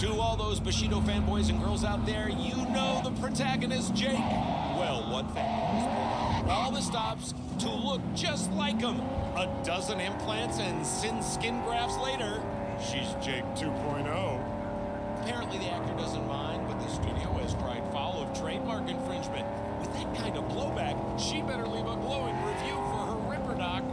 To all those Bushido fanboys and girls out there, you know the protagonist, Jake. Well, what fanboys pulled out all the stops to look just like him. A dozen implants and skin grafts later, she's Jake 2.0. Apparently the actor doesn't mind, but the studio has tried foul of trademark infringement. With that kind of blowback, she better leave a glowing review for her Ripper doc.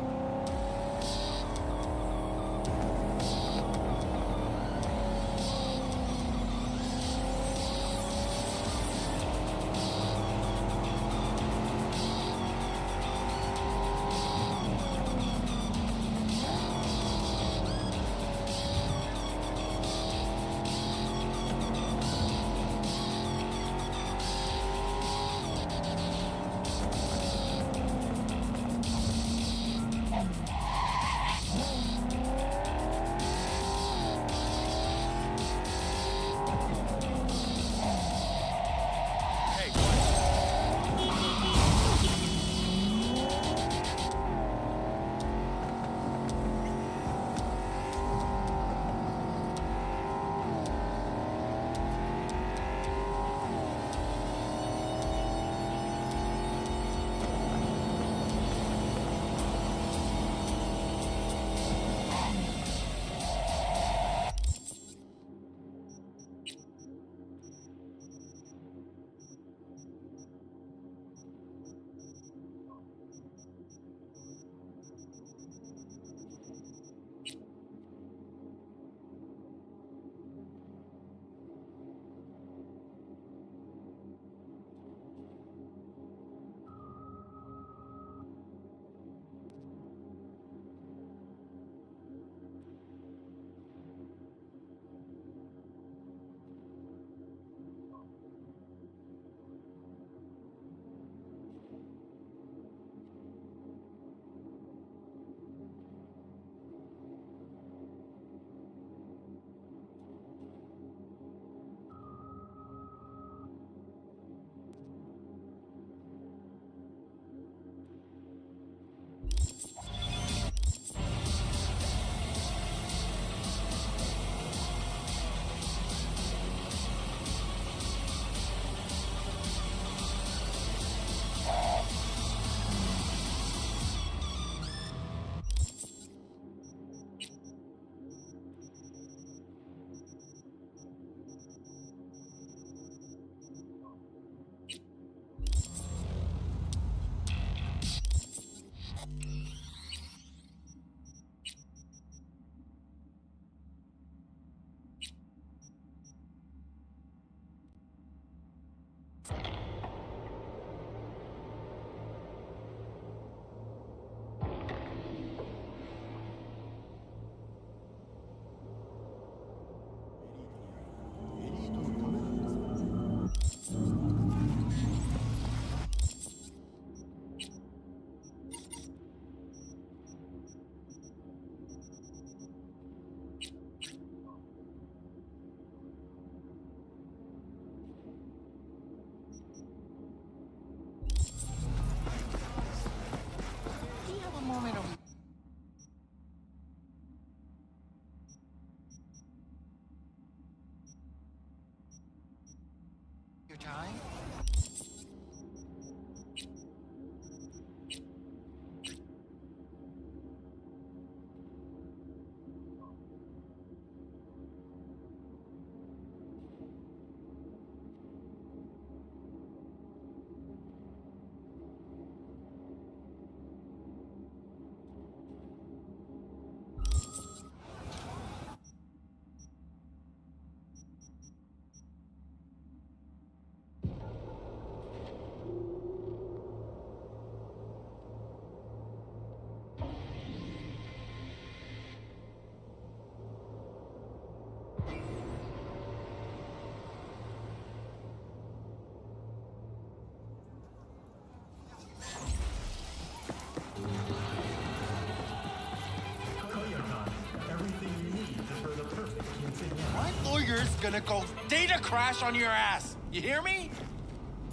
Lawyer's gonna go data crash on your ass. You hear me?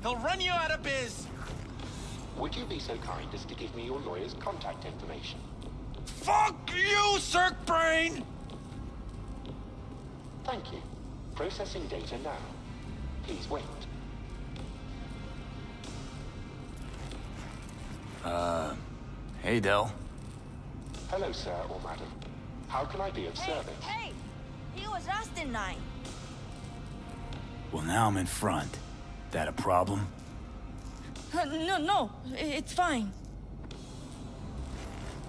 He'll run you out of biz. Would you be so kind as to give me your lawyer's contact information? Fuck you, Cirque Brain! Thank you. Processing data now. Please wait. Hey, Del. Hello, sir or madam. How can I be of service? Hey! He was last in line. Well, now I'm in front. That a problem? No, it's fine.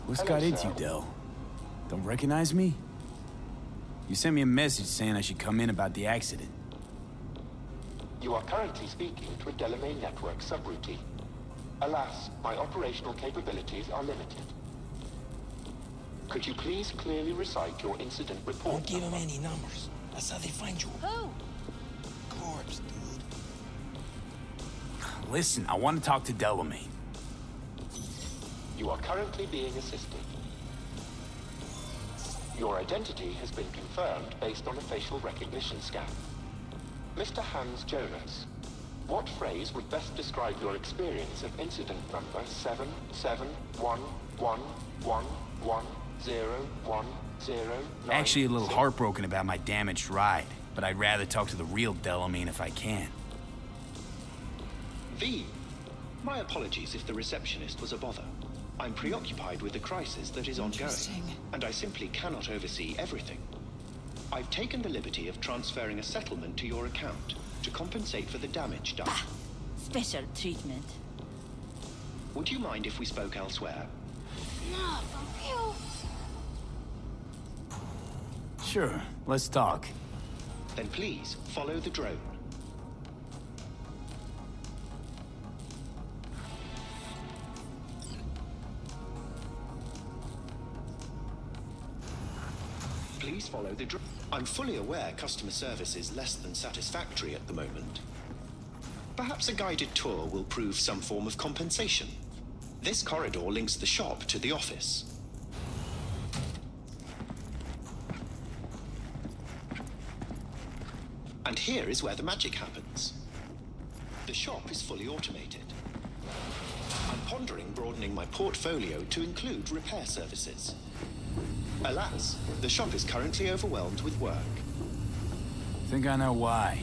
What's Hello, got into sir. you, Del? Don't recognize me? You sent me a message saying I should come in about the accident. You are currently speaking to a Delamain network subroutine. Alas, my operational capabilities are limited. Could you please clearly recite your incident report? Don't give them any numbers. That's how they find you. Who? Corpse, dude. Listen, I want to talk to Delamain. You are currently being assisted. Your identity has been confirmed based on a facial recognition scan. Mr. Hans Jonas, what phrase would best describe your experience of incident number 771111010? Actually, a little heartbroken about my damaged ride, but I'd rather talk to the real Delamain if I can. V. My apologies if the receptionist was a bother. I'm preoccupied with the crisis that is ongoing, and I simply cannot oversee everything. I've taken the liberty of transferring a settlement to your account to compensate for the damage done. Special treatment. Would you mind if we spoke elsewhere? No, thank you. Sure, let's talk. Then please follow the drone. Please follow the drone. I'm fully aware customer service is less than satisfactory at the moment. Perhaps a guided tour will prove some form of compensation. This corridor links the shop to the office. And here is where the magic happens. The shop is fully automated. I'm pondering broadening my portfolio to include repair services. Alas, the shop is currently overwhelmed with work. Think I know why.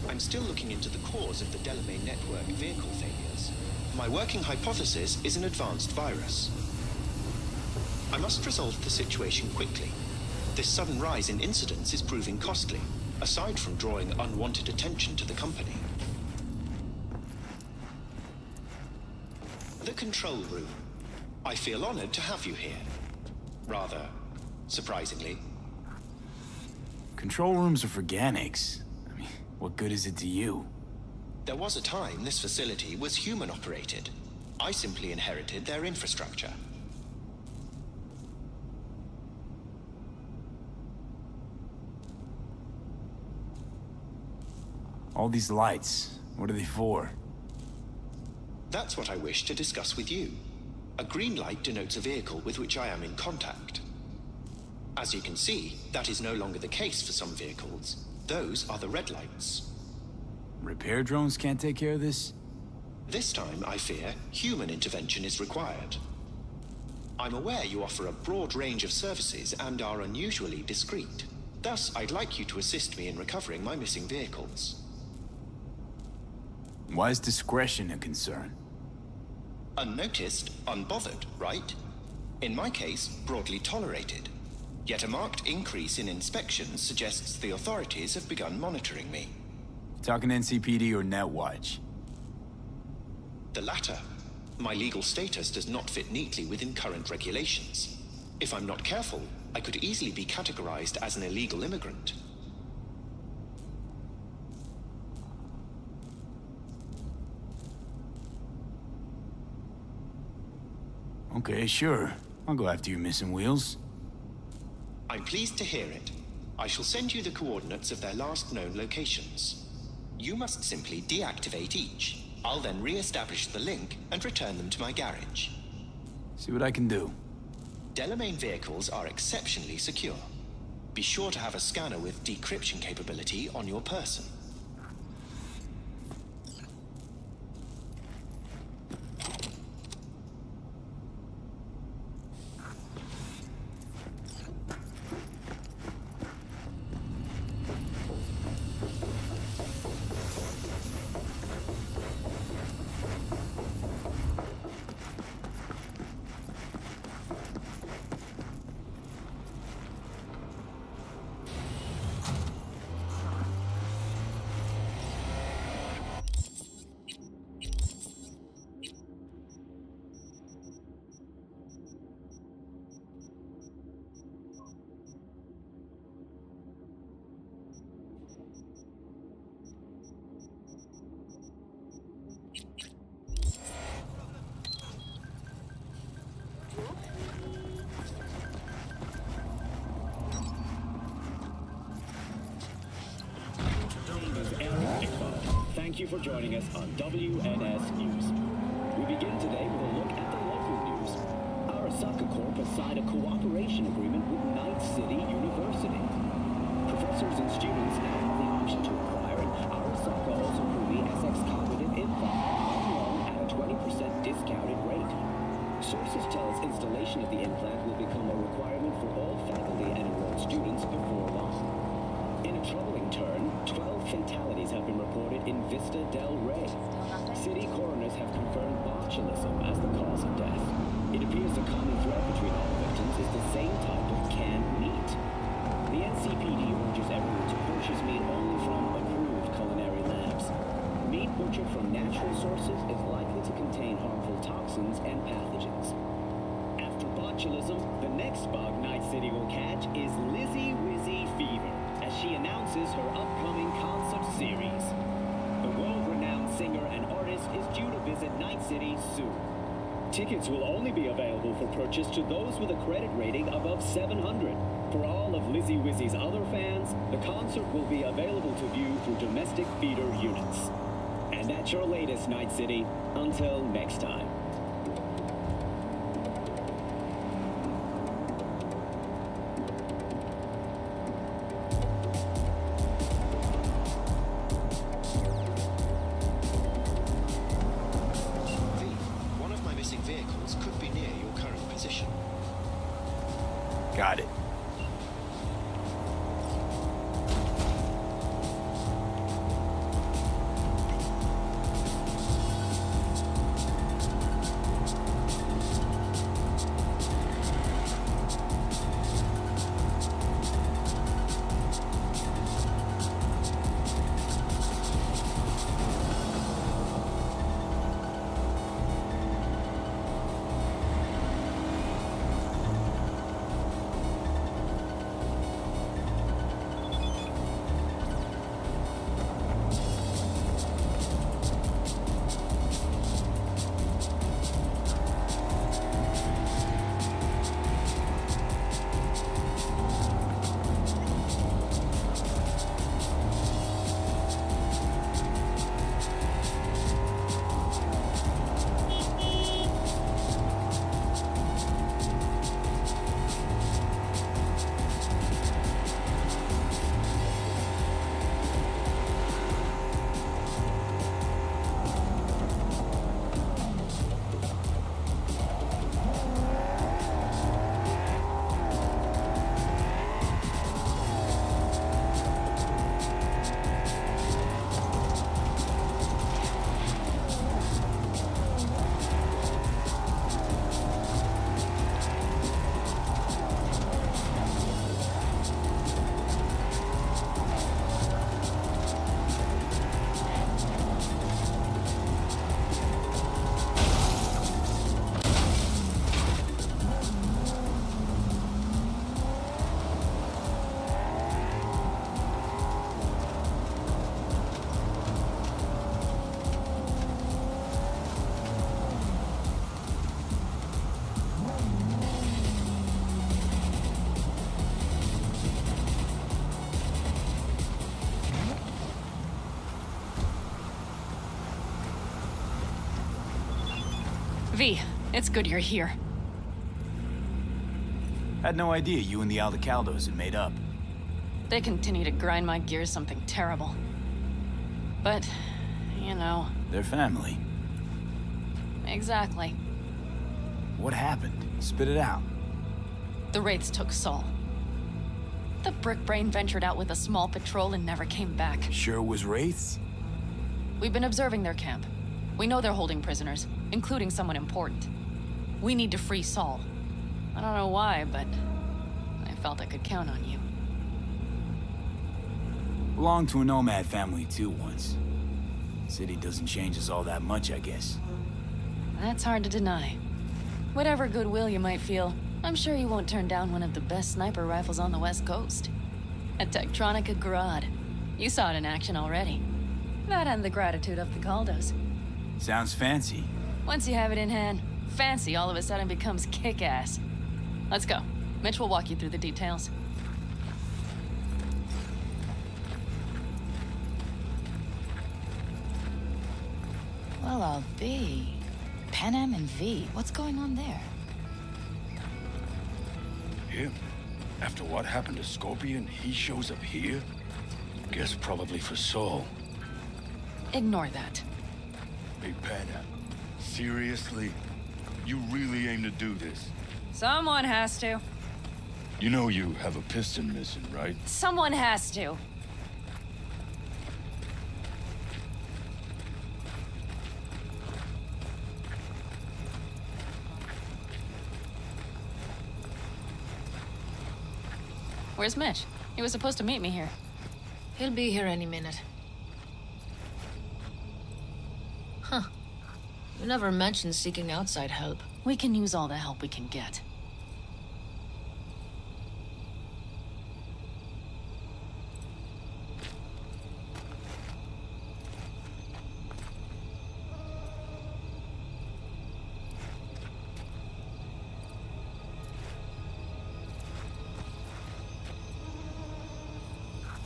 I'm still looking into the cause of the Delamain network vehicle failures. My working hypothesis is an advanced virus. I must resolve the situation quickly. This sudden rise in incidents is proving costly, aside from drawing unwanted attention to the company. The control room. I feel honored to have you here. Rather, surprisingly. Control rooms are for Ganics. I mean, what good is it to you? There was a time this facility was human-operated. I simply inherited their infrastructure. All these lights, what are they for? That's what I wish to discuss with you. A green light denotes a vehicle with which I am in contact. As you can see, that is no longer the case for some vehicles. Those are the red lights. Repair drones can't take care of this? This time, I fear, human intervention is required. I'm aware you offer a broad range of services and are unusually discreet. Thus, I'd like you to assist me in recovering my missing vehicles. Why is discretion a concern? Unnoticed, unbothered, right? In my case, broadly tolerated. Yet a marked increase in inspections suggests the authorities have begun monitoring me. Talking NCPD or Netwatch? The latter. My legal status does not fit neatly within current regulations. If I'm not careful, I could easily be categorized as an illegal immigrant. Okay, sure. I'll go after your missing wheels. I'm pleased to hear it. I shall send you the coordinates of their last known locations. You must simply deactivate each. I'll then re-establish the link and return them to my garage. See what I can do. Delamain vehicles are exceptionally secure. Be sure to have a scanner with decryption capability on your person. Thank you for joining us on WNS News. We begin today with a look at the local news. Arasaka Corp has signed a cooperation agreement with Night City University. Professors and students now have the option to acquire an Arasaka Osokumi SX cognitive implant on loan at a 20% discounted rate. Sources tell us installation of the implant will become a requirement for all faculty and enrolled students before long. In a troubling turn, 12 fatalities have been reported in Vista del Rey. City coroners have confirmed botulism as the cause of death. It appears the common thread between all victims is the same type of canned meat. The NCPD urges everyone to purchase meat only from approved culinary labs. Meat butchered from natural sources is likely to contain harmful toxins and pathogens. After botulism, the next bug Night City will catch is Lizzy Wizzy Fever, as she announces her upcoming concert series. The world-renowned singer and artist is due to visit Night City soon. Tickets will only be available for purchase to those with a credit rating above 700. For all of Lizzy Wizzy's other fans, the concert will be available to view through domestic theater units. And that's your latest, Night City. Until next time. One of my missing vehicles could be near your current position. Got it. V, it's good you're here. Had no idea you and the Aldecaldos had made up. They continue to grind my gears something terrible. But, you know... They're family. Exactly. What happened? Spit it out. The Wraiths took Saul. The Brickbrain ventured out with a small patrol and never came back. Sure it was Wraiths? We've been observing their camp. We know they're holding prisoners, including someone important. We need to free Saul. I don't know why, but I felt I could count on you. Belonged to a Nomad family too once. City doesn't change us all that much, I guess. That's hard to deny. Whatever goodwill you might feel, I'm sure you won't turn down one of the best sniper rifles on the West Coast. A Tektronica Grad. You saw it in action already. That and the gratitude of the Caldos. Sounds fancy. Once you have it in hand, fancy all of a sudden becomes kick-ass. Let's go. Mitch will walk you through the details. Well, I'll be. Panem and V, what's going on there? Him? After what happened to Scorpion, he shows up here? Guess probably for Saul. Ignore that. Hey, Panem. Seriously? You really aim to do this? Someone has to. You know you have a piston missing, right? Someone has to. Where's Mitch? He was supposed to meet me here. He'll be here any minute. Huh. You never mentioned seeking outside help. We can use all the help we can get.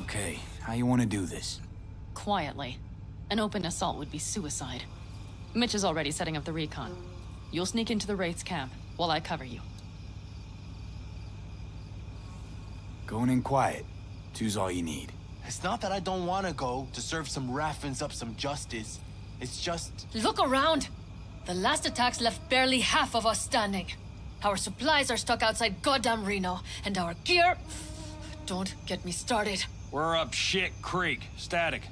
Okay, how you want to do this? Quietly. An open assault would be suicide. Mitch is already setting up the recon. You'll sneak into the Wraith's camp while I cover you. Going in quiet. Two's all you need. It's not that I don't want to go to serve some Raffins up some justice. It's just... Look around! The last attacks left barely half of us standing. Our supplies are stuck outside goddamn Reno, and our gear... Don't get me started. We're up shit creek, static.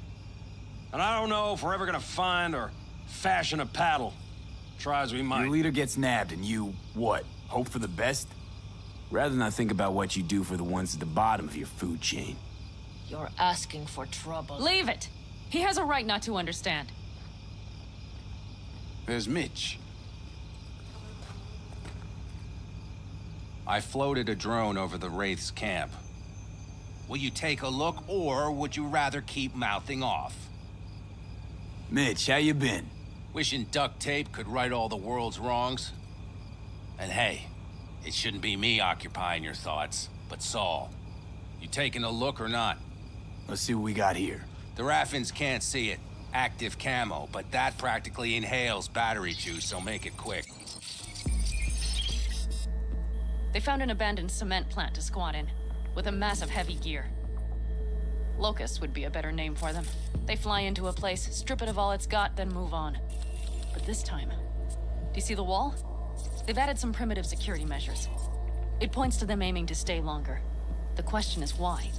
And I don't know if we're ever gonna find or fashion a paddle. Try as we might. Your leader gets nabbed and you, what, hope for the best? Rather not think about what you do for the ones at the bottom of your food chain. You're asking for trouble. Leave it! He has a right not to understand. There's Mitch. I floated a drone over the Wraith's camp. Will you take a look, or would you rather keep mouthing off? Mitch, how you been? Wishing duct tape could right all the world's wrongs. And hey, it shouldn't be me occupying your thoughts, but Saul. You taking a look or not? Let's see what we got here. The Raffins can't see it. Active camo, but that practically inhales battery juice, so make it quick. They found an abandoned cement plant to squat in, with a massive heavy gear. Locusts would be a better name for them. They fly into a place, strip it of all it's got, then move on. But this time, do you see the wall? They've added some primitive security measures. It points to them aiming to stay longer. The question is why?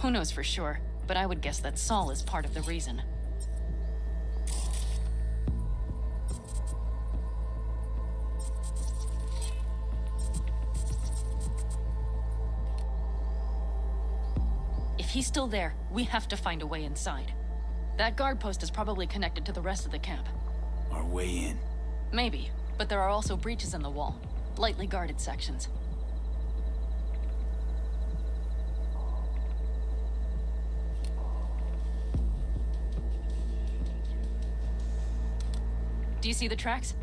Who knows for sure, but I would guess that Saul is part of the reason. If he's still there, we have to find a way inside. That guard post is probably connected to the rest of the camp. Our way in. Maybe, but there are also breaches in the wall. Lightly guarded sections. Do you see the tracks?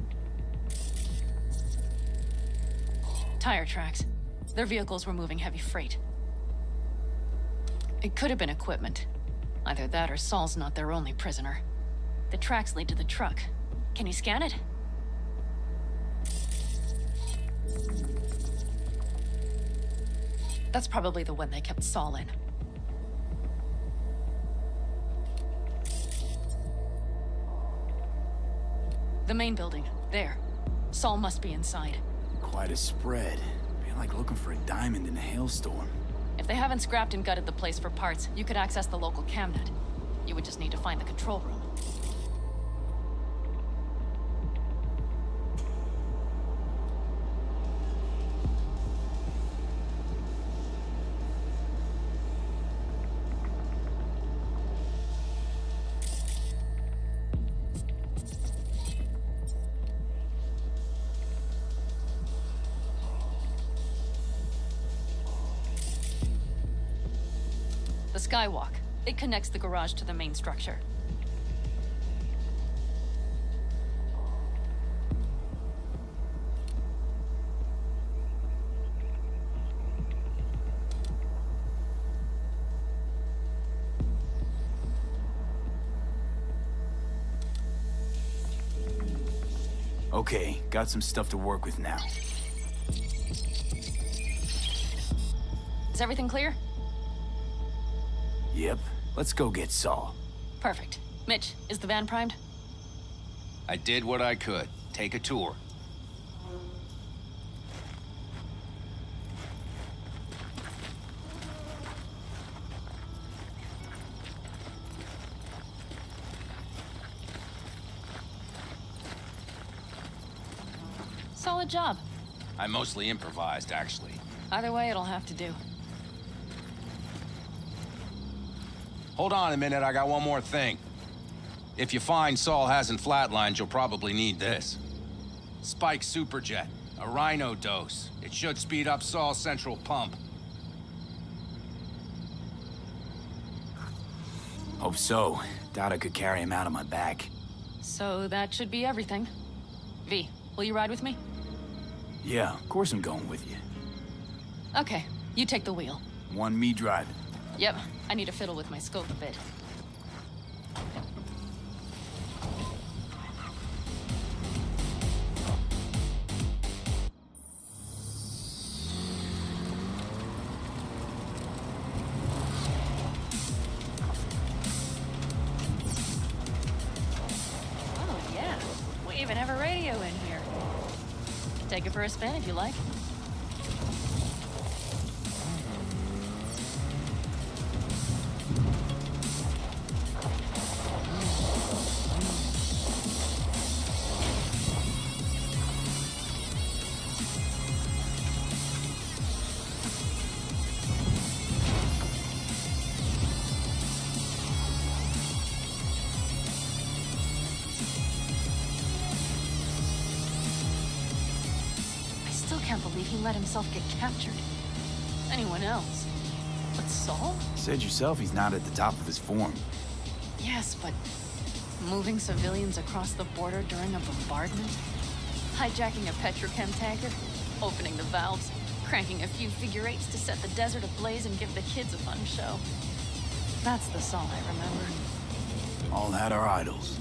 Tire tracks. Their vehicles were moving heavy freight. It could have been equipment. Either that or Saul's not their only prisoner. The tracks lead to the truck. Can you scan it? That's probably the one they kept Saul in. The main building. There. Saul must be inside. Quite a spread. Be like looking for a diamond in a hailstorm. If they haven't scrapped and gutted the place for parts, you could access the local camnet. You would just need to find the control room. The skywalk. It connects the garage to the main structure. Okay, got some stuff to work with now. Is everything clear? Yep, let's go get Saul. Perfect. Mitch, is the van primed? I did what I could. Take a tour. Solid job. I mostly improvised, actually. Either way, it'll have to do. Hold on a minute, I got one more thing. If you find Saul hasn't flatlined, you'll probably need this. Spike Superjet, a Rhino dose. It should speed up Saul's central pump. Hope so. Doubt I could carry him out on my back. So that should be everything. V, will you ride with me? Yeah, of course I'm going with you. Okay, you take the wheel. Want me driving? Yep, I need to fiddle with my scope a bit. Oh yeah, we even have a radio in here. Take it for a spin if you like. Can't believe he let himself get captured. Anyone else? But Saul? Said yourself he's not at the top of his form. Yes, but moving civilians across the border during a bombardment? Hijacking a petrochem tanker? Opening the valves? Cranking a few figure eights to set the desert ablaze and give the kids a fun show? That's the Saul I remember. All had our idols.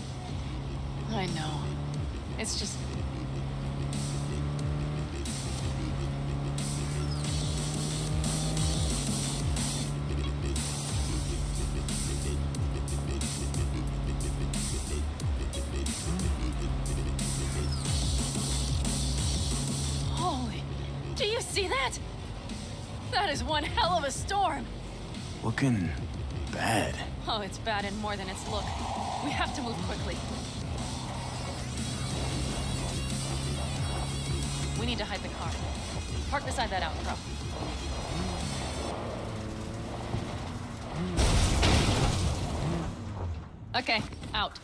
I know. It's just... Do you see that? That is one hell of a storm. Looking bad. Oh, it's bad in more than its look. We have to move quickly. We need to hide the car. Park beside that outcrop. Okay, out.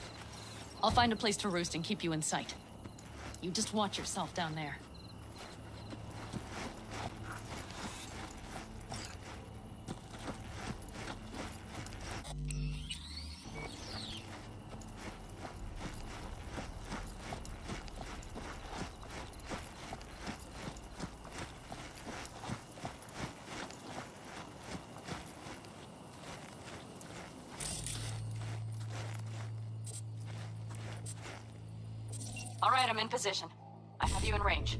I'll find a place to roost and keep you in sight. You just watch yourself down there. All right, I'm in position. I have you in range.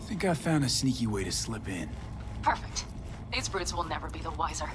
I think I found a sneaky way to slip in. Perfect. These brutes will never be the wiser.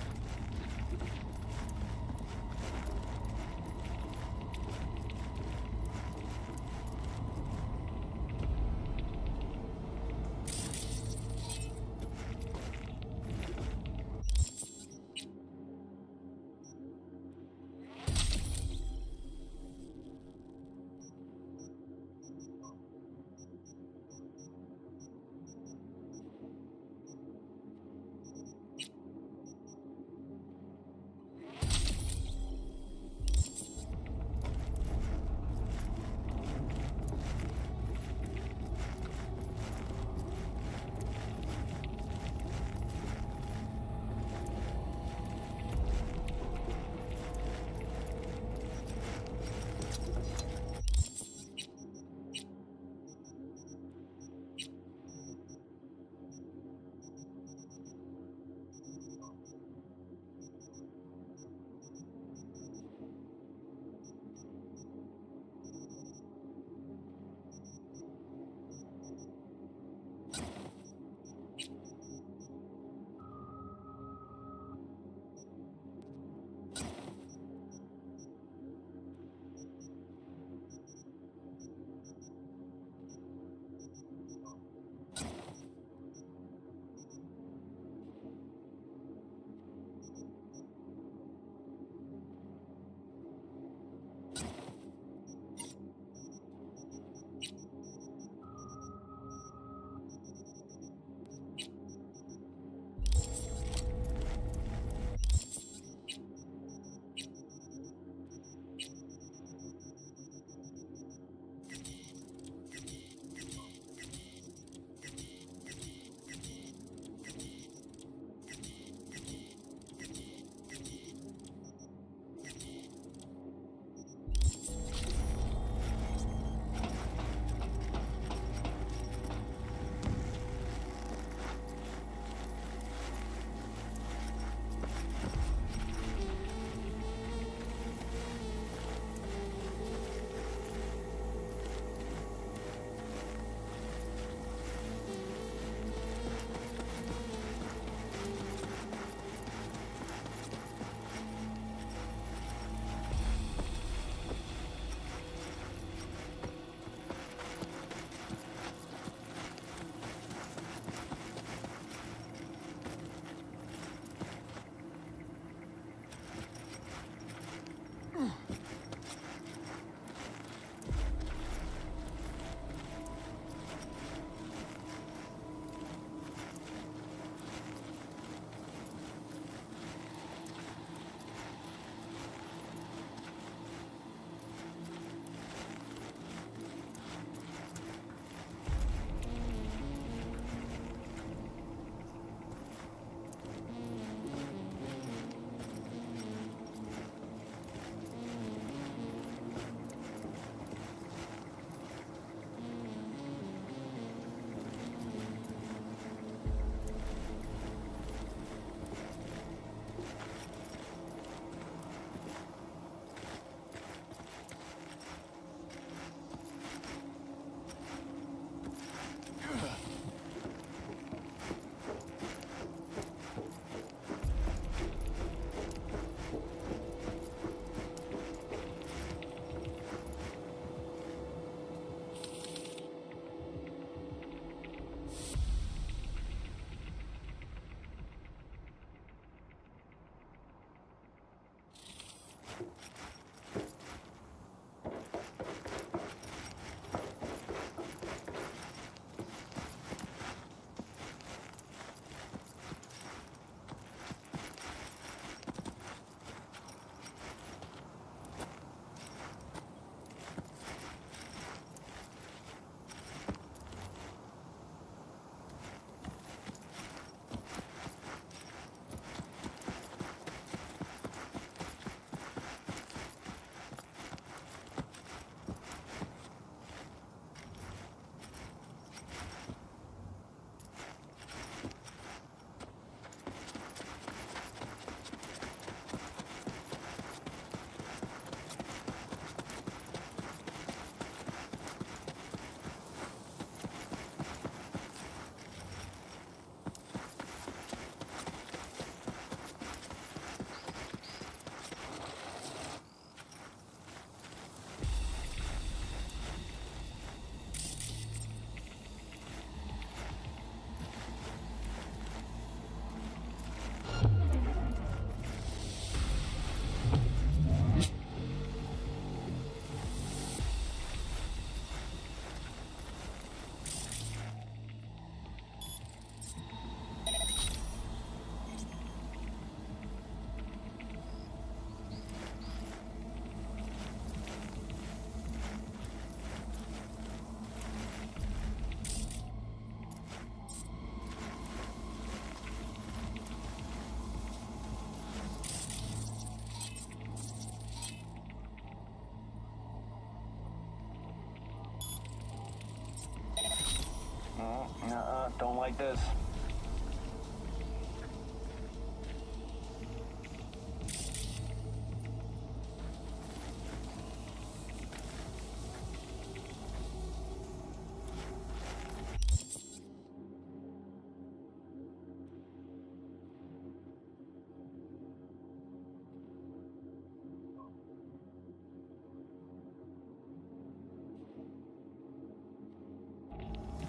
like this.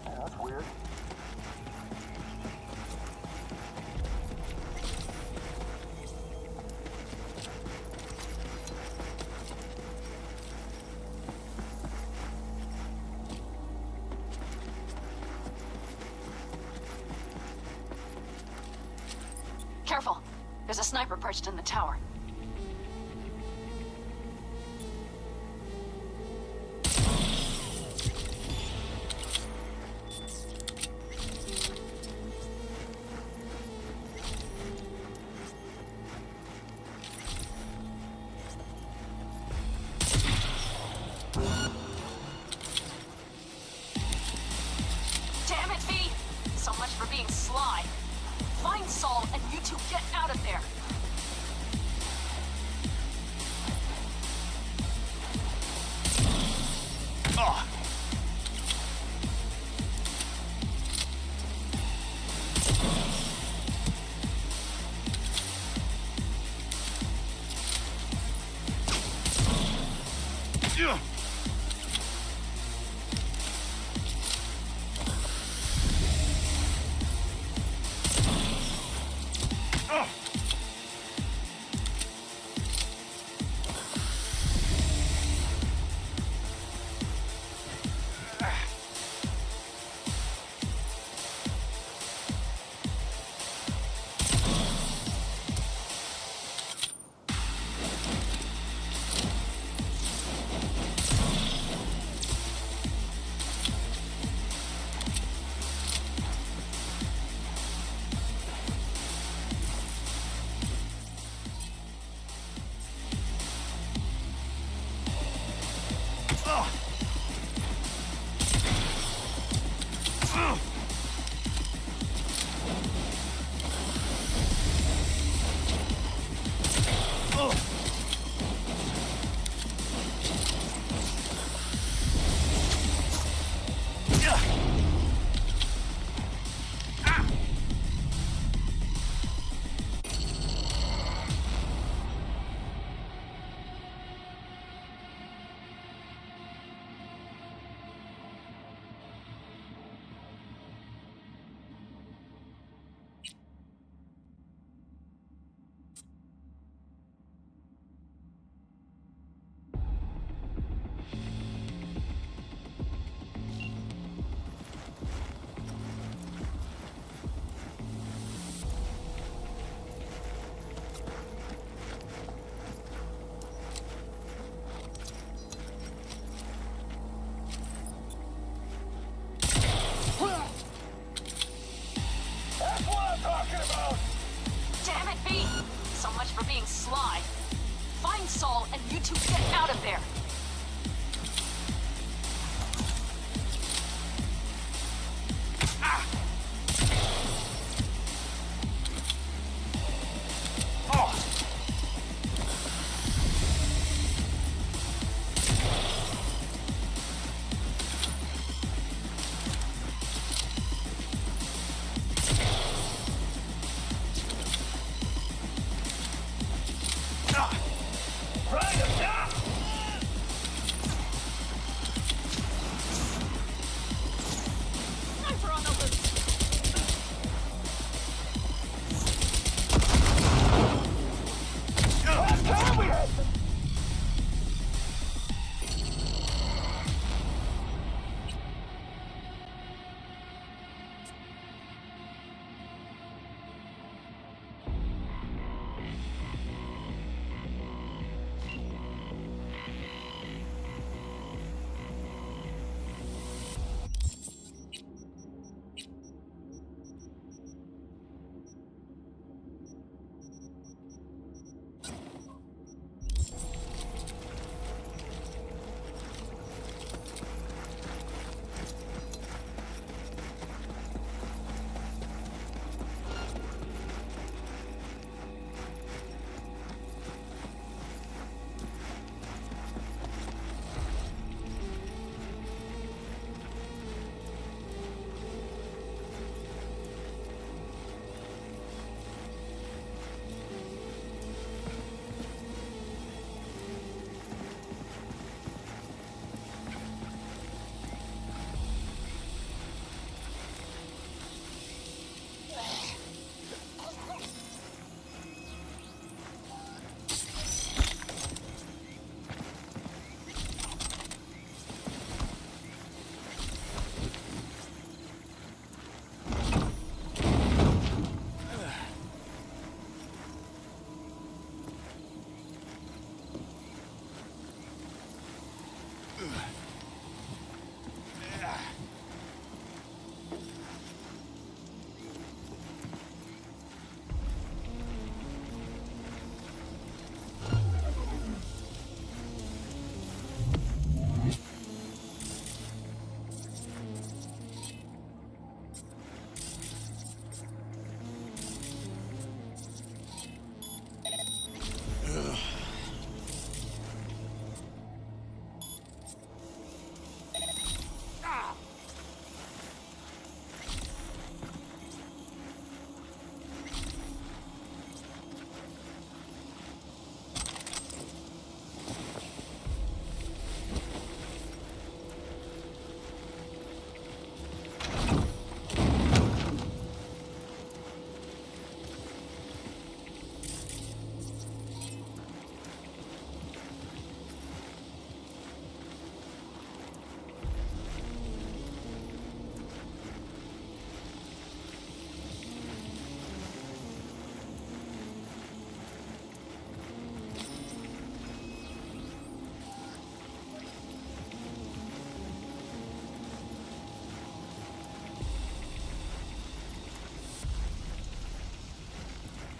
That's weird. Careful. There's a sniper perched in the tower. Damn it, V! So much for being sly. Find Saul and you two get out of there. Damn it, V! So much for being sly. Find Saul and you two get out of there.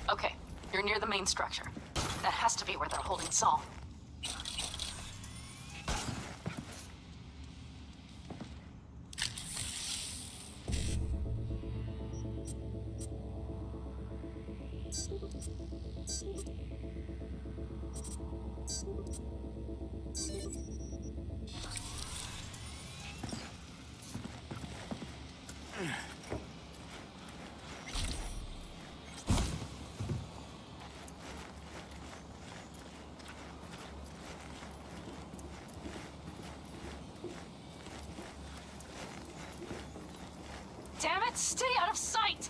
Okay, you're near the main structure. That has to be where they're holding Saul. Damn it, stay out of sight!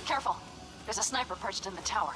Careful. There's a sniper perched in the tower.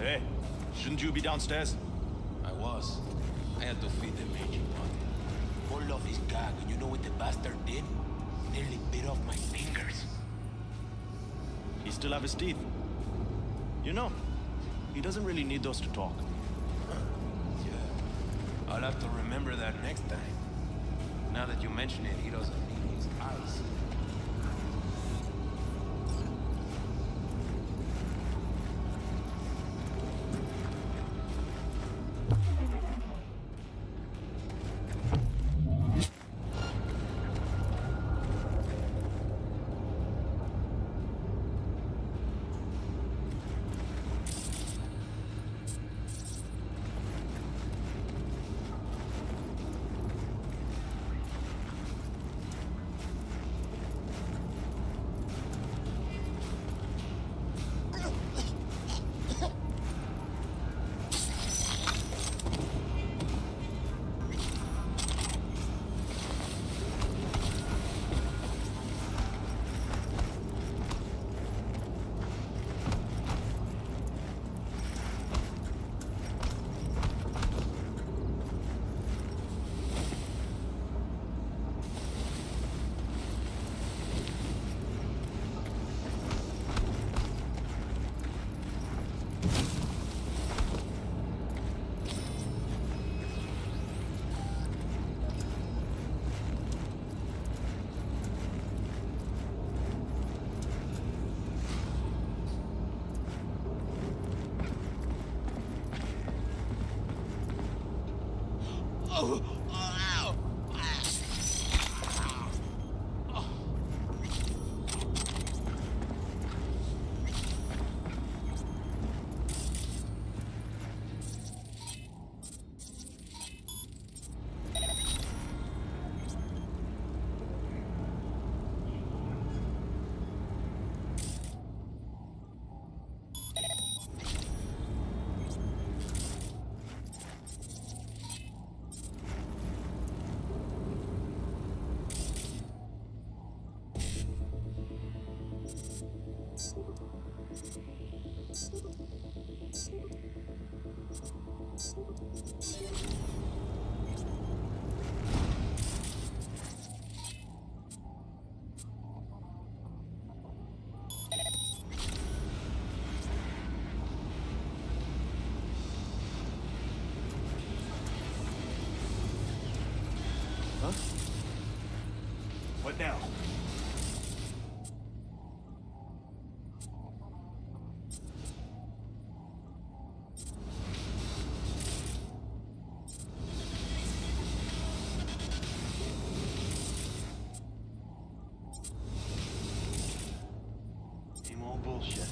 Hey, shouldn't you be downstairs? I was. I had to feed the raging one. Pulled off his gag, and you know what the bastard did? Nearly bit off my fingers. He still have his teeth. You know, he doesn't really need those to talk. Yeah. I'll have to remember that next time. Now that you mention it, he doesn't need his eyes. What now? Same old bullshit.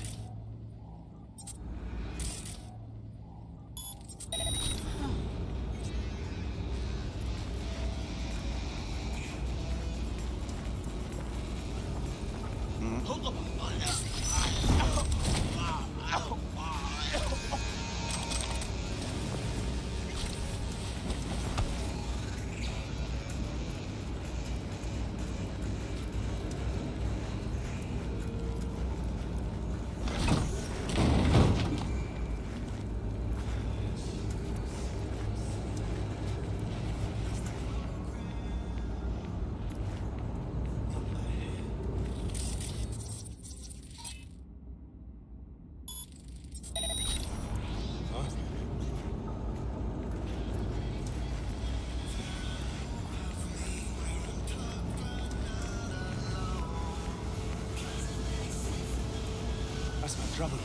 That's my trouble.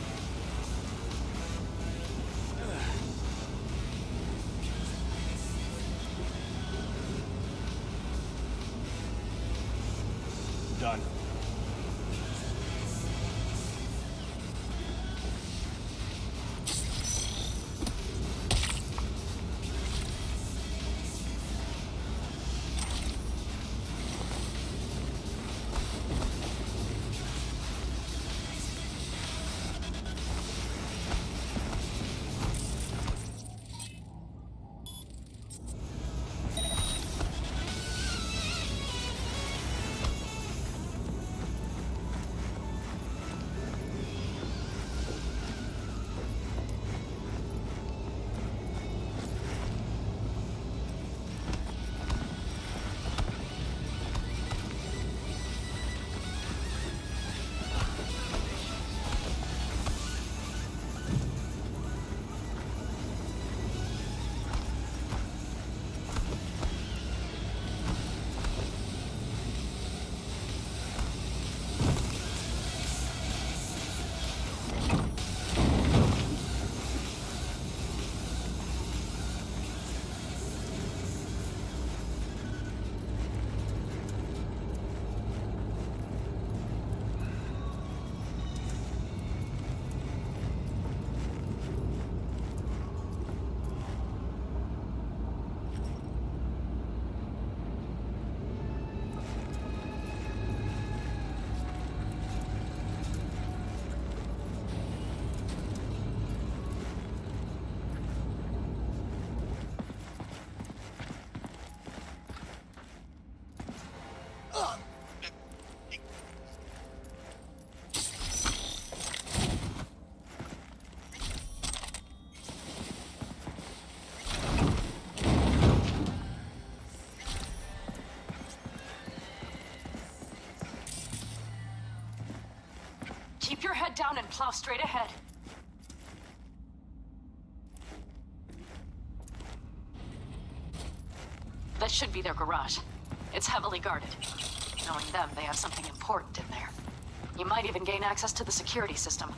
Done. Keep your head down and plow straight ahead. That should be their garage. It's heavily guarded. Knowing them, they have something important in there. You might even gain access to the security system.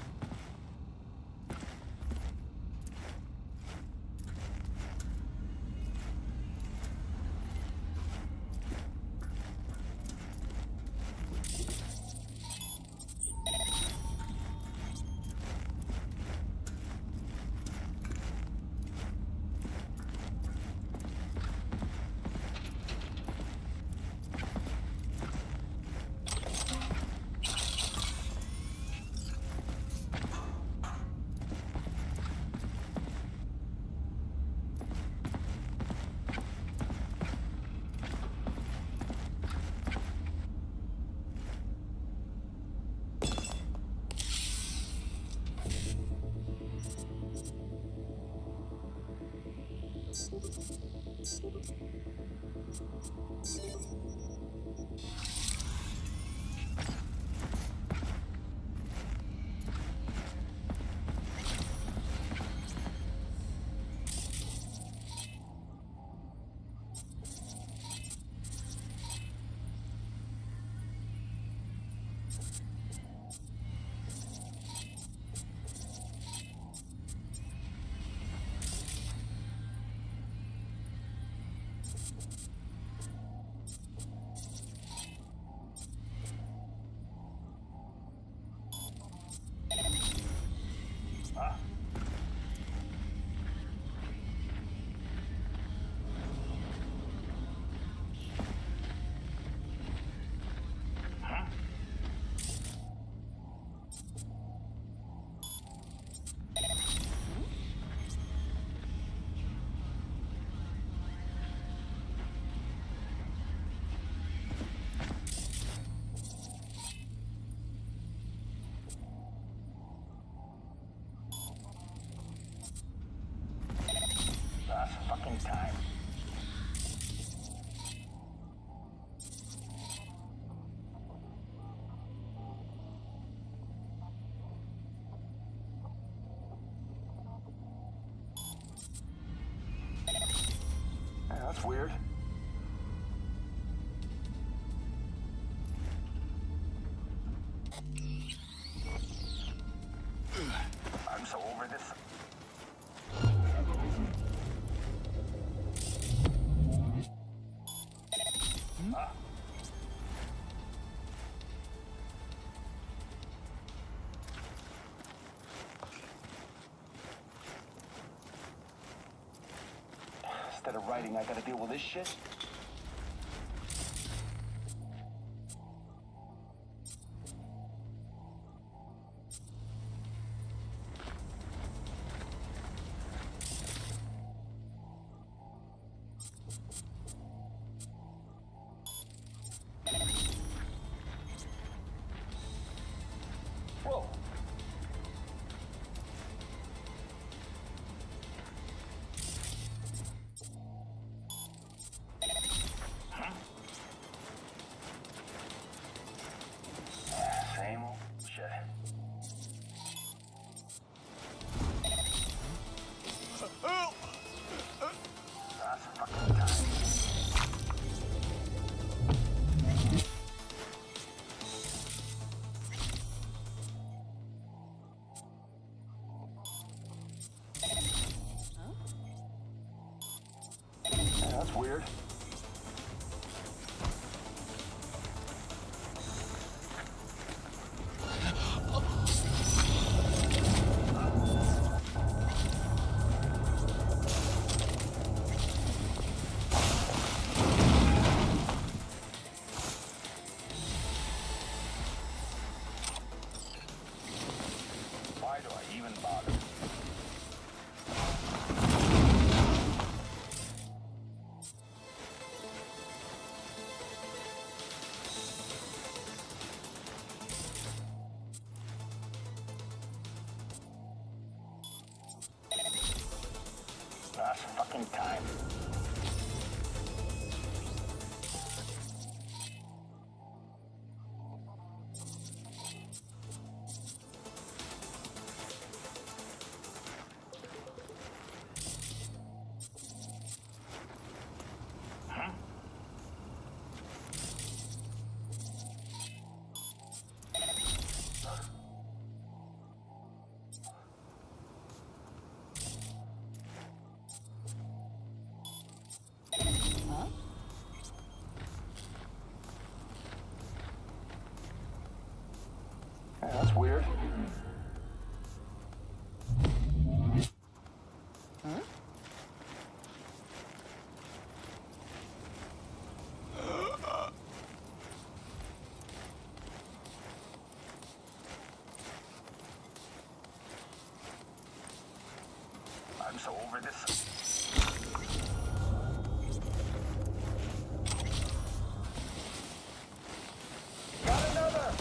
Time. Yeah, that's weird. I'm so over this. Instead of writing, I gotta deal with this shit? Whoa. Same old shit. That's fucking time. Yeah, that's weird. Why do I even bother? Last fucking time. That's weird. I'm so over this. Got another!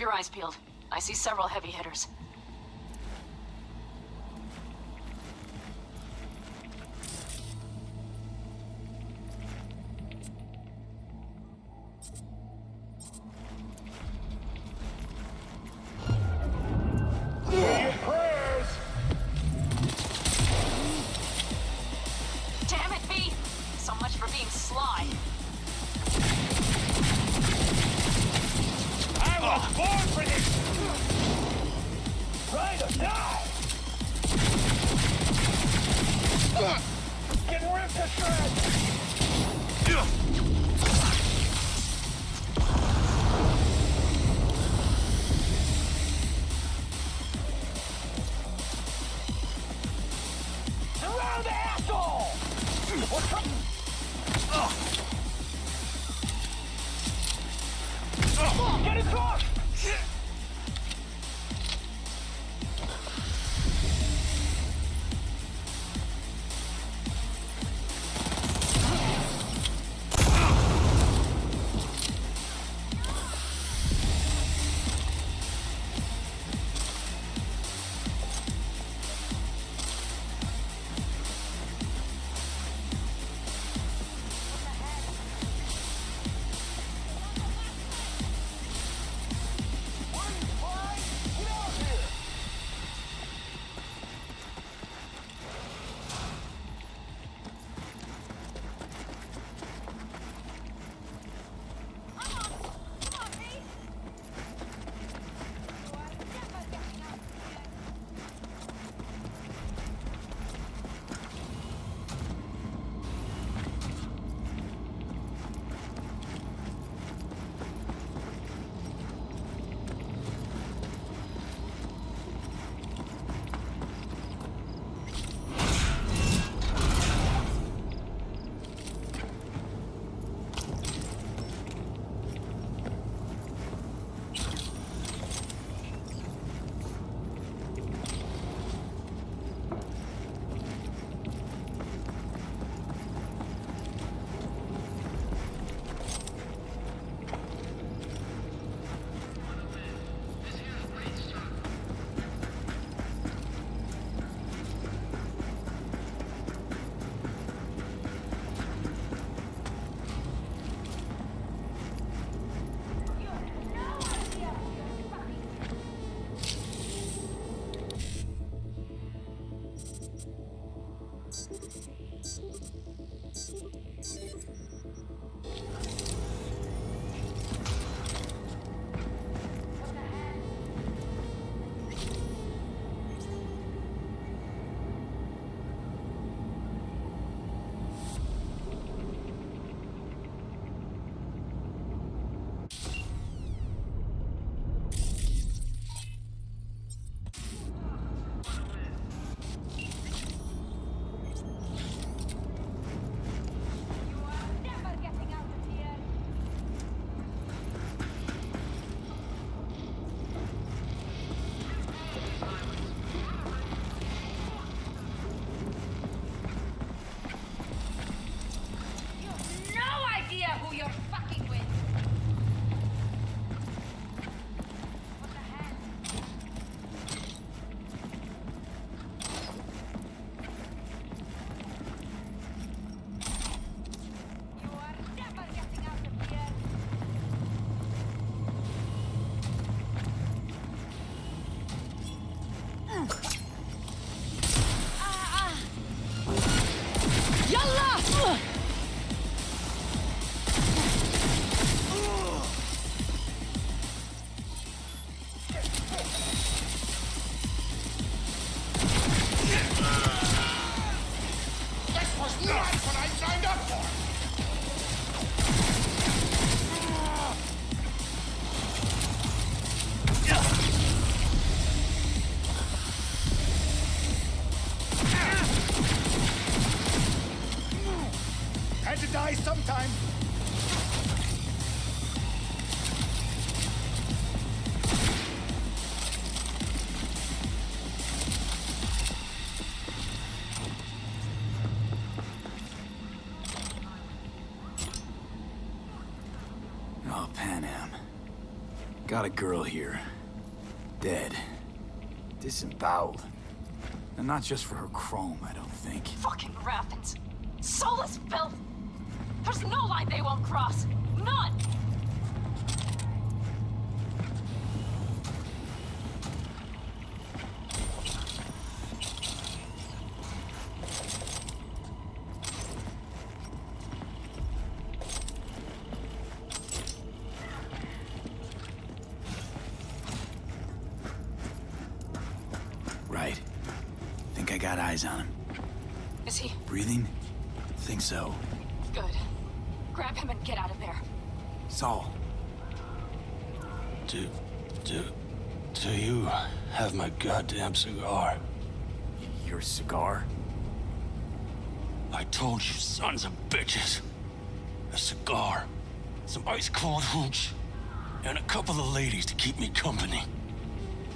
Keep your eyes peeled. I see several heavy hitters. Damn it, V! So much for being sly. I was born for this! Ride or die! Get ripped to shreds! Around the asshole! Get it close! Die sometime. Got a girl here. Dead. Disemboweled. And not just for her chrome, I don't think. Fucking raffins. Soulless filth. There's no line they won't cross. None. Right. Think I got eyes on him. Is he? Breathing? Think so. Good. Grab him and get out of there. Saul. Do you have my goddamn cigar? Your cigar? I told you sons of bitches. A cigar, some ice-cold hooch, and a couple of ladies to keep me company.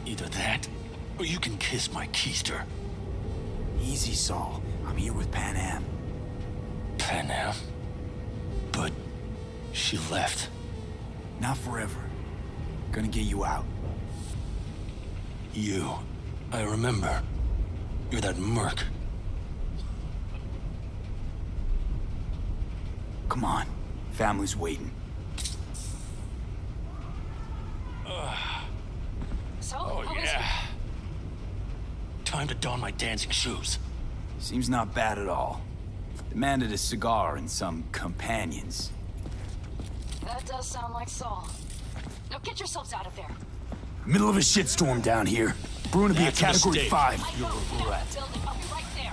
Either that, or you can kiss my keister. Easy, Saul. I'm here with Pan Am. Pan Am? But she left. Not forever. Gonna get you out. You. I remember. You're that merc. Come on. Family's waiting. So, Oh, yeah. Time to don my dancing shoes. Seems not bad at all. Demanded a cigar and some companions. That does sound like Saul. Now get yourselves out of there. Middle of a shitstorm down here. Brewing to be a That's a Category mistake. 5. I know. Get out of the building. I'll be right there.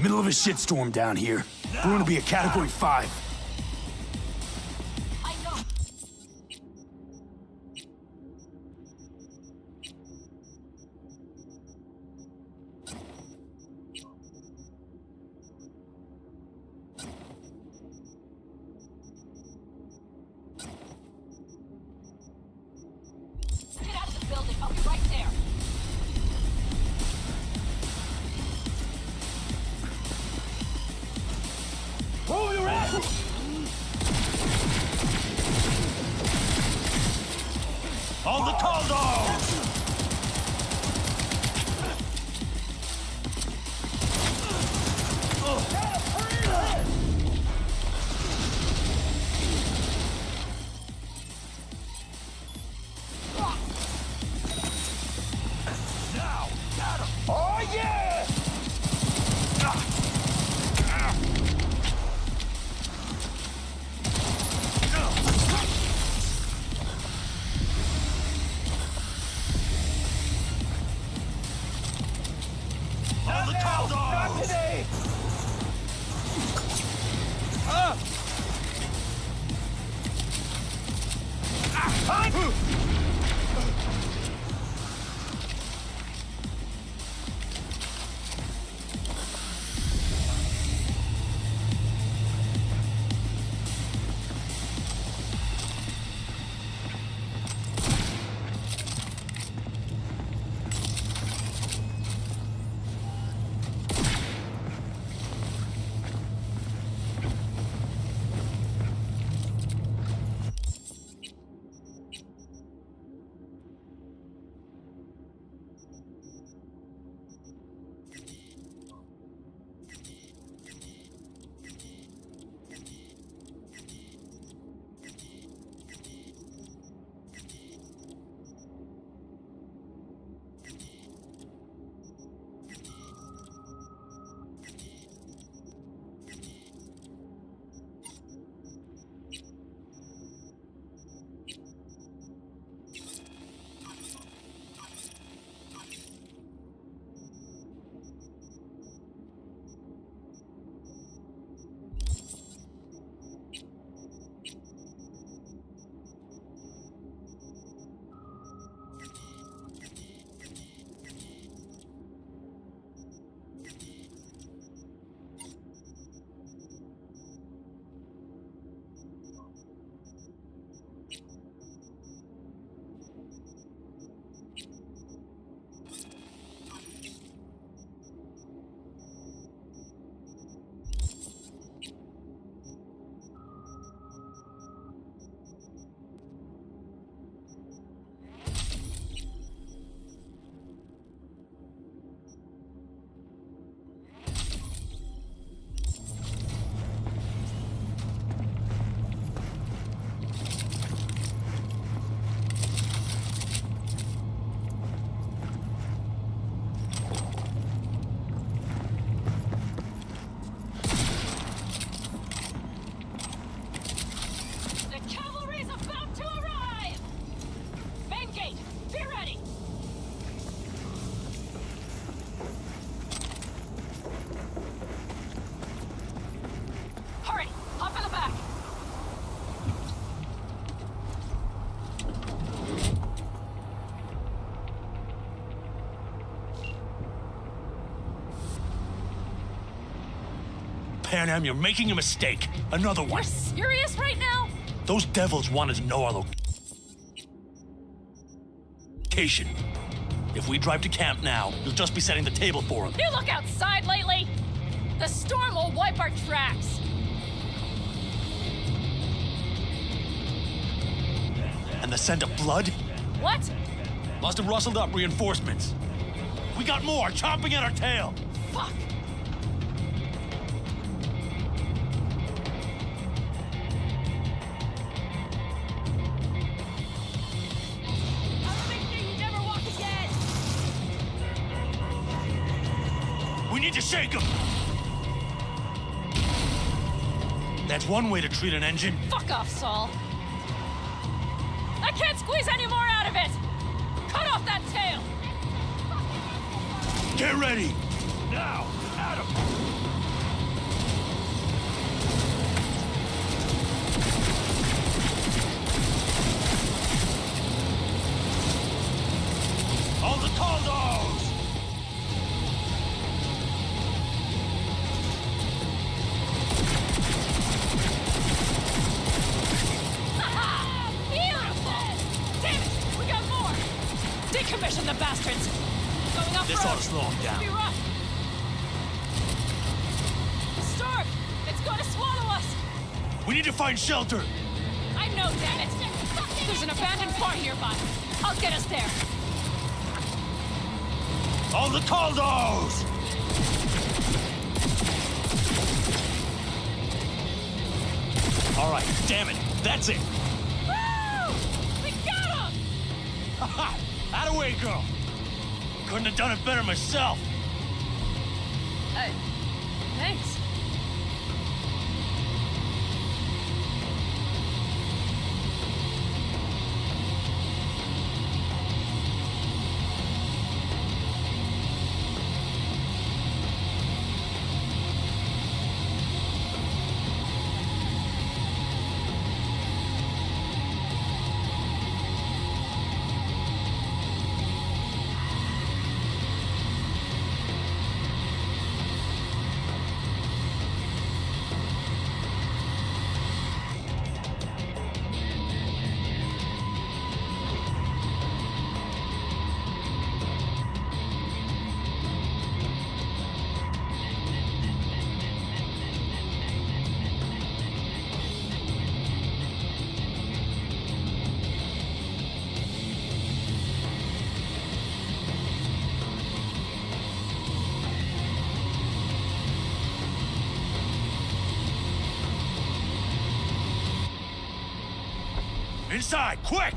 Middle of a shitstorm down here. Brewing to be a Category 5. I know. Get out of the building. I'll be right there. Roll your ass! On the call dog! Now, got him! Oh, yeah! On the call dog! Not today! Panam, you're making a mistake. Another one. You're serious right now? Those devils wanted to know our location. If we drive to camp now, you'll just be setting the table for them. You look outside lately? The storm will wipe our tracks. And the scent of blood? What? Must have rustled up reinforcements. We got more chomping at our tail. Fuck. We need to shake them! That's one way to treat an engine. Fuck off, Saul. I can't squeeze any more out of it! Cut off that tail! Get ready! Now, Adam! All the Caldos! Decommission the bastards! Going off This ought to slow them down. Be rough. The storm! It's going to swallow us! We need to find shelter! I know, damn it! There's an abandoned farm nearby. I'll get us there. All the Caldos! All right, damn it. That's it. Woo! We got him! Ha! Out of way, girl! Couldn't have done it better myself. Thanks. Inside, quick!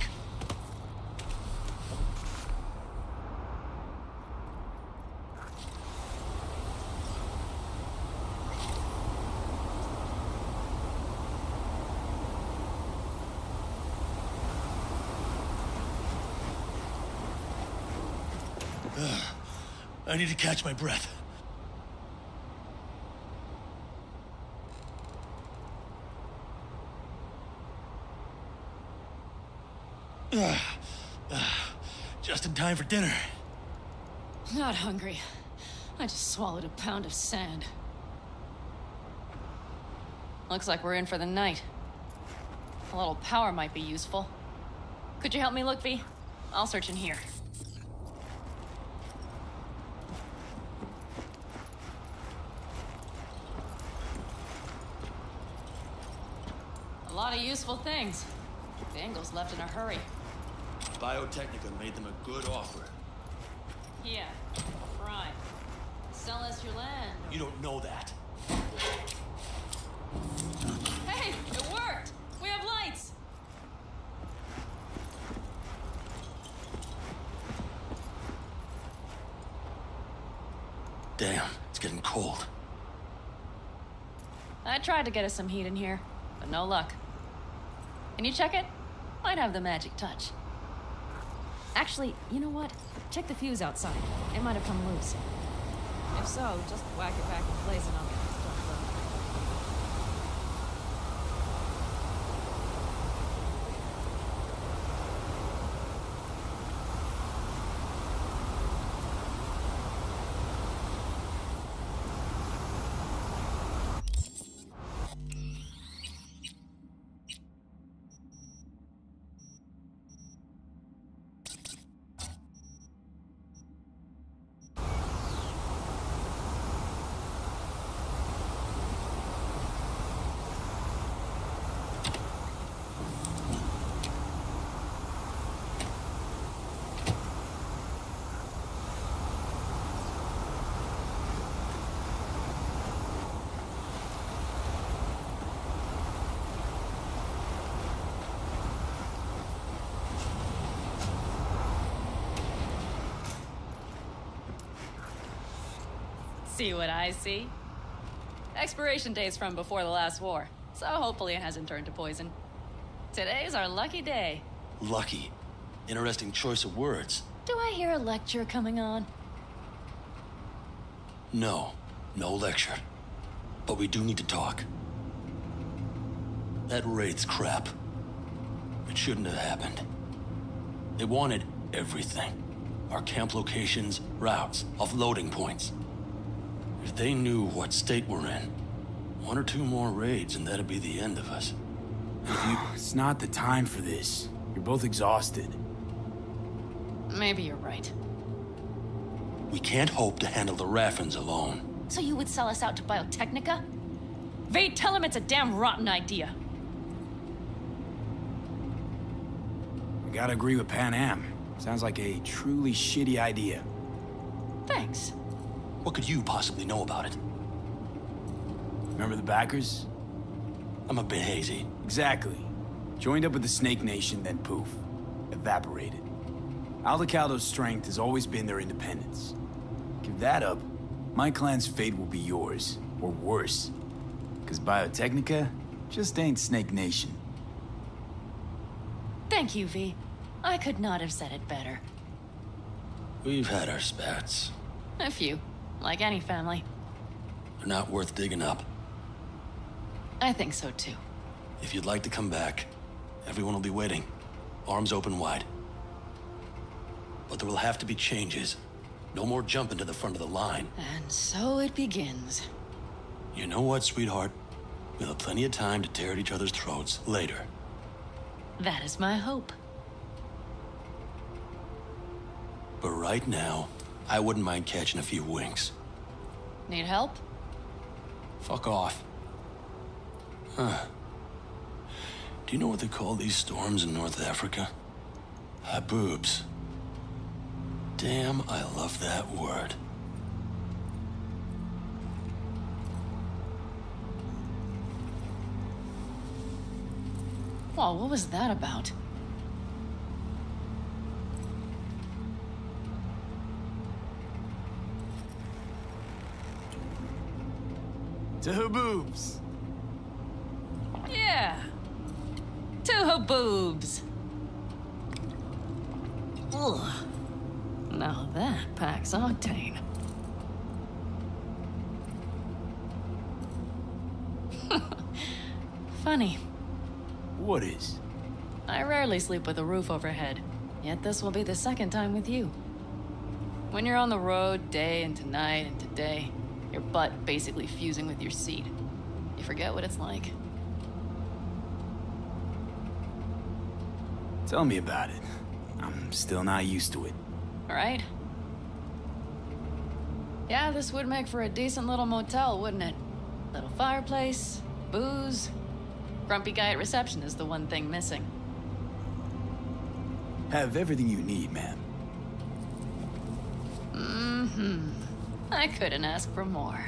I need to catch my breath. Just in time for dinner. Not hungry. I just swallowed a pound of sand. Looks like we're in for the night. A little power might be useful. Could you help me look, V? I'll search in here. A lot of useful things. Bangles left in a hurry. Biotechnica made them a good offer. Yeah, prime. Sell us your land. You don't know that. Hey, it worked! We have lights! Damn, it's getting cold. I tried to get us some heat in here, but no luck. Can you check it? Might have the magic touch. Actually, you know what? Check the fuse outside. It might have come loose. If so, just whack it back in place and I'll get this stuff done. see what I see. Expiration date's from before the last war, so hopefully it hasn't turned to poison. Today's our lucky day. Lucky. Interesting choice of words. Do I hear a lecture coming on? No. No lecture. But we do need to talk. That Wraith's crap. It shouldn't have happened. They wanted everything. Our camp locations, routes, offloading points. If they knew what state we're in, 1 or 2 more raids and that'd be the end of us. It's not the time for this. You're both exhausted. Maybe you're right. We can't hope to handle the Raffins alone. So you would sell us out to Biotechnica? Vay, tell him it's a damn rotten idea. I gotta agree with Pan Am. Sounds like a truly shitty idea. Thanks. What could you possibly know about it? Remember the backers? I'm a bit hazy. Exactly. Joined up with the Snake Nation, then poof. Evaporated. Aldecaldo's strength has always been their independence. Give that up, my clan's fate will be yours, or worse. Because Biotechnica just ain't Snake Nation. Thank you, V. I could not have said it better. We've had our spats. A few, like any family. They're not worth digging up. I think so too. If you'd like to come back, everyone will be waiting. Arms open wide. But there will have to be changes. No more jumping to the front of the line. And so it begins. You know what, sweetheart? We'll have plenty of time to tear at each other's throats later. That is my hope. But right now, I wouldn't mind catching a few winks. Need help? Fuck off. Huh. Do you know what they call these storms in North Africa? Haboobs. Damn, I love that word. Well, what was that about? To Haboobs. Yeah. To Haboobs. Ugh. Now that packs octane. Funny. What is? I rarely sleep with a roof overhead, yet this will be the second time with you. When you're on the road day into night into day, your butt basically fusing with your seat. You forget what it's like. Tell me about it. I'm still not used to it. Right? Yeah, this would make for a decent little motel, wouldn't it? Little fireplace, booze. Grumpy guy at reception is the one thing missing. Have everything you need, ma'am. Mm-hmm. I couldn't ask for more.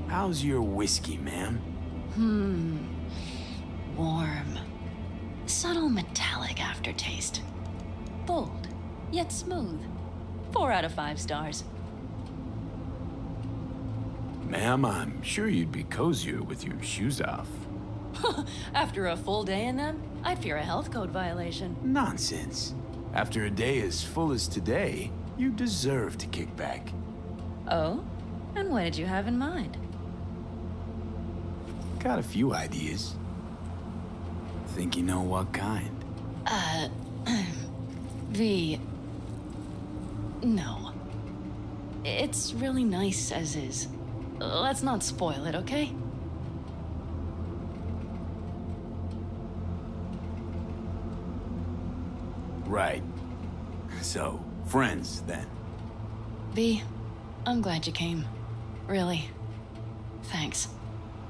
How's your whiskey, ma'am? Warm. Subtle metallic aftertaste. Bold, yet smooth. 4 out of 5 stars. Ma'am, I'm sure you'd be cozier with your shoes off. After a full day in them, I'd fear a health code violation. Nonsense. After a day as full as today, you deserve to kick back. Oh? And what did you have in mind? Got a few ideas. Think you know what kind? V... No. It's really nice as is. Let's not spoil it, okay? Right. So, friends, then. V, I'm glad you came. Really. Thanks.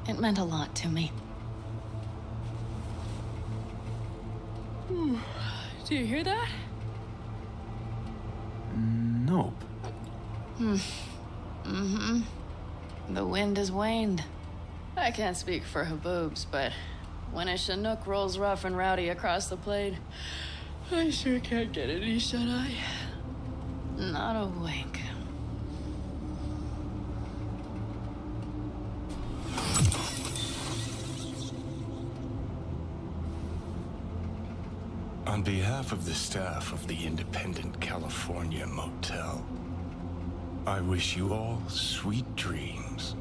It meant a lot to me. Do you hear that? Nope. Mm-hmm. The wind has waned. I can't speak for Haboobs, but when a Chinook rolls rough and rowdy across the plain, I sure can't get any shut-eye. Not a wink. On behalf of the staff of the Independent California Motel, I wish you all sweet dreams.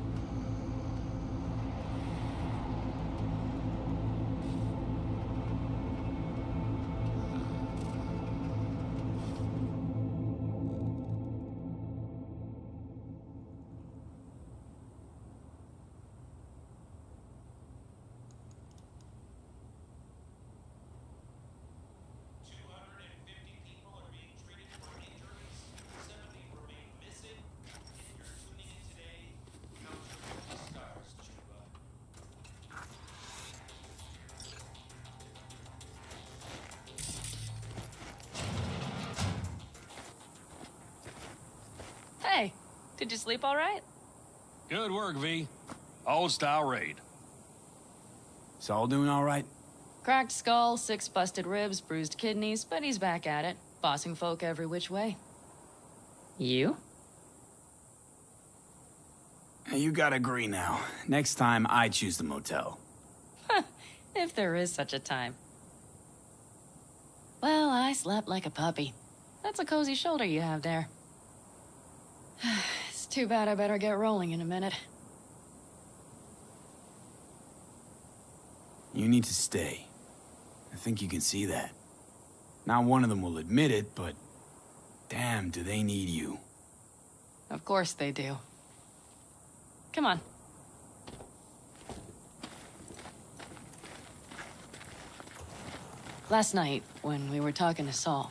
Hey, did you sleep all right? Good work, V. Old-style raid. Saul doing all right? Cracked skull, 6 busted ribs, bruised kidneys, but he's back at it, bossing folk every which way. You? You gotta agree now. Next time, I choose the motel. If there is such a time. Well, I slept like a puppy. That's a cozy shoulder you have there. It's too bad I better get rolling in a minute. You need to stay. I think you can see that. Not one of them will admit it, but damn, do they need you. Of course they do. Come on. Last night, when we were talking to Saul,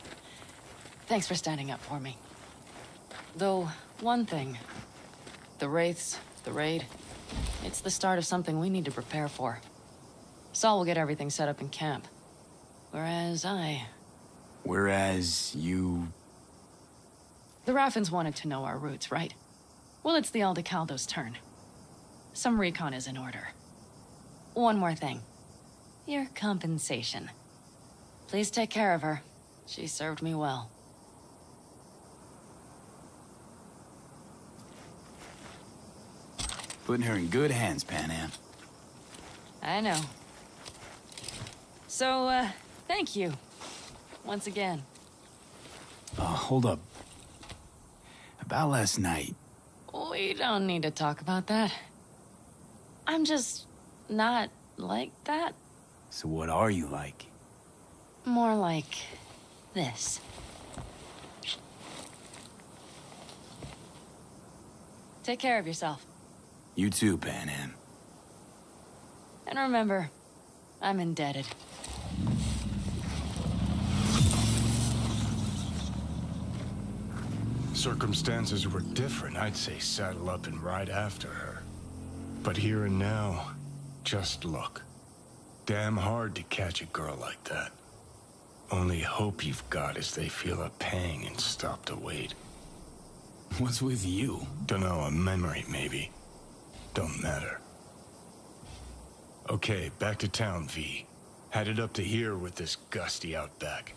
thanks for standing up for me. Though, one thing. The Wraiths, the raid, it's the start of something we need to prepare for. Saul will get everything set up in camp. Whereas you... The Raffins wanted to know our roots, right? Well, it's the Aldecaldo's turn. Some recon is in order. One more thing. Your compensation. Please take care of her. She served me well. Putting her in good hands, Panam. I know. So, thank you. Once again. Hold up. About last night. We don't need to talk about that. I'm just not like that. So what are you like? More like this. Take care of yourself. You too, Panam. And remember, I'm indebted. Circumstances were different, I'd say saddle up and ride after her. But here and now, just look. Damn hard to catch a girl like that. Only hope you've got is they feel a pang and stop to wait. What's with you? Dunno, a memory maybe. Don't matter. Okay, back to town, V. Headed up to here with this gusty outback.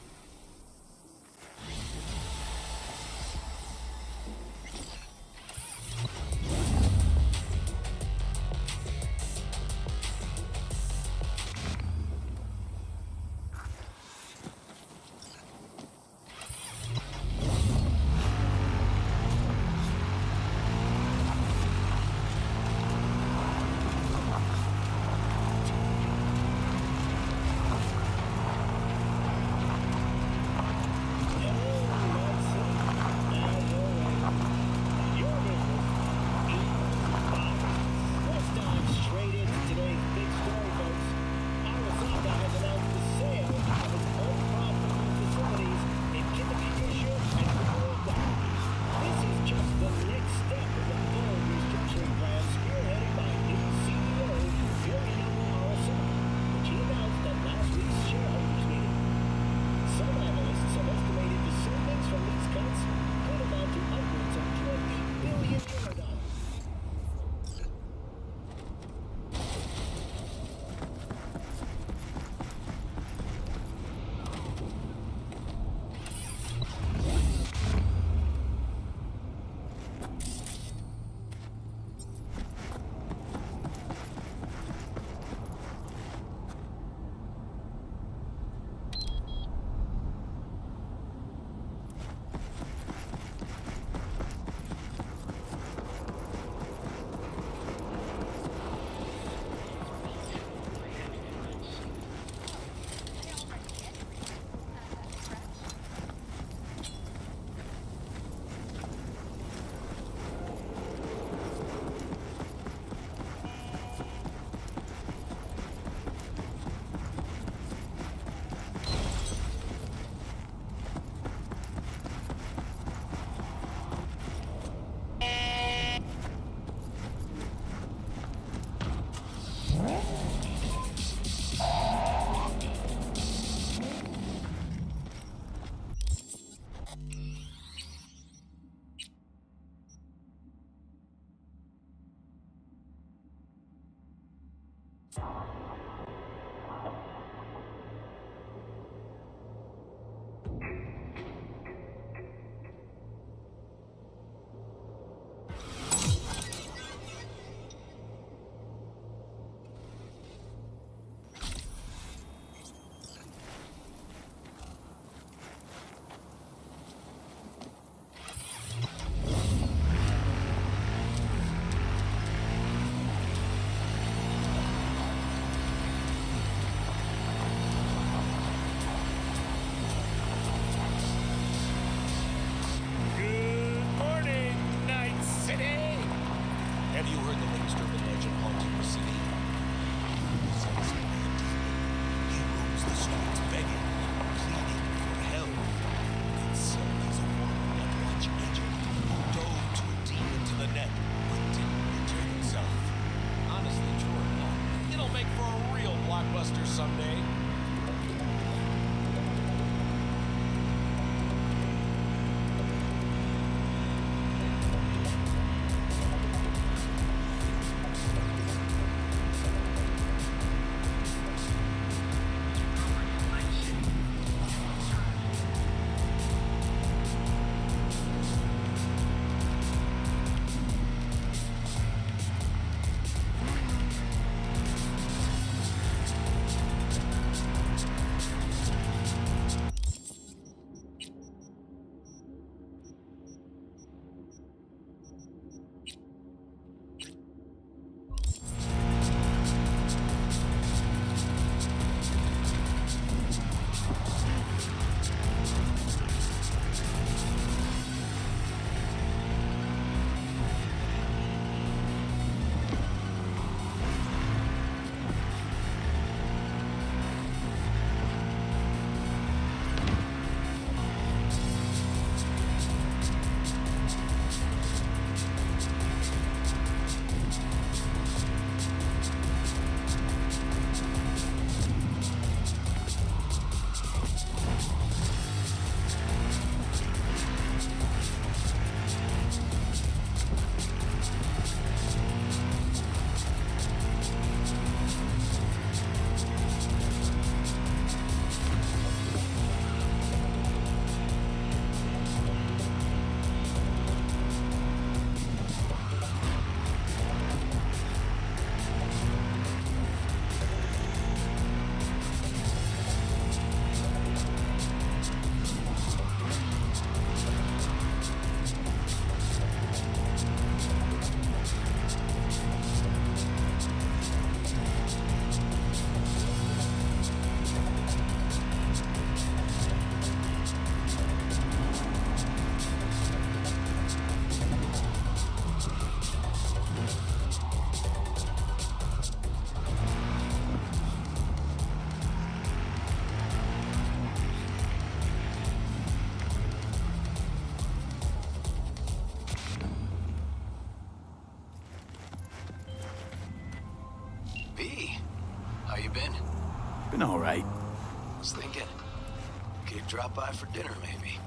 Kid drop by for dinner, maybe.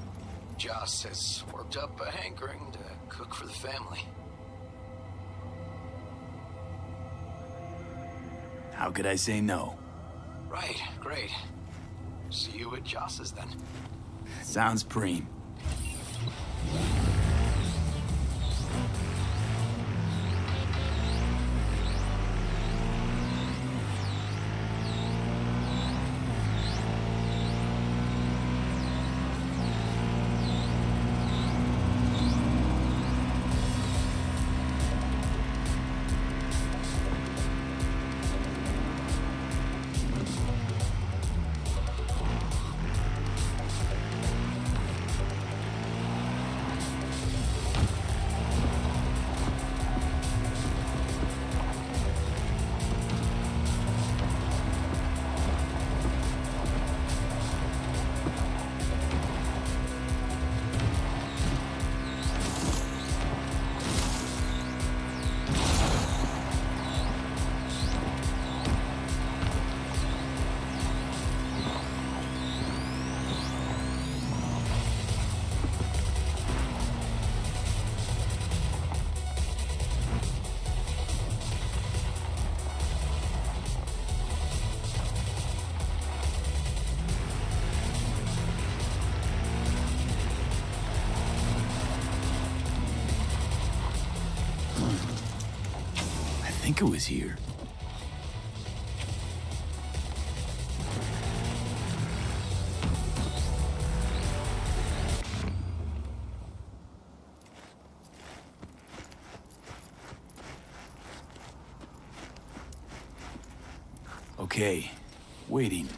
Joss has worked up a hankering to cook for the family. How could I say no? Right, great. See you at Joss's then. Sounds preem. I think it was here. Okay, waiting.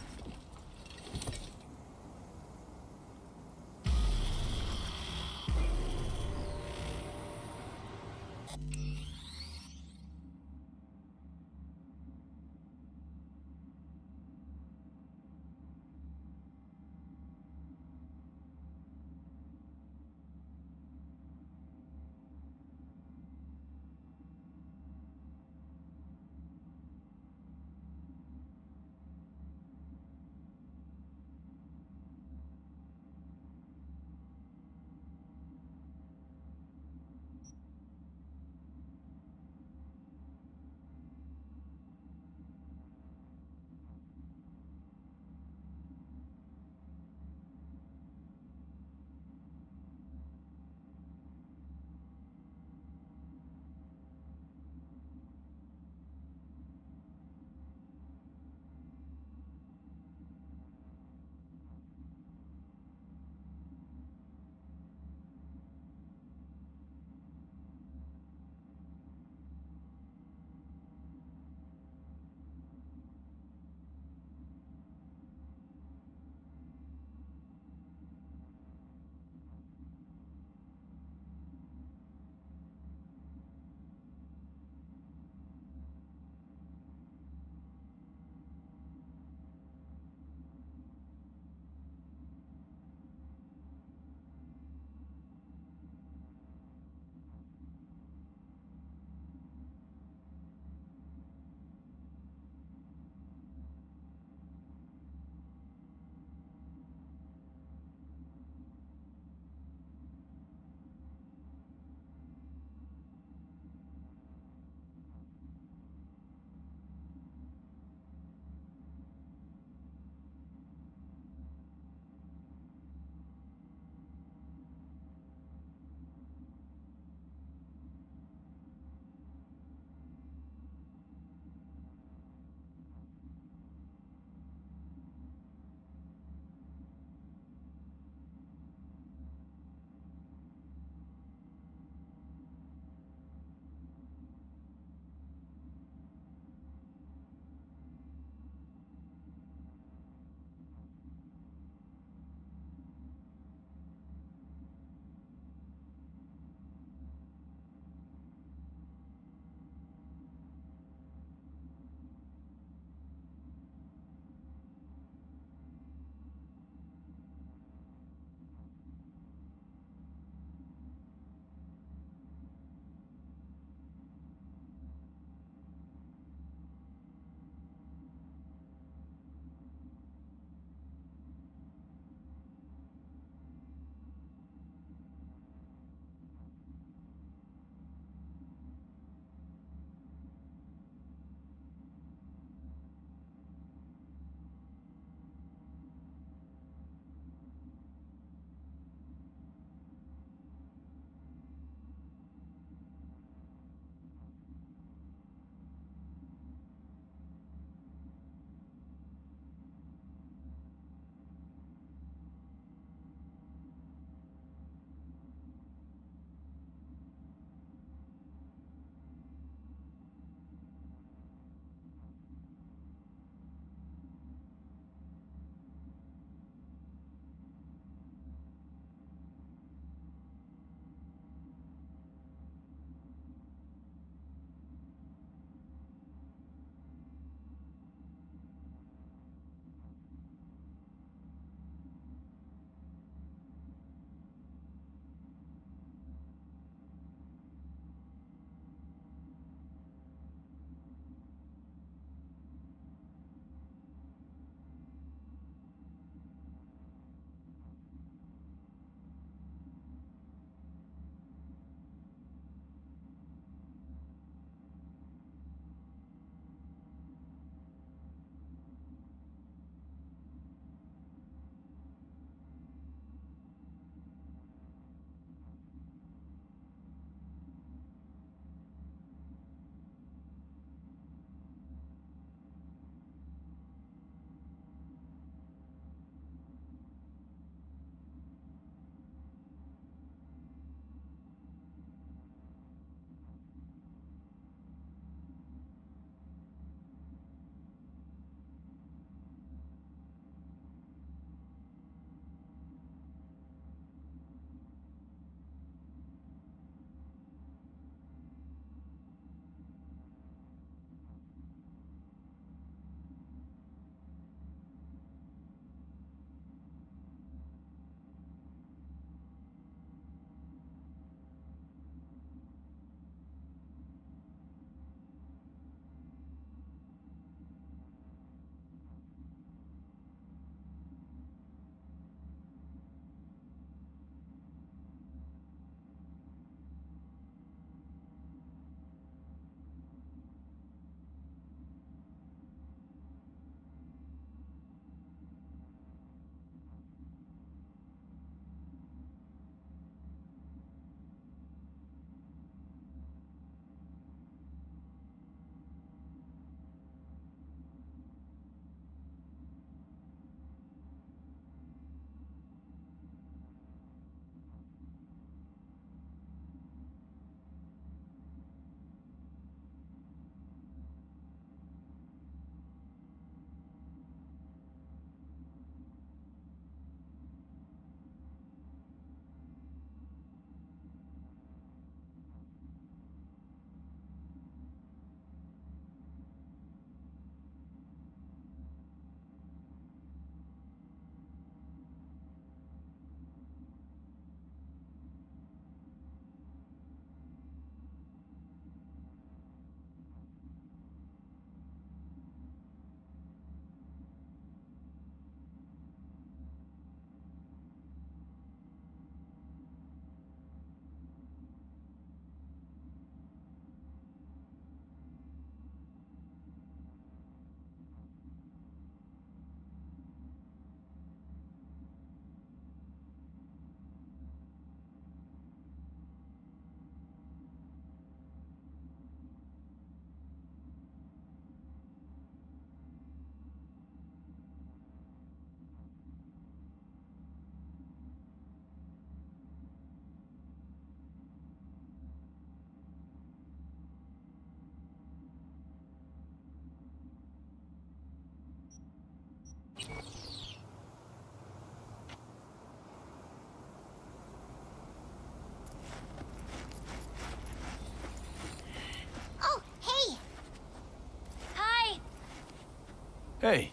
Hey,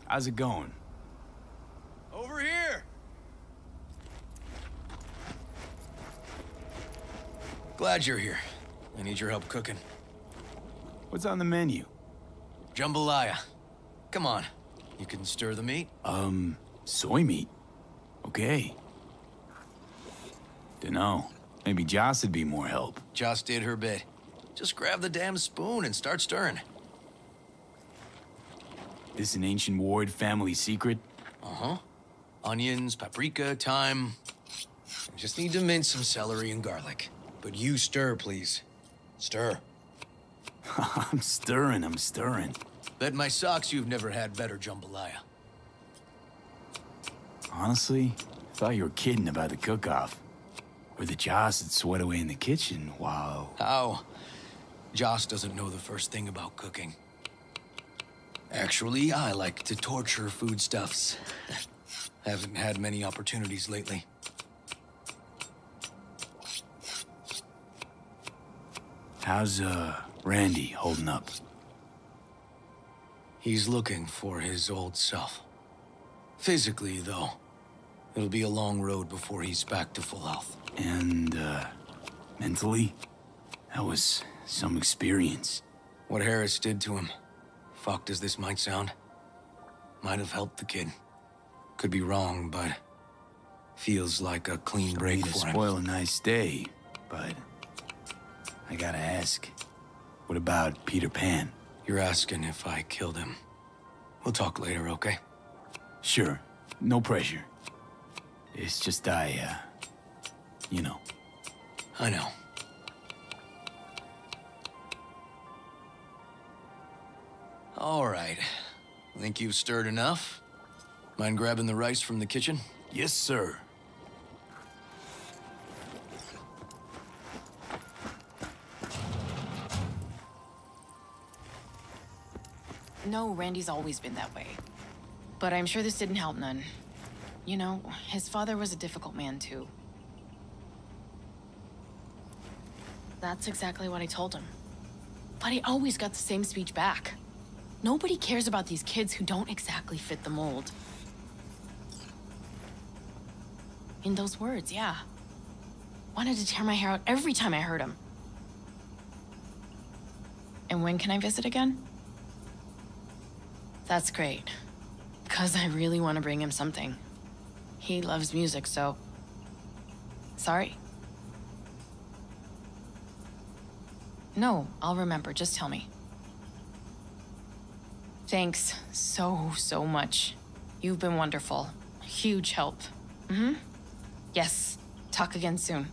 how's it going? Over here! Glad you're here. I need your help cooking. What's on the menu? Jambalaya. Come on. You can stir the meat? Soy meat. Okay. Dunno. Maybe Joss would be more help. Joss did her bit. Just grab the damn spoon and start stirring. This an ancient Ward family secret? Uh-huh. Onions, paprika, thyme. I just need to mince some celery and garlic. But you stir, please. Stir. I'm stirring. Bet my socks you've never had better jambalaya. Honestly, I thought you were kidding about the cook-off. Or that Joss would sweat away in the kitchen while... How? Joss doesn't know the first thing about cooking. Actually, I like to torture foodstuffs. Haven't had many opportunities lately. How's, Randy holding up? He's looking for his old self. Physically, though. It'll be a long road before he's back to full health. And, mentally? That was some experience. What Harris did to him, fucked as this might sound, might have helped the kid. Could be wrong, but feels like a clean break for him. Spoil a nice day, but I gotta ask, what about Peter Pan? You're asking if I killed him. We'll talk later, okay? Sure, no pressure. It's just you know. I know. All right. Think you've stirred enough? Mind grabbing the rice from the kitchen? Yes, sir. No, Randy's always been that way. But I'm sure this didn't help none. You know, his father was a difficult man, too. That's exactly what I told him. But he always got the same speech back. Nobody cares about these kids who don't exactly fit the mold. In those words, yeah. Wanted to tear my hair out every time I heard him. And when can I visit again? That's great. 'Cause I really want to bring him something. He loves music, so... Sorry. No, I'll remember. Just tell me. Thanks so much. You've been wonderful. Huge help. Mm-hmm. Yes. Talk again soon.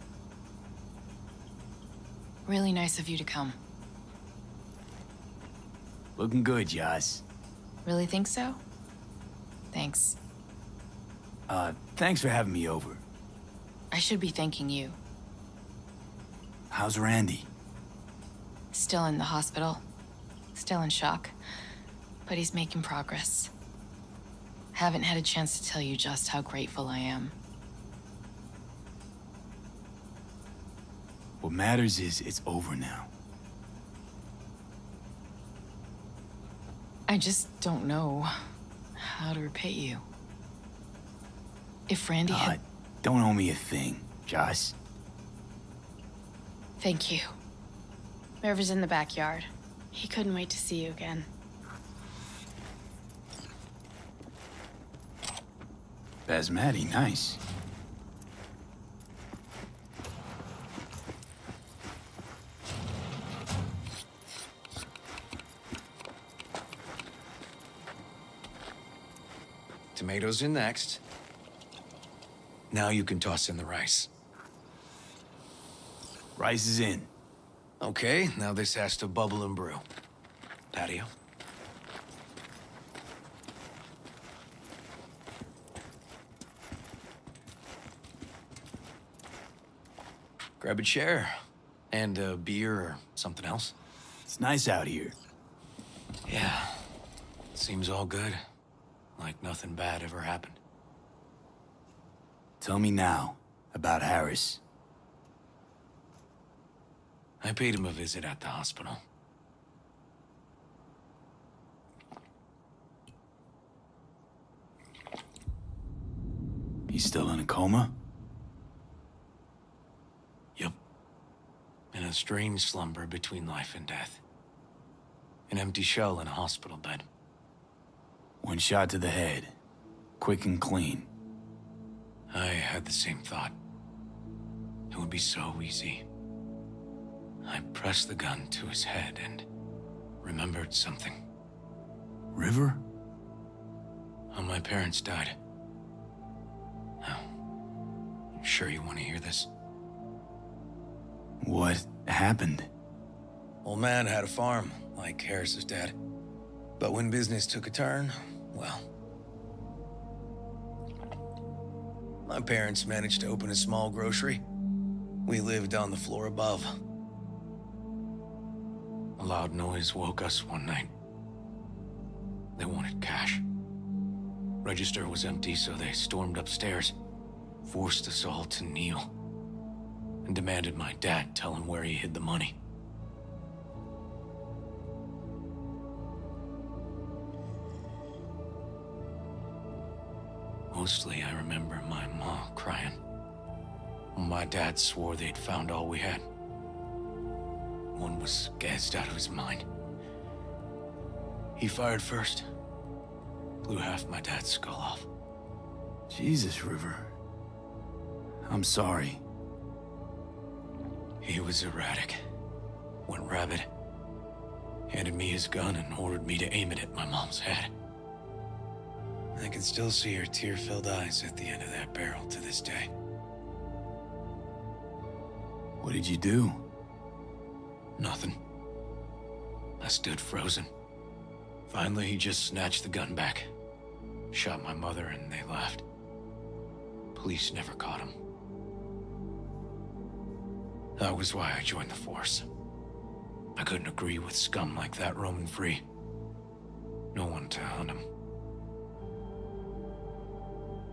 Really nice of you to come. Looking good, Joss. Really think so? Thanks. Thanks for having me over. I should be thanking you. How's Randy? Still in the hospital. Still in shock. But he's making progress. Haven't had a chance to tell you just how grateful I am. What matters is it's over now. I just don't know how to repay you. If Randy had... Don't owe me a thing, Joss. Thank you. Merva's in the backyard. He couldn't wait to see you again. Basmati, nice. Tomatoes in next. Now you can toss in the rice. Rice is in. Okay, now this has to bubble and brew. Patio. Grab a chair. And a beer or something else. It's nice out here. Yeah. Seems all good. Like nothing bad ever happened. Tell me now about Harris. I paid him a visit at the hospital. He's still in a coma? Yep. In a strange slumber between life and death. An empty shell in a hospital bed. One shot to the head. Quick and clean. I had the same thought. It would be so easy. I pressed the gun to his head and remembered something. River? How my parents died. Now, you sure you want to hear this? What happened? Old man had a farm, like Harris's dad. But when business took a turn, well... my parents managed to open a small grocery. We lived on the floor above. A loud noise woke us one night. They wanted cash. Register was empty, so they stormed upstairs, forced us all to kneel, and demanded my dad tell him where he hid the money. Mostly, I remember my ma crying. My dad swore they'd found all we had. One was gassed out of his mind. He fired first. Blew half my dad's skull off. Jesus, River. I'm sorry. He was erratic. Went rabid. Handed me his gun and ordered me to aim it at my mom's head. I can still see her tear-filled eyes at the end of that barrel to this day. What did you do? Nothing. I stood frozen. Finally, he just snatched the gun back. Shot my mother and they left. Police never caught him. That was why I joined the force. I couldn't agree with scum like that roaming free. No one to hunt him.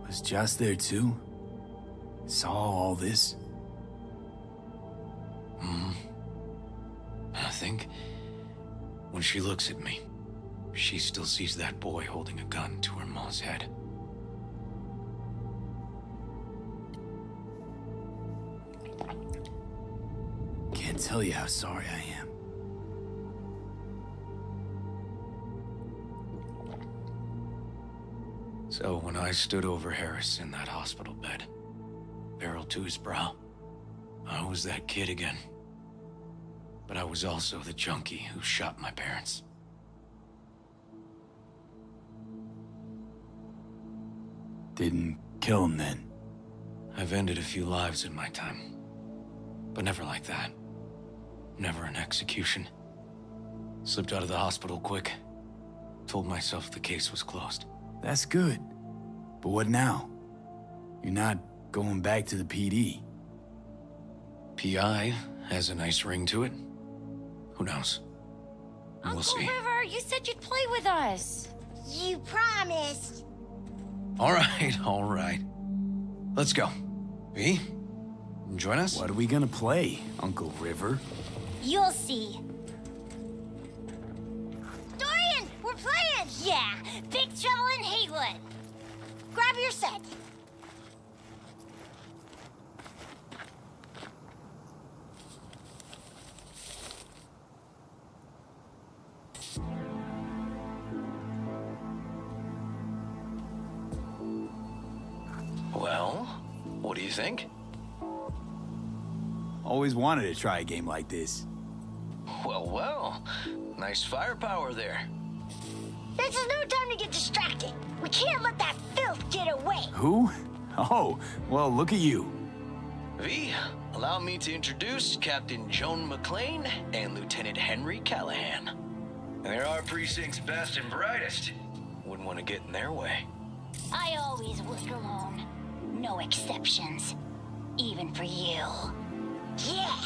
Was Joss there too? Saw all this? I think when she looks at me, she still sees that boy holding a gun to her ma's head. Can't tell you how sorry I am. So when I stood over Harris in that hospital bed, barrel to his brow, I was that kid again. But I was also the junkie who shot my parents. Didn't kill him then? I've ended a few lives in my time. But never like that. Never an execution. Slipped out of the hospital quick. Told myself the case was closed. That's good. But what now? You're not going back to the PD. PI has a nice ring to it. Who knows? We'll see. Uncle River, you said you'd play with us. You promised. All right. Let's go. V, join us? What are we gonna play, Uncle River? You'll see. Dorian, we're playing! Yeah, Big Trouble in Haywood. Grab your set. Well, what do you think? Always wanted to try a game like this. Well. Nice firepower there. This is no time to get distracted. We can't let that filth get away. Who? Oh, well, look at you. V, allow me to introduce Captain Joan McClane and Lieutenant Henry Callahan. They're our precinct's best and brightest. Wouldn't want to get in their way. I always work alone. No exceptions. Even for you. Yeah,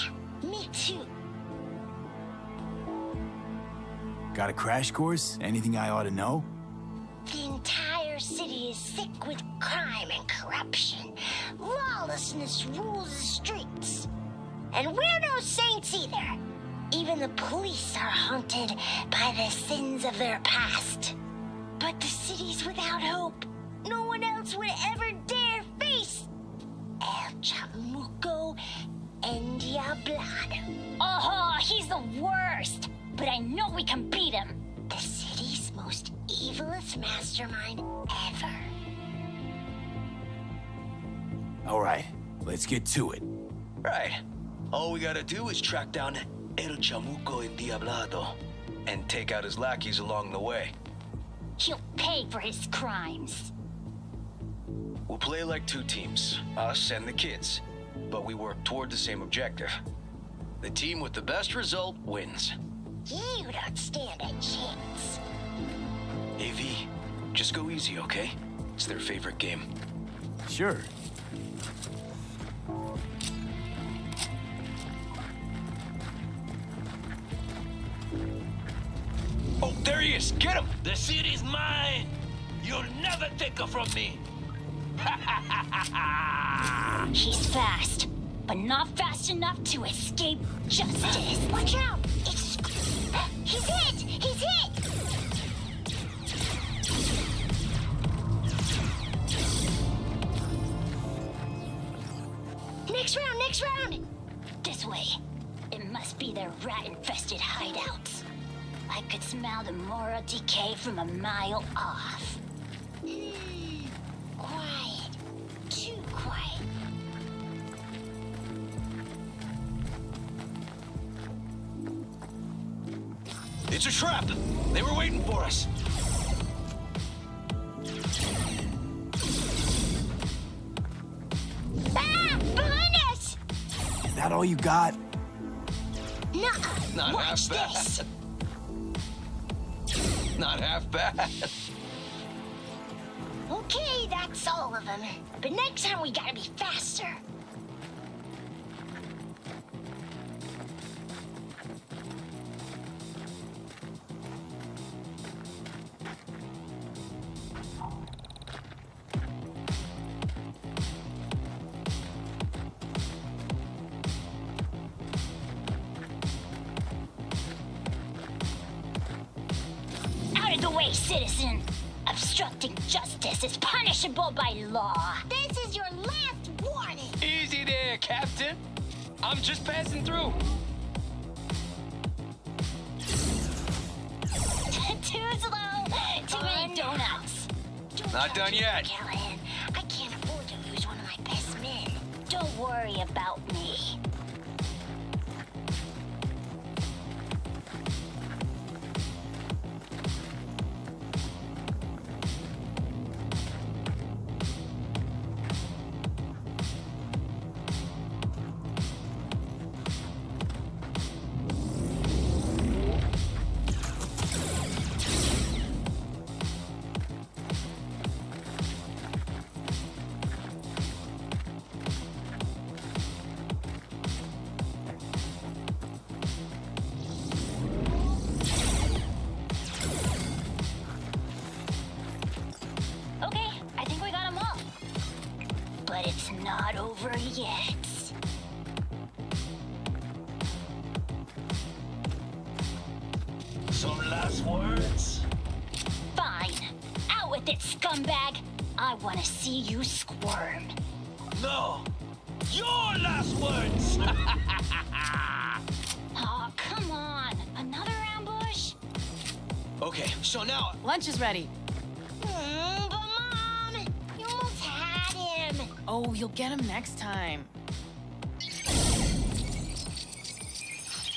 me too. Got a crash course? Anything I ought to know? The entire city is sick with crime and corruption. Lawlessness rules the streets. And we're no saints either. Even the police are haunted by the sins of their past. But the city's without hope. No one else would ever dare face know we can beat him. The city's most evilest mastermind ever. All right, let's get to it. Right. All we gotta do is track down El Chamuco Endiablado and take out his lackeys along the way. He'll pay for his crimes. We'll play like two teams, us and the kids, but we work toward the same objective. The team with the best result wins. You don't stand a chance. AV, just go easy, okay? It's their favorite game. Sure. Oh, there he is! Get him! The city's mine! You'll never take her from me! He's fast, but not fast enough to escape justice. Watch out! He's hit! He's hit! Next round, next round! This way. It must be their rat-infested hideouts. I could smell the moral decay from a mile off. Quiet. Too quiet. It's a trap! They were waiting for us! Ah! Behind us! Is that all you got? Nuh-uh. Not Watch half bad. this. Not half bad. Okay, that's all of them. But next time we gotta be faster. Out of the way, citizen! Obstructing justice is punishable by law. This is your last warning. Easy there, Captain. I'm just passing through. Too slow. Too many donuts. Not done yet. Callahan, I can't afford to lose one of my best men. Don't worry about me. Okay, I think we got them all. But it's not over yet. Some last words? Fine. Out with it, scumbag. I want to see you squirm. No! Your last words! Oh, come on. Another ambush? Okay, so now... Lunch is ready. But Mom, you almost had him. Oh, you'll get him next time.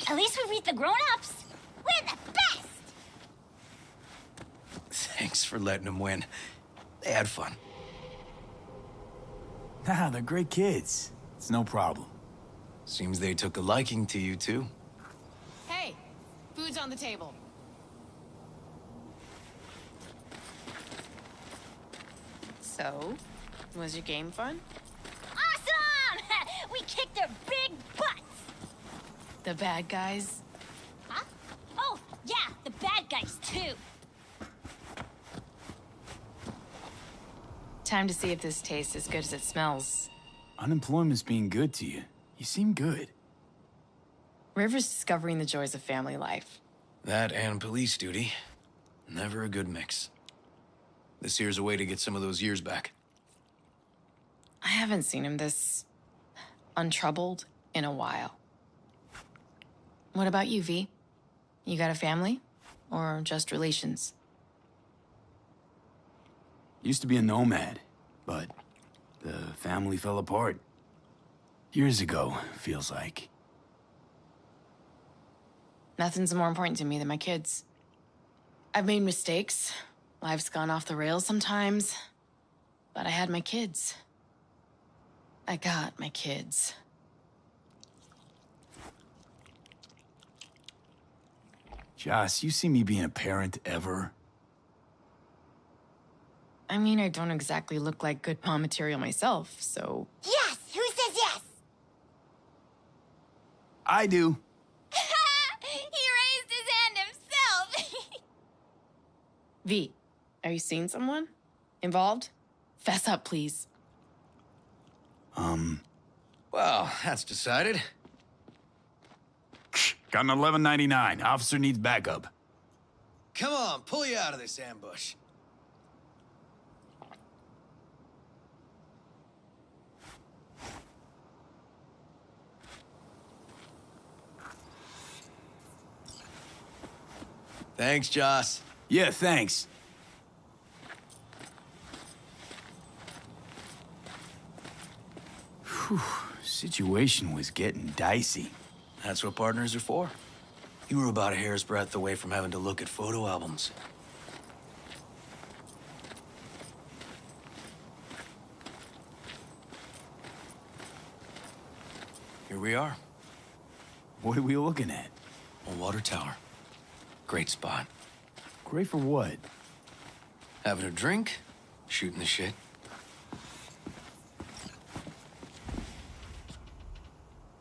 At least we beat the grown-ups. We're the best. Thanks for letting them win. They had fun. Nah, they're great kids. It's no problem. Seems they took a liking to you, too. Hey, food's on the table. So, was your game fun? Awesome! We kicked their big butts. The bad guys? Huh? Oh, yeah, the bad guys, too. Time to see if this tastes as good as it smells. Unemployment's being good to you. You seem good. River's discovering the joys of family life. That and police duty. Never a good mix. This here's a way to get some of those years back. I haven't seen him this untroubled in a while. What about you, V? You got a family? Or just relations? Used to be a nomad, but the family fell apart. Years ago, feels like. Nothing's more important to me than my kids. I've made mistakes. Life's gone off the rails sometimes. But I had my kids. I got my kids. Joss, you see me being a parent ever? I mean, I don't exactly look like good mom material myself, so... Yes! Who says yes? I do. He raised his hand himself! V, are you seeing someone? Involved? Fess up, please. Well, that's decided. Got an 1199. Officer needs backup. Come on, pull you out of this ambush. Thanks, Joss. Yeah, thanks. Whew, situation was getting dicey. That's what partners are for. You were about a hair's breadth away from having to look at photo albums. Here we are. What are we looking at? A water tower. Great spot. Great for what? Having a drink, shooting the shit.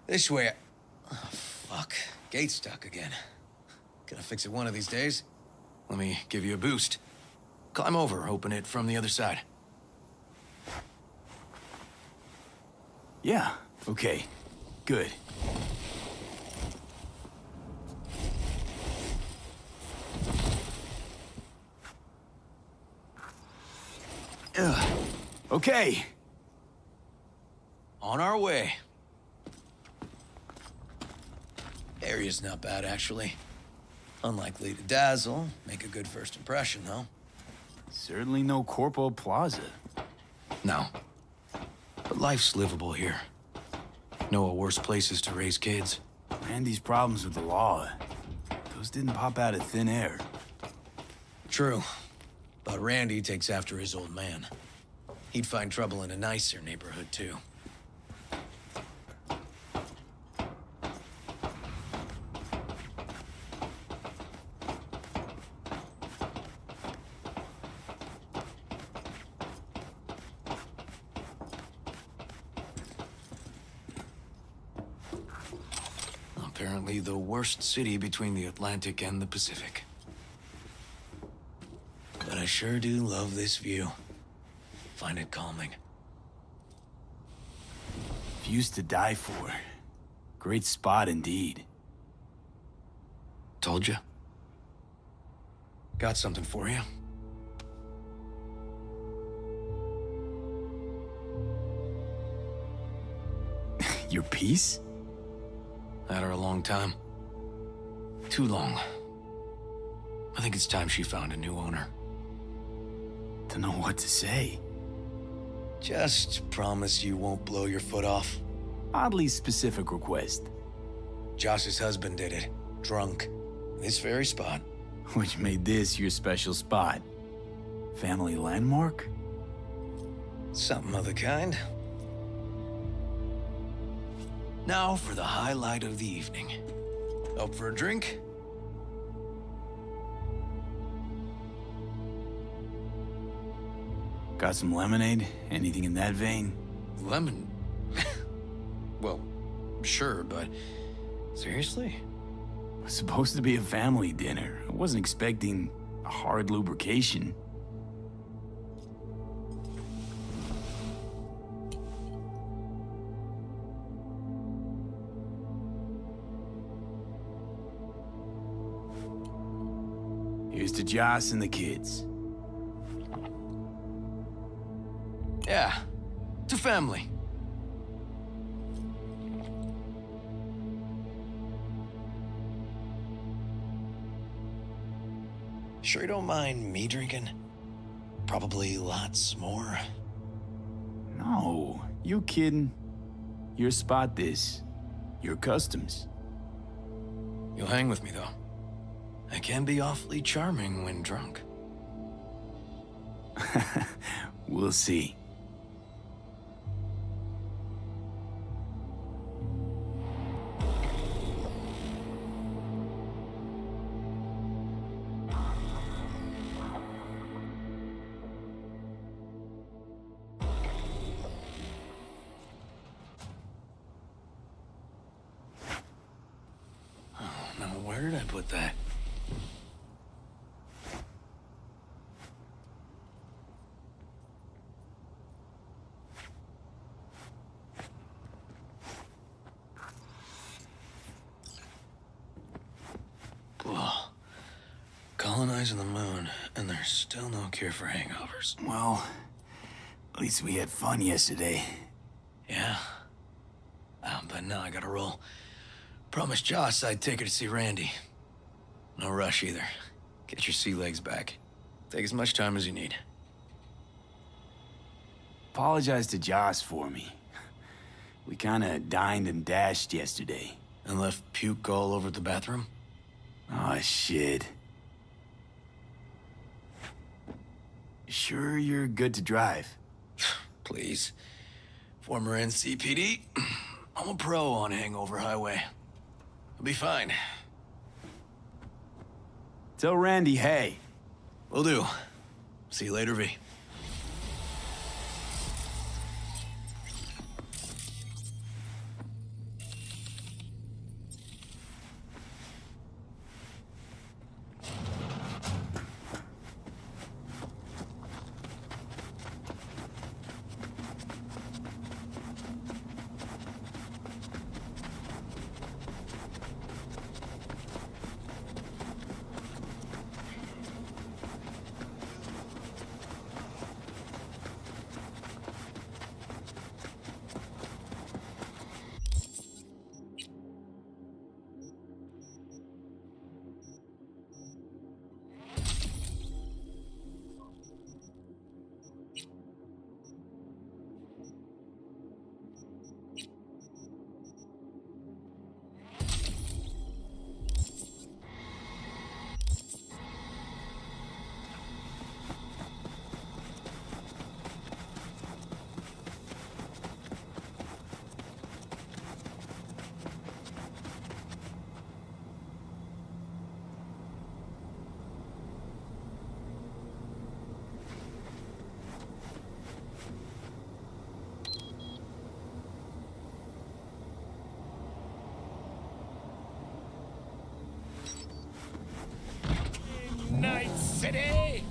This way. Oh, fuck. Gate's stuck again. Gonna fix it one of these days. Let me give you a boost. Climb over, open it from the other side. Yeah, okay. Good. Ugh. Okay. On our way. Area's not bad, actually. Unlikely to dazzle. Make a good first impression, though. Certainly no Corpo Plaza. No. But life's livable here. Know of worse places to raise kids. And these problems with the law. Those didn't pop out of thin air. True. But Randy takes after his old man. He'd find trouble in a nicer neighborhood, too. Apparently the worst city between the Atlantic and the Pacific. But I sure do love this view. Find it calming. Views to die for. Great spot indeed. Told you. Got something for you. Your piece? Had her a long time. Too long. I think it's time she found a new owner. Don't know what to say. Just promise you won't blow your foot off. Oddly specific request. Josh's husband did it. Drunk. This very spot. Which made this your special spot. Family landmark? Something of the kind. Now for the highlight of the evening. Up for a drink? Got some lemonade? Anything in that vein? Lemon? Well, sure, but seriously? It was supposed to be a family dinner. I wasn't expecting a hard lubrication. Here's to Joss and the kids. Yeah, to family. Sure you don't mind me drinking? Probably lots more. No, you kidding? Your spot this. Your customs. You'll hang with me, though. I can be awfully charming when drunk. We'll see. Now, where did I put that? Ugh. Colonizing the moon, and there's still no cure for hangovers. Well, at least we had fun yesterday. Yeah. But now I gotta roll. Promised Joss I'd take her to see Randy. No rush either. Get your sea legs back. Take as much time as you need. Apologize to Joss for me. We kinda dined and dashed yesterday. And left puke all over the bathroom? Oh, shit. Sure you're good to drive? Please. Former NCPD. I'm a pro on Hangover Highway. I'll be fine. Tell Randy, hey. Will do. See you later, V. Night City!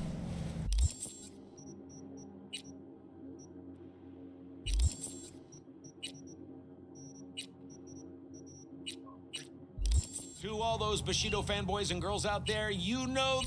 To all those Bushido fanboys and girls out there, you know...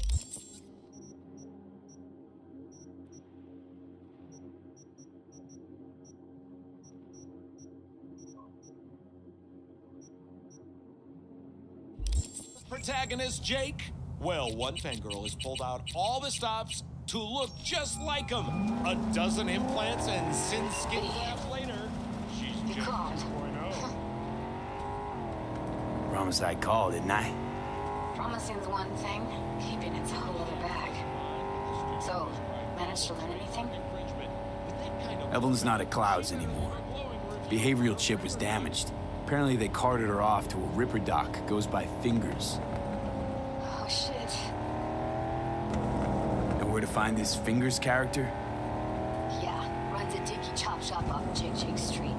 Protagonist Jake? Well, one fangirl has pulled out all the stops to look just like him. A dozen implants and sin skin grafts later, she's Jake 2.0. Promise I'd call, didn't I? Promising's one thing, keeping it's a whole other bag. So, managed to learn anything? Evelyn's not at Clouds anymore. Behavioral chip was damaged. Apparently they carted her off to a ripper dock, goes by Fingers. Oh, shit. Know where to find this Fingers character? Yeah, runs a dicky chop shop off Jig Street.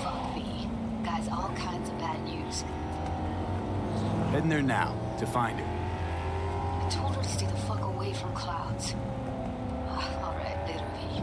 Fuck me. Guy's all kinds of bad news. Heading there now, to find her. I told her to stay the fuck away from Clouds. All right, later, V.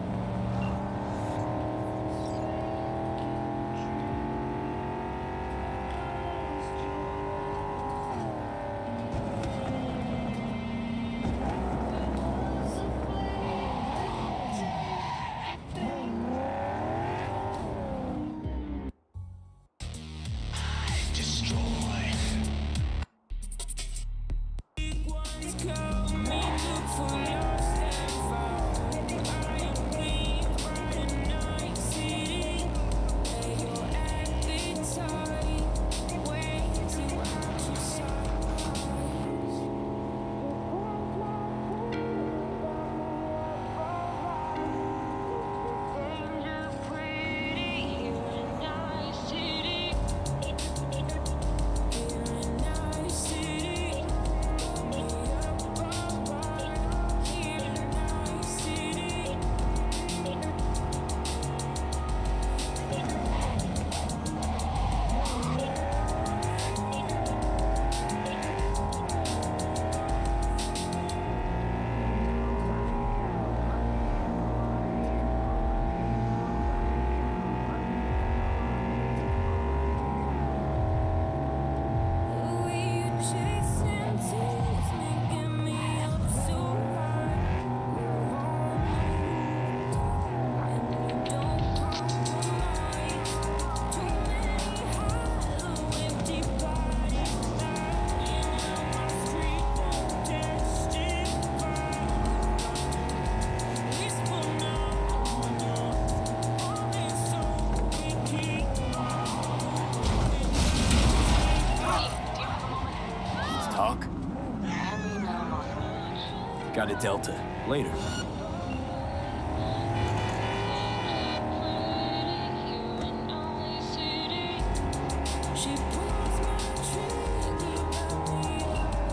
out of Delta. Later.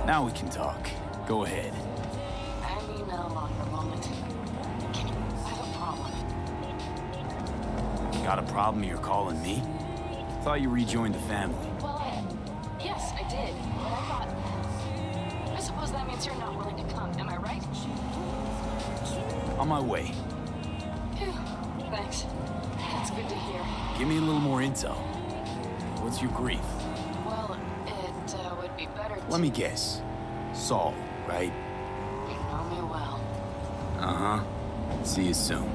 Now we can talk. Go ahead. I mean, no longer moment. I have a problem. Got a problem you're calling me? Thought you rejoined the family. Well, yes, I did. But I thought... I suppose that means you're not willing to come, am I right? On my way. Phew, thanks. That's good to hear. Give me a little more intel. What's your grief? Well, it would be better to... Let me guess. Saul, right? You know me well. Uh-huh. See you soon.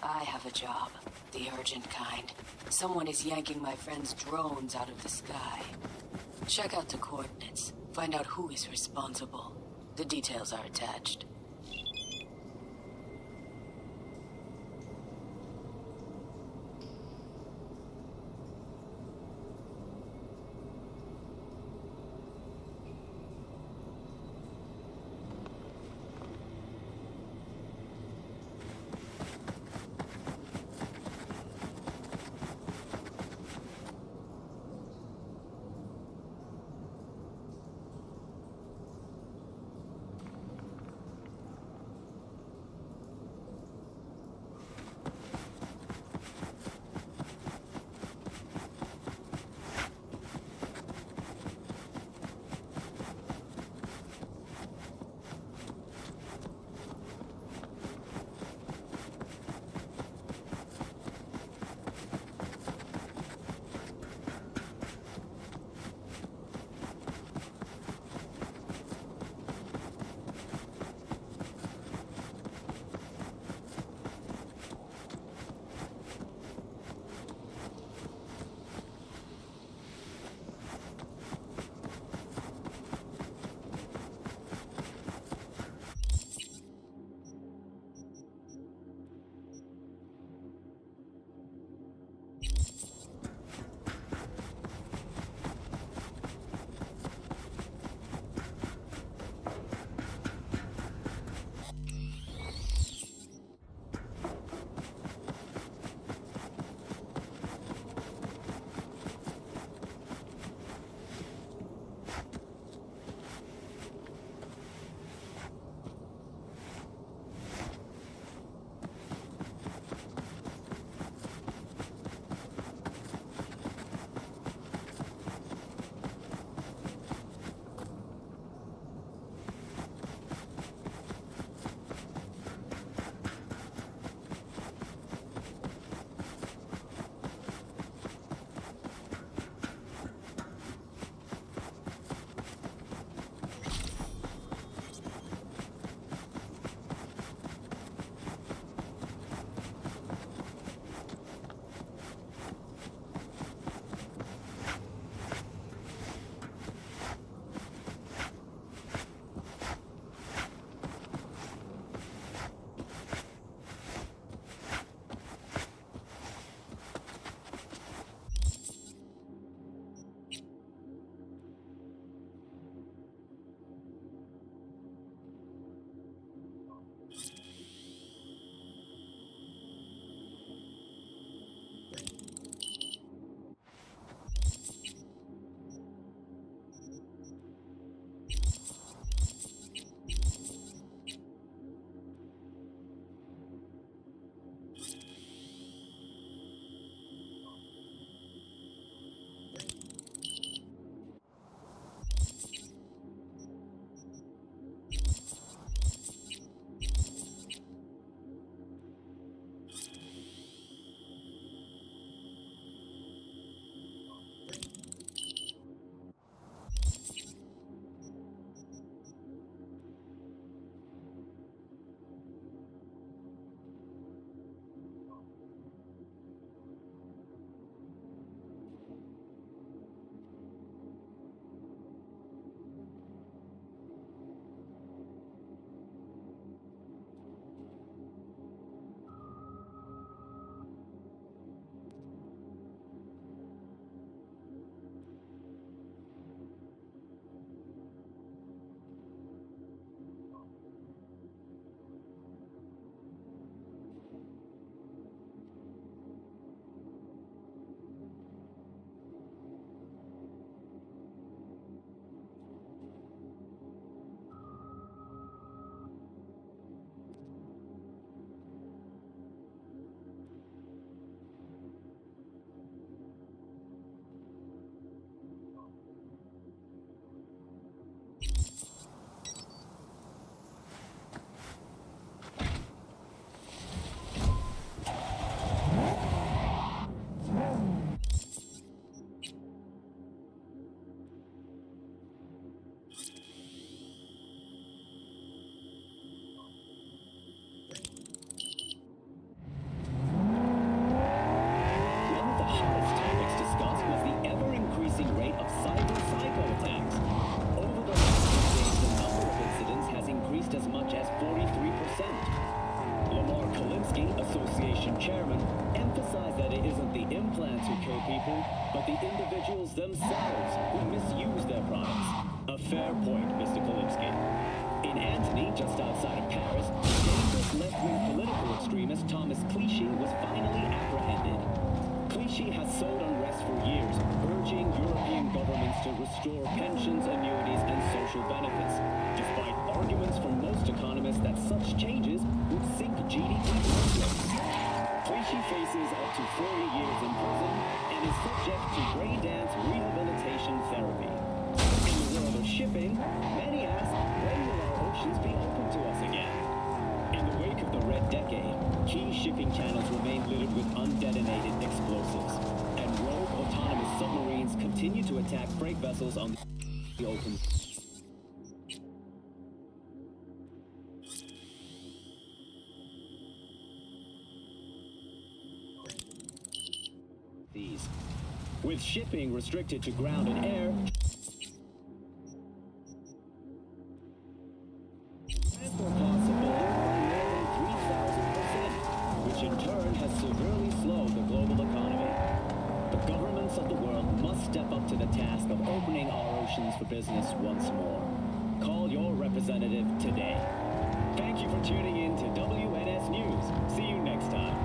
I have a job. The urgent kind. Someone is yanking my friend's drones out of the sky. Check out the coordinates. Find out who is responsible. The details are attached. chairman, emphasized that it isn't the implants who kill people, but the individuals themselves who misuse their products. A fair point, Mr. Kalimsky. In Antony, just outside of Paris, dangerous left-wing political extremist Thomas Clichy was finally apprehended. Clichy has sowed unrest for years, urging European governments to restore pensions, annuities, and social benefits, despite arguments from most economists that such changes would sink GDP growth. Clichy faces up to 40 years in prison and is subject to brain dance rehabilitation therapy. In the world of shipping, many ask, when will our oceans be open to us again? In the wake of the Red Decade, key shipping channels remain littered with undetonated explosives, and rogue autonomous submarines continue to attack freight vessels on the open. These. With shipping restricted to ground and air, transport costs have ballooned by more than 3,000%, which in turn has severely slowed the global economy. The governments of the world must step up to the task of opening our oceans for business once more. Call your representative today. Thank you for tuning in to WNS News. See you next time.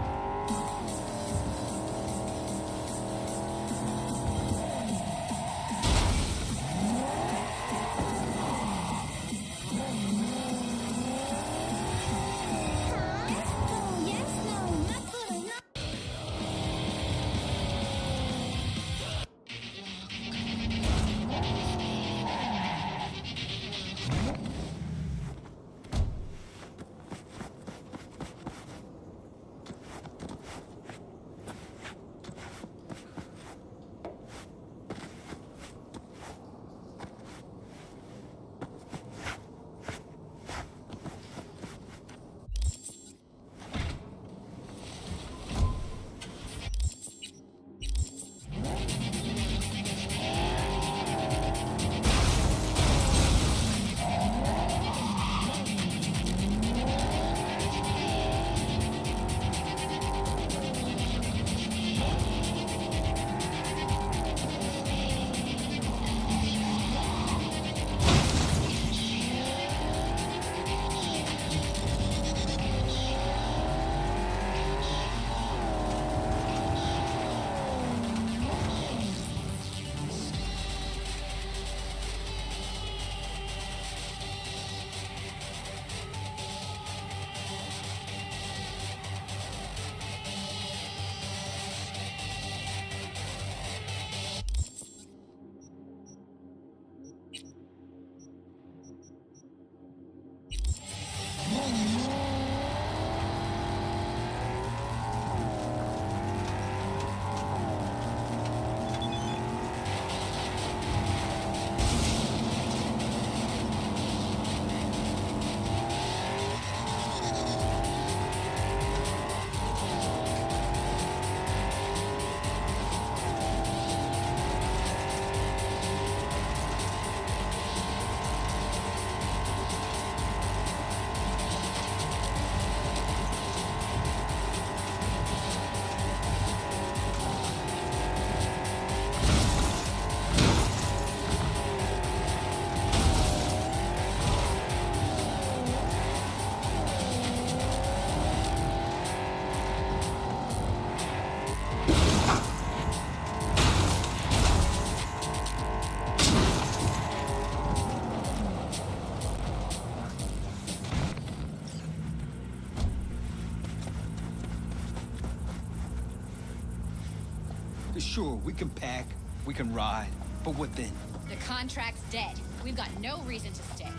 Sure, we can pack, we can ride, but what then? The contract's dead. We've got no reason to stay.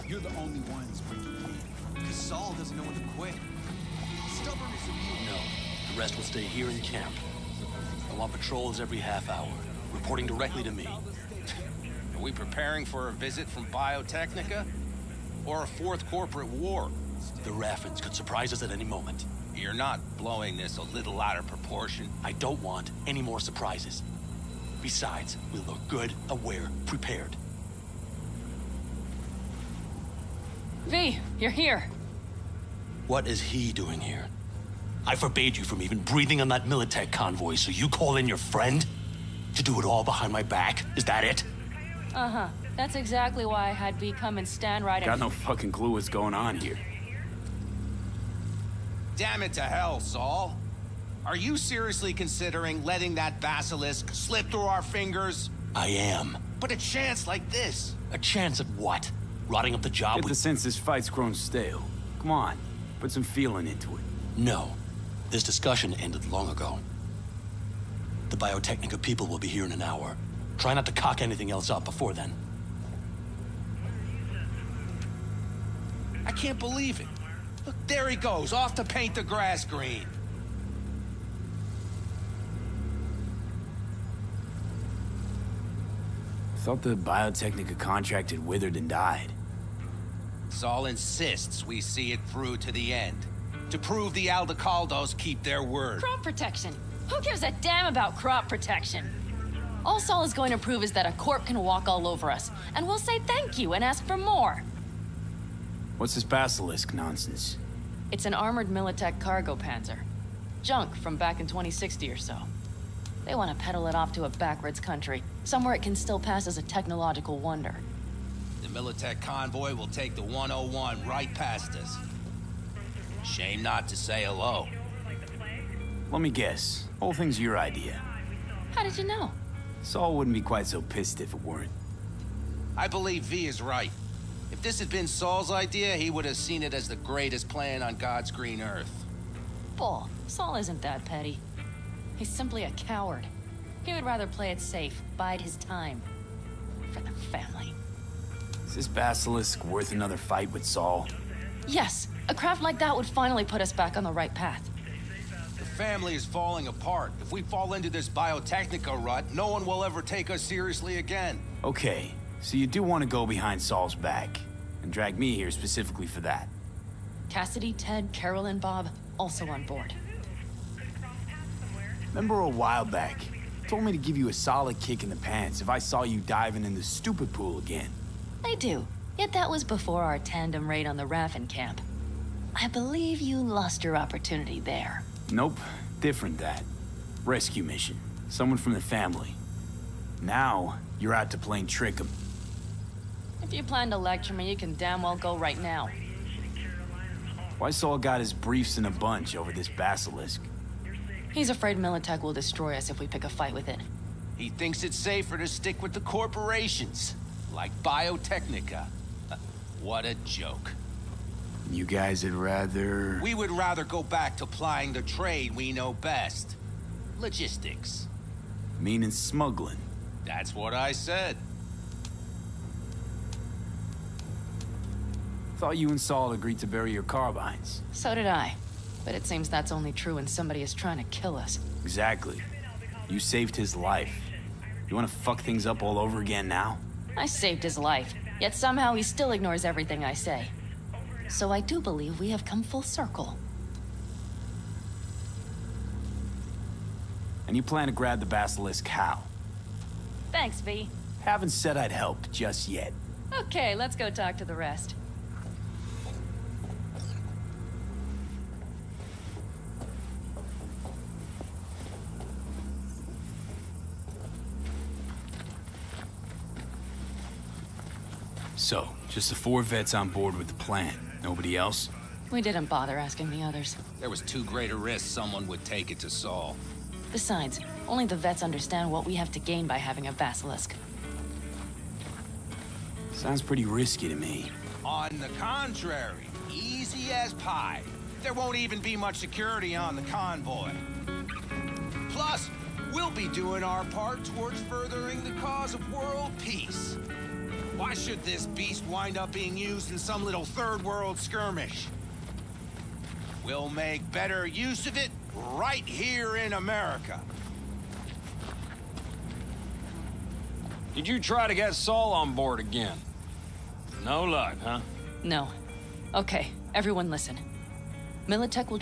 You're the only ones bringing me in, because Saul doesn't know when to quit. Stubbornness of you. No, the rest will stay here in camp. I want patrols every half hour, reporting directly to me. Are we preparing for a visit from Biotechnica? Or a fourth corporate war? The Raffins could surprise us at any moment. You're not blowing this a little out of proportion. I don't want any more surprises. Besides, we look good, aware, prepared. V, you're here. What is he doing here? I forbade you from even breathing on that Militech convoy, so you call in your friend? To do it all behind my back? Is that it? Uh-huh. That's exactly why I had V come and stand right in... Got no fucking clue what's going on here. Damn it to hell, Saul. Are you seriously considering letting that basilisk slip through our fingers? I am. But a chance like this... A chance at what? Rotting up the job Get the sense this fight's grown stale. Come on, put some feeling into it. No. This discussion ended long ago. The Biotechnica people will be here in an hour. Try not to cock anything else up before then. I can't believe it. Look, there he goes, off to paint the grass green. Thought the Biotechnica contract had withered and died. Saul insists we see it through to the end. To prove the Aldecaldos keep their word. Crop protection. Who gives a damn about crop protection? All Saul is going to prove is that a corp can walk all over us, and we'll say thank you and ask for more. What's this basilisk nonsense? It's an armored Militech cargo panzer. Junk from back in 2060 or so. They want to peddle it off to a backwards country, somewhere it can still pass as a technological wonder. The Militech convoy will take the 101 right past us. Shame not to say hello. Let me guess. Whole thing's your idea. How did you know? Saul wouldn't be quite so pissed if it weren't. I believe V is right. If this had been Saul's idea, he would have seen it as the greatest plan on God's green earth. Bull. Saul isn't that petty. He's simply a coward. He would rather play it safe, bide his time. For the family. Is this basilisk worth another fight with Saul? Yes. A craft like that would finally put us back on the right path. The family is falling apart. If we fall into this Biotechnica rut, no one will ever take us seriously again. Okay, so you do want to go behind Saul's back, and drag me here specifically for that. Cassidy, Ted, Carol, and Bob, also on board. Remember a while back, you told me to give you a solid kick in the pants if I saw you diving in the stupid pool again. I do, yet that was before our tandem raid on the Raffen camp. I believe you lost your opportunity there. Nope, different that. Rescue mission. Someone from the family. Now, you're out to plain trick 'em. If you plan to lecture me, you can damn well go right now. Why Saul got his briefs in a bunch over this basilisk? He's afraid Militech will destroy us if we pick a fight with it. He thinks it's safer to stick with the corporations, like Biotechnica. What a joke. You guys would rather... We would rather go back to plying the trade we know best. Logistics. Meaning smuggling. That's what I said. Thought you and Saul agreed to bury your carbines. So did I. But it seems that's only true when somebody is trying to kill us. Exactly. You saved his life. You want to fuck things up all over again now? I saved his life, yet somehow he still ignores everything I say. So I do believe we have come full circle. And you plan to grab the basilisk how? Thanks, V. Haven't said I'd help just yet. Okay, let's go talk to the rest. So, just the 4 vets on board with the plan. Nobody else? We didn't bother asking the others. There was too great a risk someone would take it to Saul. Besides, only the vets understand what we have to gain by having a basilisk. Sounds pretty risky to me. On the contrary, easy as pie. There won't even be much security on the convoy. Plus, we'll be doing our part towards furthering the cause of world peace. Why should this beast wind up being used in some little third world skirmish? We'll make better use of it right here in America. Did you try to get Saul on board again? No luck, huh? No. Okay, everyone listen. Militech will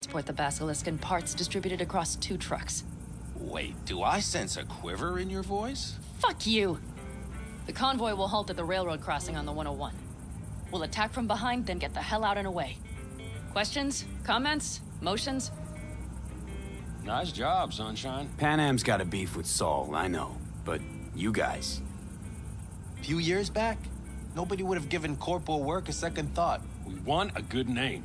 transport the basilisk in parts distributed across 2 trucks. Wait, do I sense a quiver in your voice? Fuck you! The convoy will halt at the railroad crossing on the 101. We'll attack from behind, then get the hell out and away. Questions? Comments? Motions? Nice job, Sunshine. Pan Am's got a beef with Saul, I know. But you guys... Few years back, nobody would have given corporal work a second thought. We want a good name.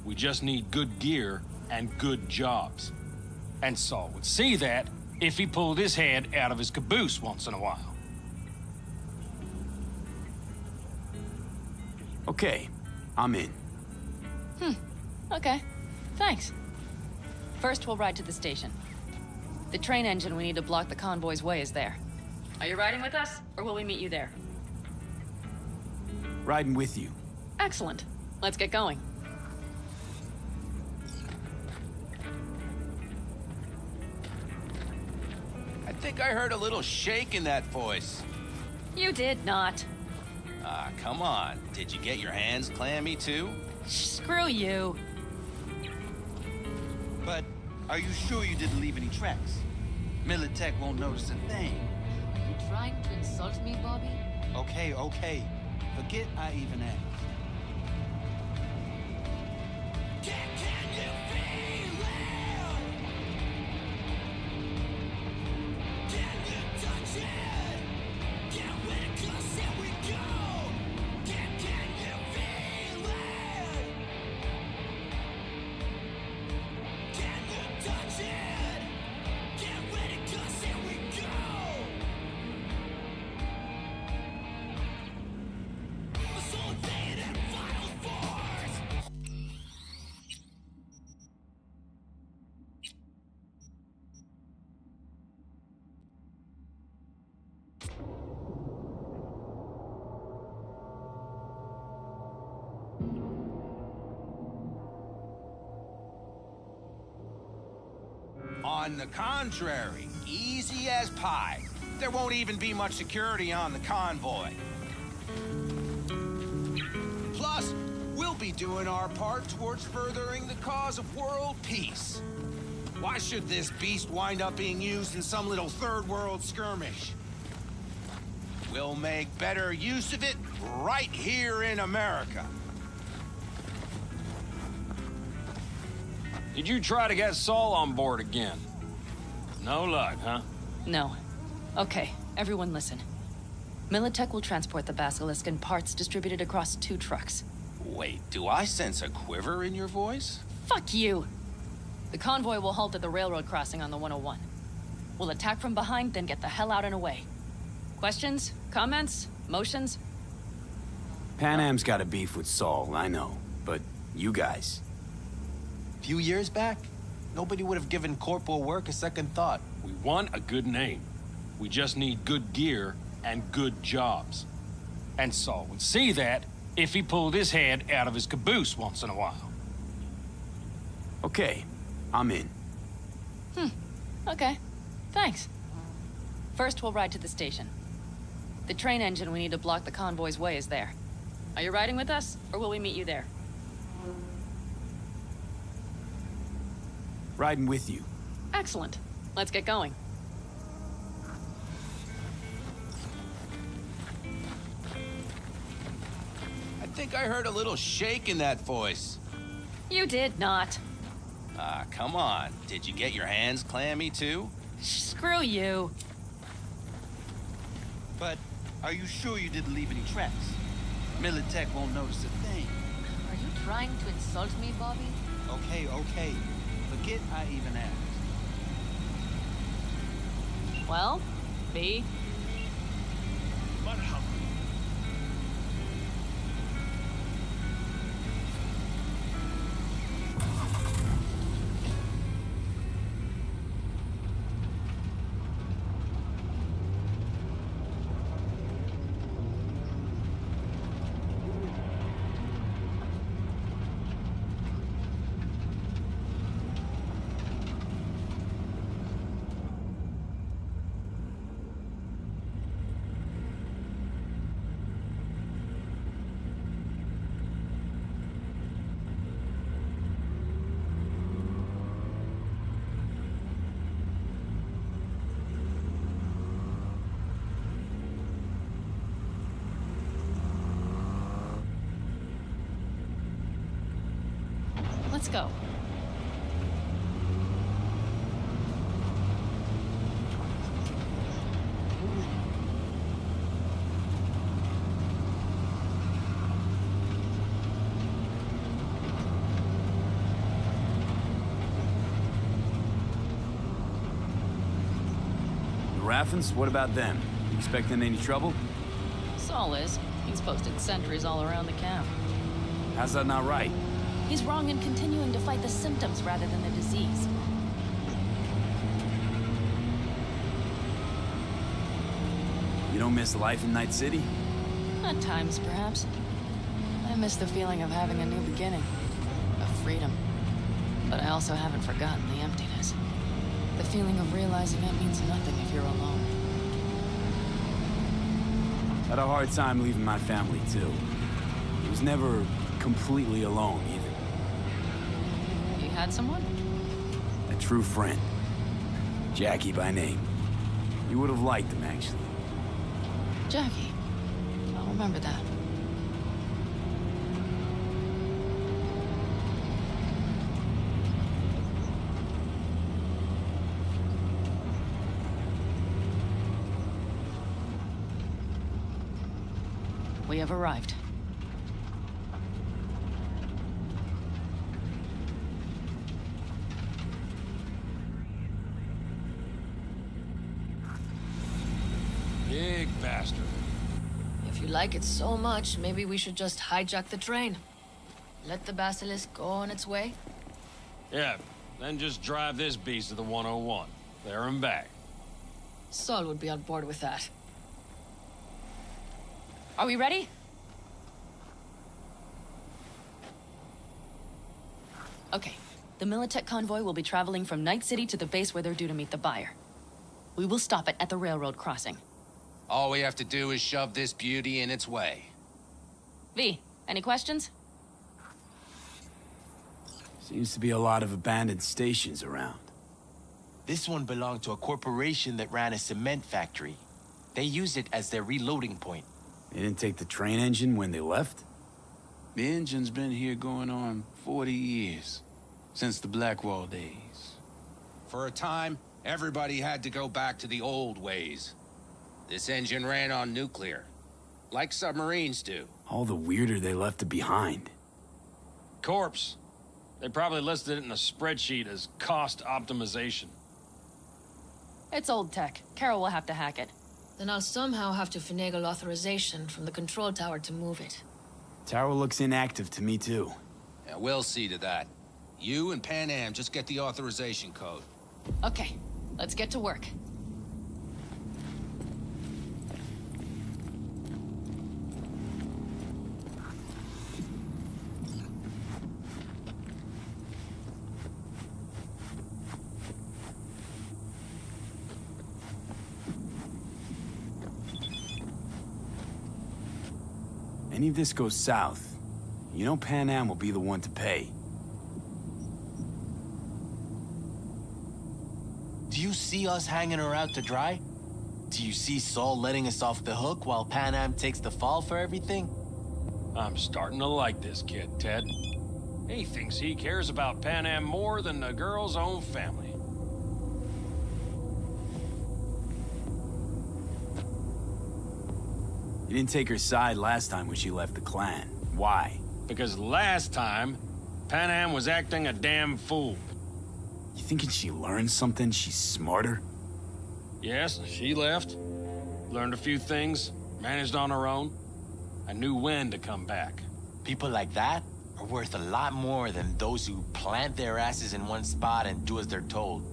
We just need good gear and good jobs. And Saul would see that if he pulled his head out of his caboose once in a while. Okay, I'm in. Okay. Thanks. First, we'll ride to the station. The train engine we need to block the convoy's way is there. Are you riding with us, or will we meet you there? Riding with you. Excellent. Let's get going. I think I heard a little shake in that voice. You did not. Ah, come on. Did you get your hands clammy too? Screw you. But are you sure you didn't leave any tracks? Militech won't notice a thing. You trying to insult me, Bobby? Okay, okay. Forget I even asked. On the contrary, easy as pie. There won't even be much security on the convoy. Plus, we'll be doing our part towards furthering the cause of world peace. Why should this beast wind up being used in some little third world skirmish? We'll make better use of it right here in America. Did you try to get Saul on board again? No luck, huh? No. Okay, everyone listen. Militech will transport the basilisk in parts distributed across 2 trucks. Wait, do I sense a quiver in your voice? Fuck you! The convoy will halt at the railroad crossing on the 101. We'll attack from behind, then get the hell out and away. Questions? Comments? Motions? Pan Am's got a beef with Saul, I know. But you guys... Few years back, nobody would have given corporal work a second thought. We want a good name. We just need good gear and good jobs. And Saul would see that if he pulled his head out of his caboose once in a while. Okay, I'm in. Okay. Thanks. First, we'll ride to the station. The train engine we need to block the convoy's way is there. Are you riding with us, or will we meet you there? Riding with you. Excellent. Let's get going. I think I heard a little shake in that voice. You did not. Ah, come on. Did you get your hands clammy too? Screw you. But are you sure you didn't leave any tracks? Militech won't notice a thing. Are you trying to insult me, Bobby? Okay, okay. Forget I even asked. Well, B. Let's go. The Raffens, what about them? You expecting any trouble? Saul is. He's posted sentries all around the camp. How's that not right? He's wrong in continuing to fight the symptoms rather than the disease. You don't miss life in Night City? At times, perhaps. I miss the feeling of having a new beginning. Of freedom. But I also haven't forgotten the emptiness. The feeling of realizing it means nothing if you're alone. Had a hard time leaving my family, too. I was never completely alone, either. You had someone? A true friend. Jackie by name. You would have liked him, actually. Jackie. I'll remember that. We have arrived. Big bastard. If you like it so much, maybe we should just hijack the train. Let the basilisk go on its way. Yeah, then just drive this beast to the 101. There and back. Saul would be on board with that. Are we ready? Okay. The Militech convoy will be traveling from Night City to the base where they're due to meet the buyer. We will stop it at the railroad crossing. All we have to do is shove this beauty in its way. V, any questions? Seems to be a lot of abandoned stations around. This one belonged to a corporation that ran a cement factory. They used it as their reloading point. They didn't take the train engine when they left? The engine's been here going on 40 years. Since the Blackwall days. For a time, everybody had to go back to the old ways. This engine ran on nuclear. Like submarines do. All the weirder they left it behind. Corpse. They probably listed it in a spreadsheet as cost optimization. It's old tech. Carol will have to hack it. Then I'll somehow have to finagle authorization from the control tower to move it. Tower looks inactive to me, too. Yeah, we'll see to that. You and Pan Am just get the authorization code. Okay, let's get to work. Any of this goes south, you know Pan Am will be the one to pay. Do you see us hanging her out to dry? Do you see Saul letting us off the hook while Pan Am takes the fall for everything? I'm starting to like this kid, Ted. He thinks he cares about Pan Am more than the girl's own family. You didn't take her side last time when she left the clan. Why? Because last time, Pan Am was acting a damn fool. You thinking she learned something? She's smarter? Yes, she left. Learned a few things, managed on her own. I knew when to come back. People like that are worth a lot more than those who plant their asses in one spot and do as they're told.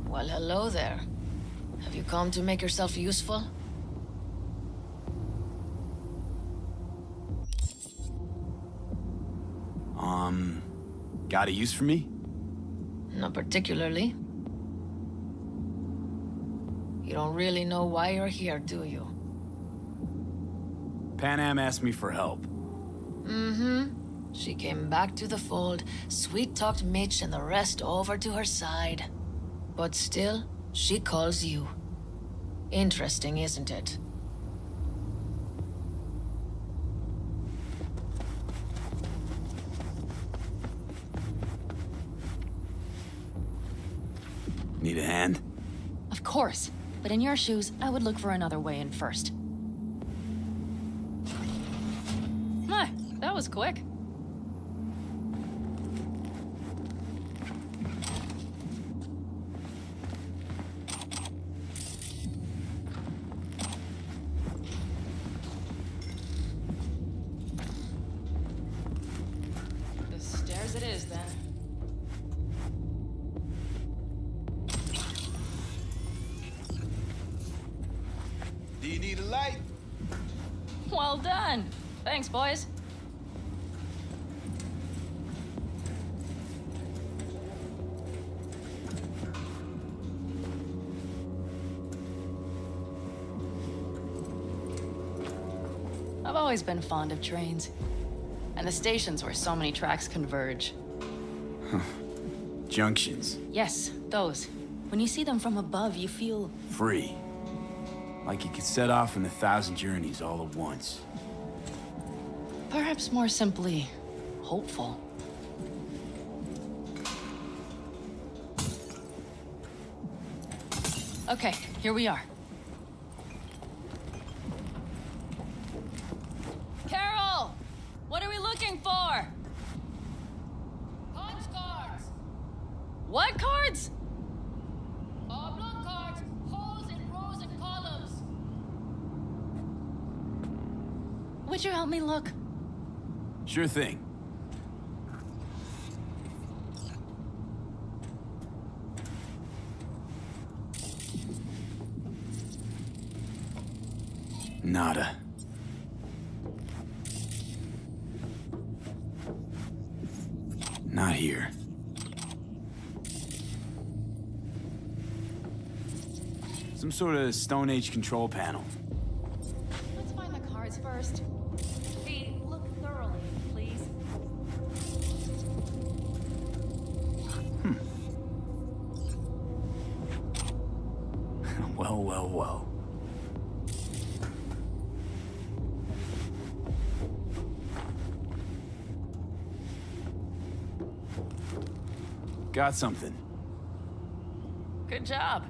Well, hello there. Have you come to make yourself useful? Got a use for me? Not particularly. You don't really know why you're here, do you? Pan Am asked me for help. Mm-hmm. She came back to the fold, sweet-talked Mitch and the rest over to her side. But still, she calls you. Interesting, isn't it? Need a hand? Of course. But in your shoes, I would look for another way in first. My, that was quick. The stairs it is, then. Do you need a light? Well done. Thanks, boys. I've always been fond of trains. And the stations where so many tracks converge. Junctions. Yes, those. When you see them from above, you feel... Free. Like you could set off on 1,000 journeys all at once. Perhaps more simply, hopeful. Okay, here we are. Carol! What are we looking for? Punch cards! What cards? Oblong cards, holes in rows and columns. Would you help me look? Sure thing. Nada. Not here. Some sort of Stone Age control panel. Let's find the cards first. Vee, look thoroughly, please. Well, well, well. Got something. Good job.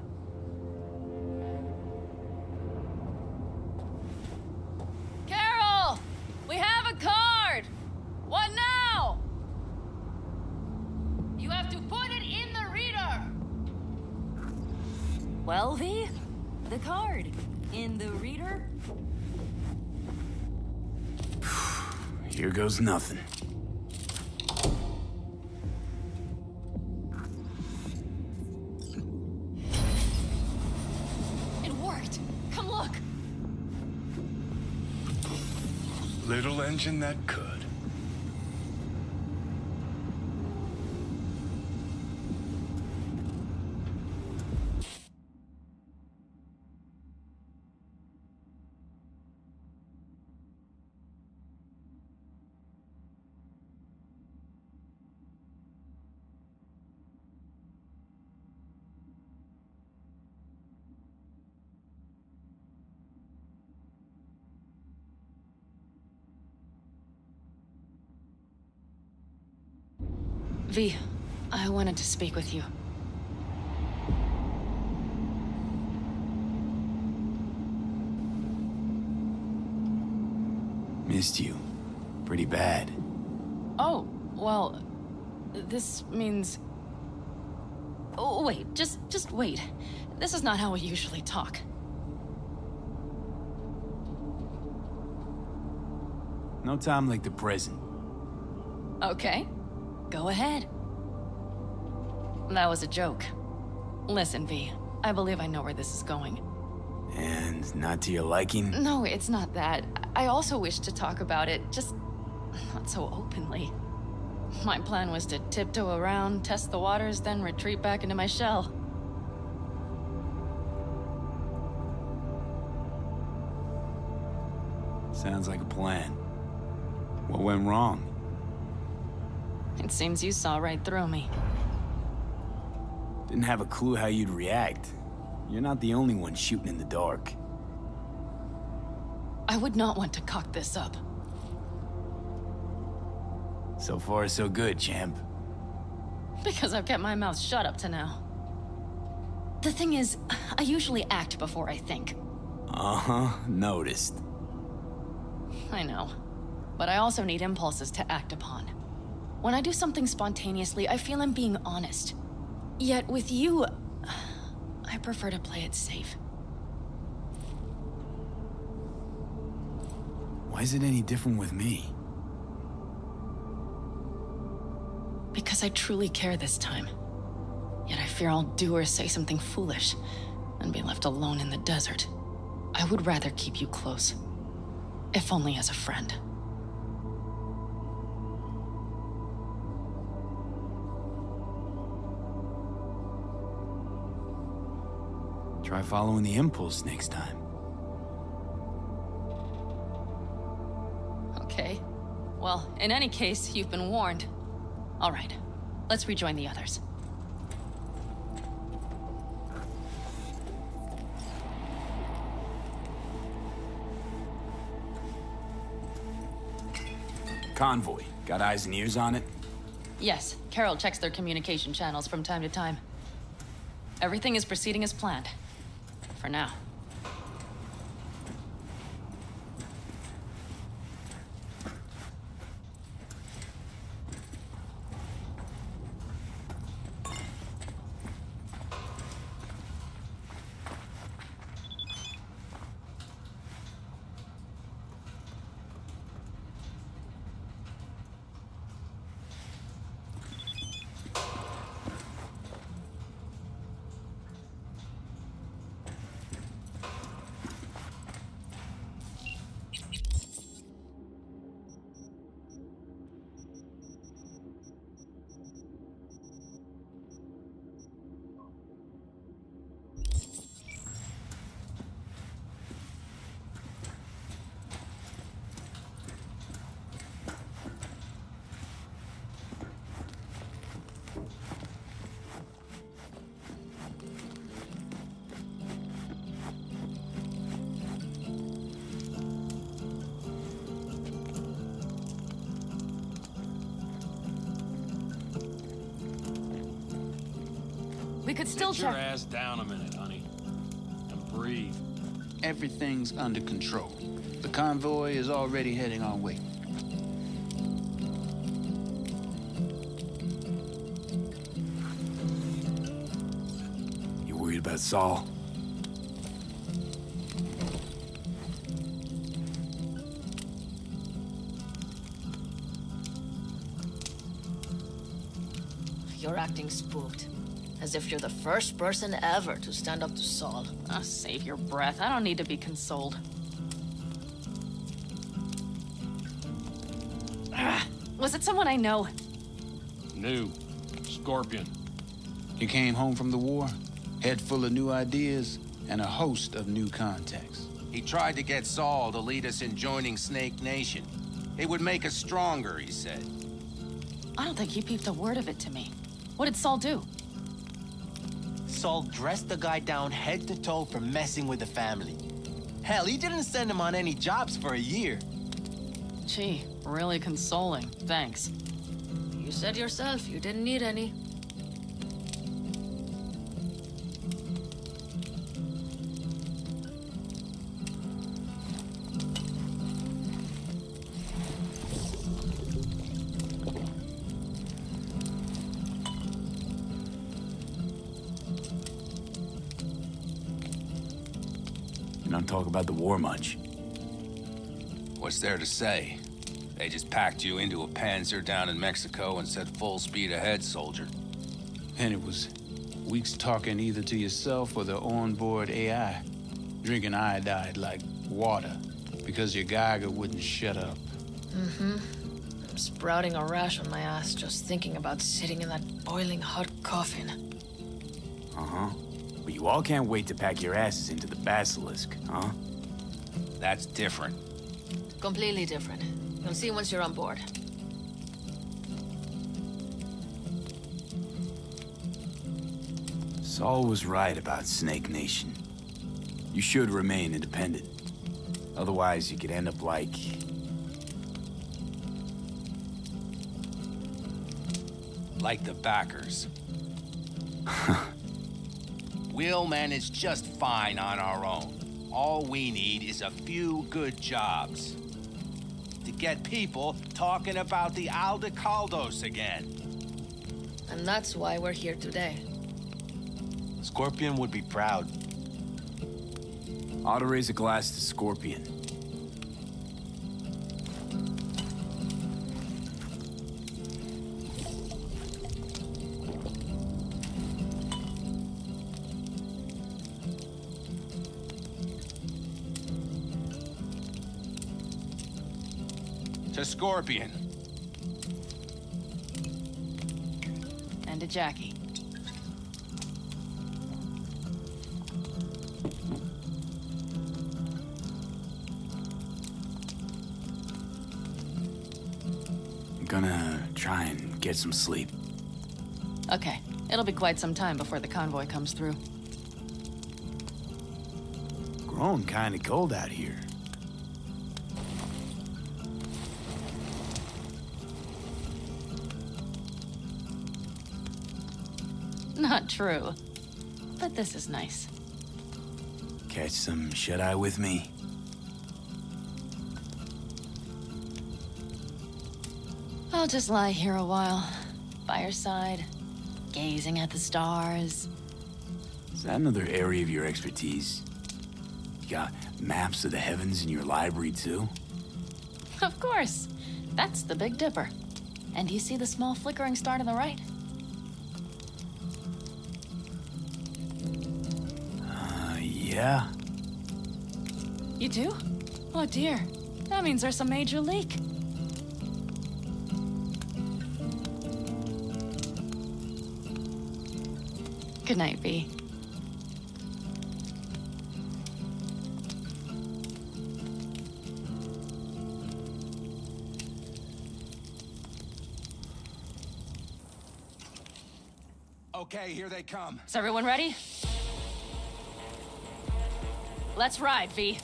Carol! We have a card! What now? You have to put it in the reader. Well, V, the card. In the reader? Here goes nothing. It worked. Come look. Little engine that could. V, I wanted to speak with you. Missed you. Pretty bad. Oh, well, this means... Oh, wait, just wait. This is not how we usually talk. No time like the present. Okay, go ahead. That was a joke. Listen, V, I believe I know where this is going. And not to your liking? No, it's not that. I also wish to talk about it, just not so openly. My plan was to tiptoe around, test the waters, then retreat back into my shell. Sounds like a plan. What went wrong? It seems you saw right through me. Didn't have a clue how you'd react. You're not the only one shooting in the dark. I would not want to cock this up. So far, so good, champ. Because I've kept my mouth shut up to now. The thing is, I usually act before I think. Uh-huh, noticed. I know. But I also need impulses to act upon. When I do something spontaneously, I feel I'm being honest. Yet with you, I prefer to play it safe. Why is it any different with me? Because I truly care this time. Yet I fear I'll do or say something foolish and be left alone in the desert. I would rather keep you close, if only as a friend. Try following the impulse next time. Okay. Well, in any case, you've been warned. All right, let's rejoin the others. Convoy. Got eyes and ears on it? Yes, Carol checks their communication channels from time to time. Everything is proceeding as planned. For now. We could still Sit your check. ass down a minute, honey. And breathe. Everything's under control. The convoy is already heading our way. You worried about Saul? You're acting spooked. As if you're the first person ever to stand up to Saul. Oh, save your breath. I don't need to be consoled. Was it someone I know? New. Scorpion. He came home from the war, head full of new ideas, and a host of new contacts. He tried to get Saul to lead us in joining Snake Nation. It would make us stronger, he said. I don't think he peeped a word of it to me. What did Saul do? Saul dressed the guy down head to toe for messing with the family. Hell, he didn't send him on any jobs for a year. Gee, really consoling. Thanks. You said yourself you didn't need any. You don't talk about the war much. What's there to say? They just packed you into a Panzer down in Mexico and said full speed ahead, soldier. And it was weeks talking either to yourself or the onboard AI, drinking iodide like water because your Geiger wouldn't shut up. Mm-hmm. I'm sprouting a rash on my ass just thinking about sitting in that boiling hot coffin. Uh-huh. But you all can't wait to pack your asses into the Basilisk, huh? That's different. Completely different. You'll see once you're on board. Saul was right about Snake Nation. You should remain independent. Otherwise, you could end up like... Like the backers. We'll manage just fine on our own. All we need is a few good jobs. To get people talking about the Aldecaldos again. And that's why we're here today. Scorpion would be proud. Ought to raise a glass to Scorpion. To Scorpion. And to Jackie. I'm gonna try and get some sleep. Okay, it'll be quite some time before the convoy comes through. Growing kinda cold out here. Not true. But this is nice. Catch some shut-eye with me? I'll just lie here a while, by your side, gazing at the stars. Is that another area of your expertise? You got maps of the heavens in your library, too? Of course. That's the Big Dipper. And do you see the small flickering star to the right? Yeah. You do? Oh dear. That means there's a major leak. Good night, V. Okay, here they come. Is everyone ready? Let's ride, V.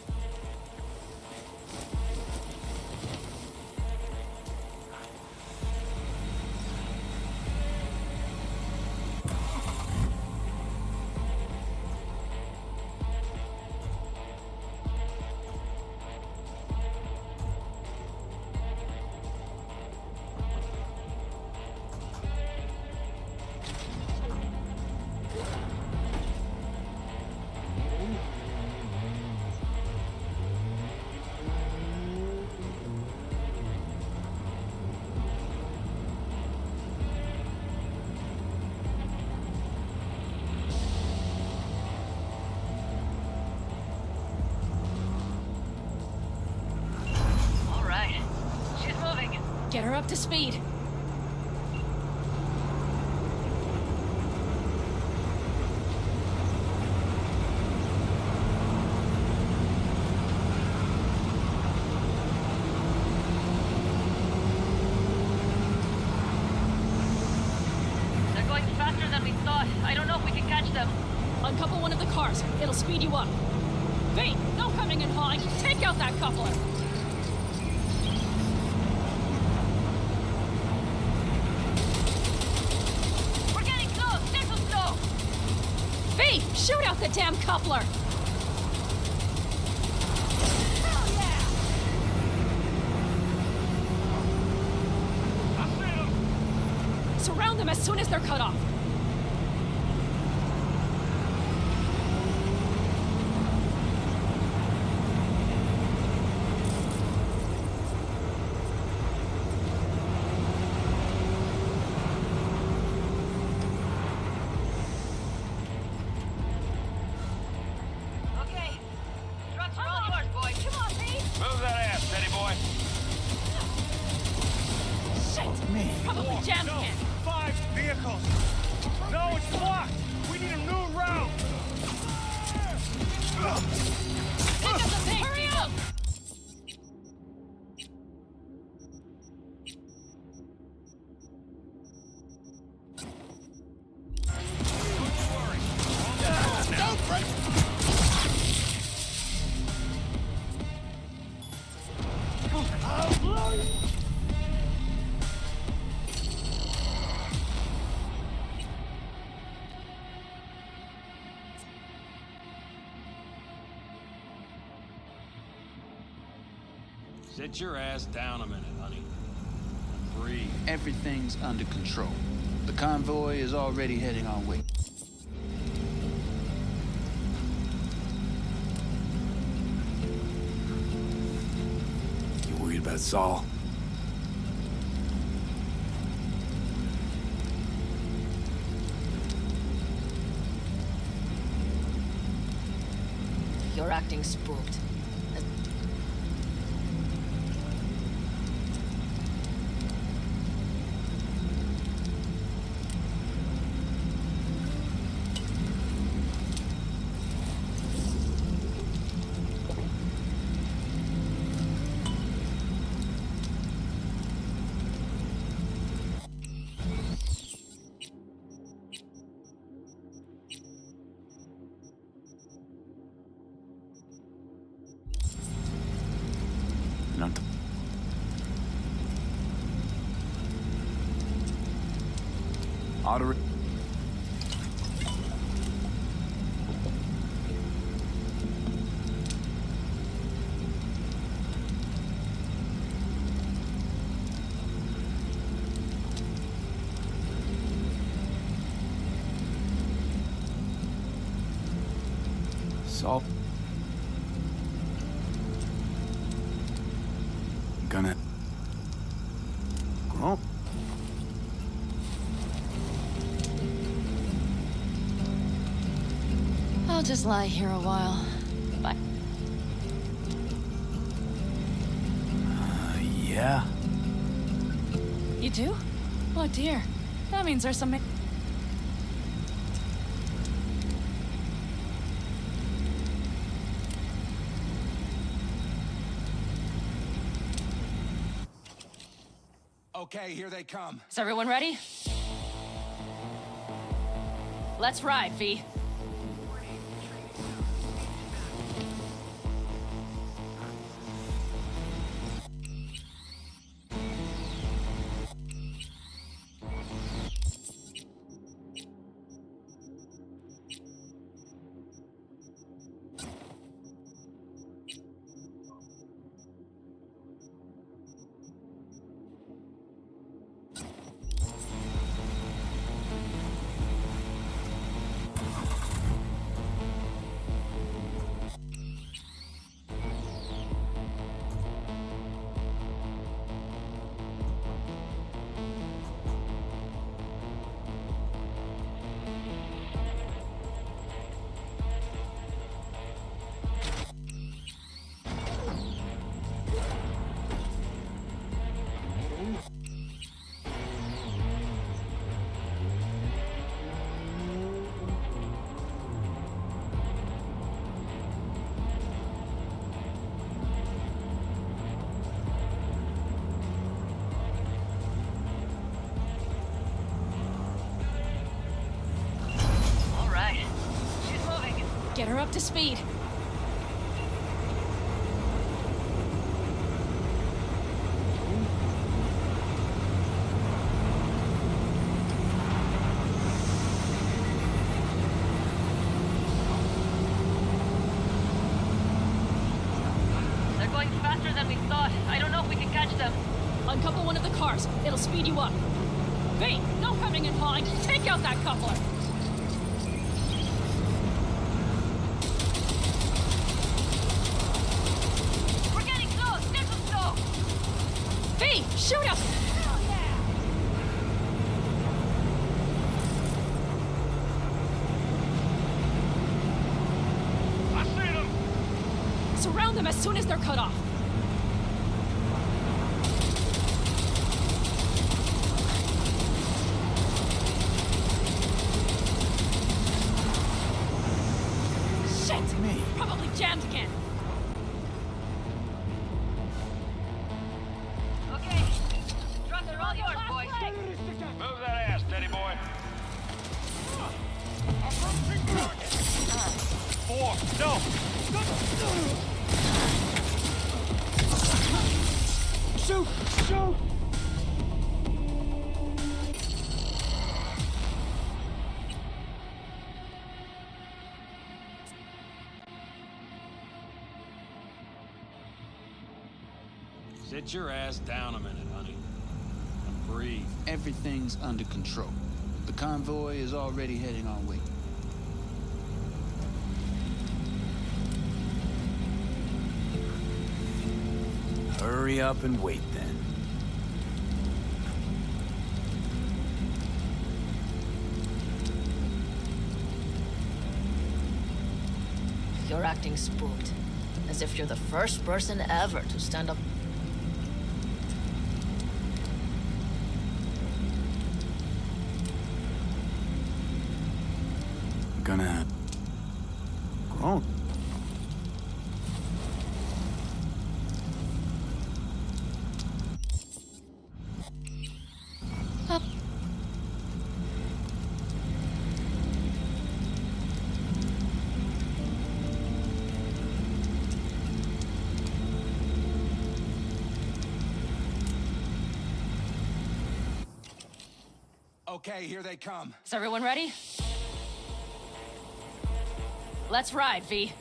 Get her up to speed. They're going faster than we thought. I don't know if we can catch them. Uncouple one of the cars. It'll speed you up. V, no coming and hauling. Take out that coupler. V, shoot out the damn coupler! Hell yeah! I see them! Surround them as soon as they're cut off. Move that ass, steady boy. Shit! Me. Probably jammed it. 5 vehicles. No, it's blocked. We need a new route. Pick up the pace! Hurry up! Sit your ass down a minute, honey. Breathe. Everything's under control. The convoy is already heading our way. You worried about Saul? You're acting spooked. Not Auto. Saul. Gonna grow. I'll just lie here a while. Bye. Yeah. You do? Oh dear. That means there's some... Okay, here they come. Is everyone ready? Let's ride, V. Get her up to speed. They're going faster than we thought. I don't know if we can catch them. Uncouple one of the cars. It'll speed you up. V, no coming and hauling. Take out that coupler. V, shoot him! I see them! Surround them as soon as they're cut off. Shit! Me. Probably jammed again. Okay. Drop the roll yours, boys. Move that ass, Teddy boy. Four, no! Shoot! Shoot! Sit your ass down a minute, honey. And breathe. Everything's under control. The convoy is already heading our way. Hurry up and wait then. You're acting spooked. As if you're the first person ever to stand up. Gonna... grown. Up. Okay, here they come. Is everyone ready? Let's ride, V.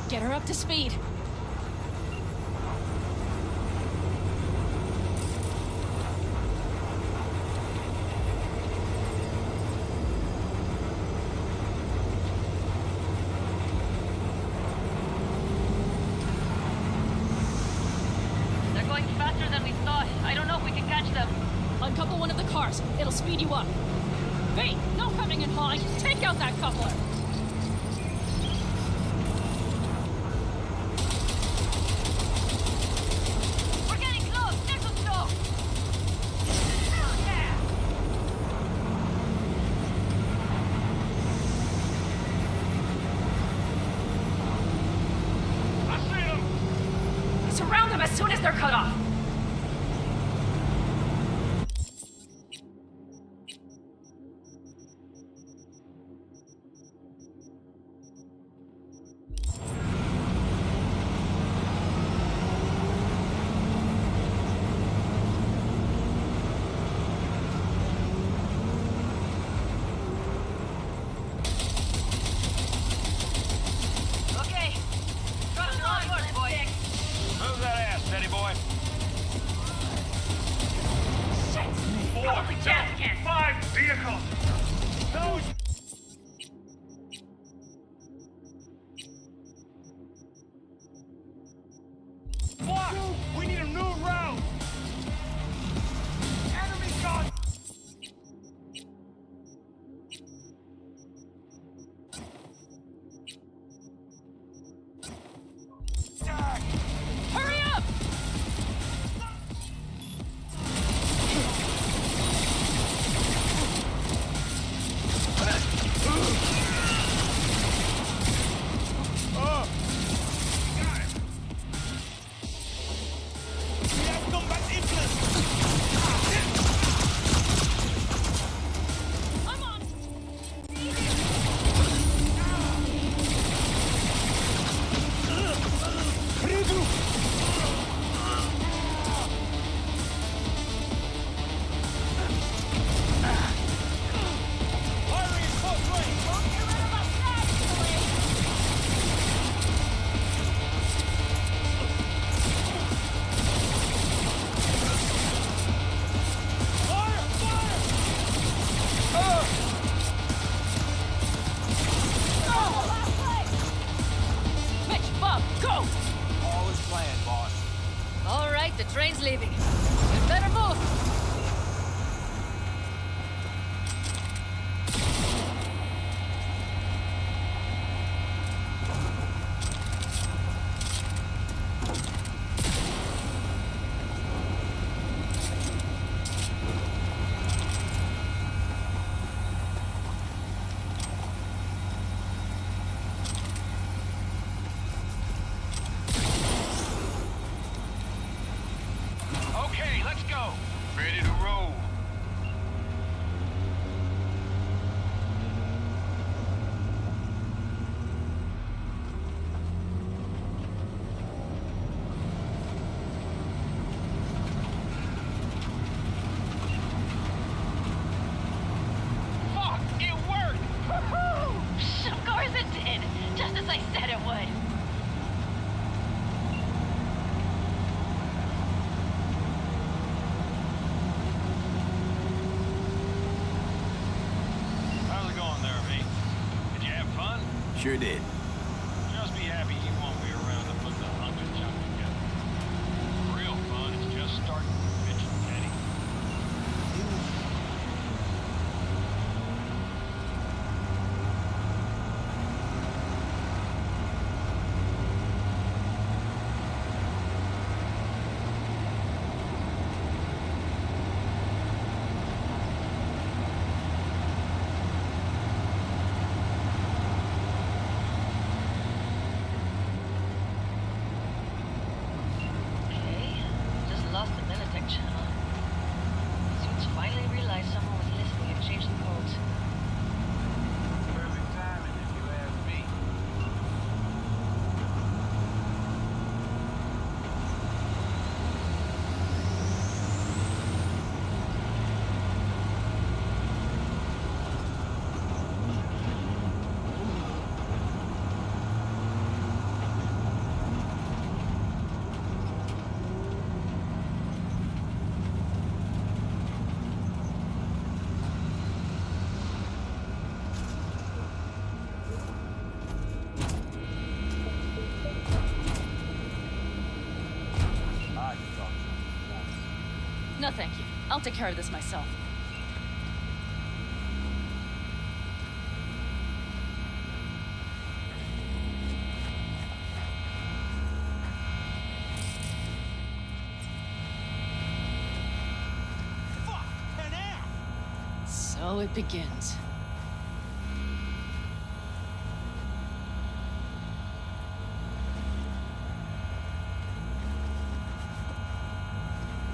Get her up to speed. They're going faster than we thought. I don't know if we can catch them. Uncouple one of the cars. It'll speed you up. V, no coming and hauling. Take out that coupler. Surround them as soon as they're cut off. Okay. Trust your onward, boy. Move that ass, steady boy. Shit! 4, 5 vehicles! Those... Fuck! We need a new route! Enemy gun! Hurry up! The train's leaving. You better move. Sure did. Just be happy he won't be around to put the hunk of junk together. The real fun is just starting Mitch and Teddy. Just lost the Militech channel. Suits finally realized someone was listening and changed the codes. Perfect timing, if you ask me. No, thank you. I'll take care of this myself. So it begins.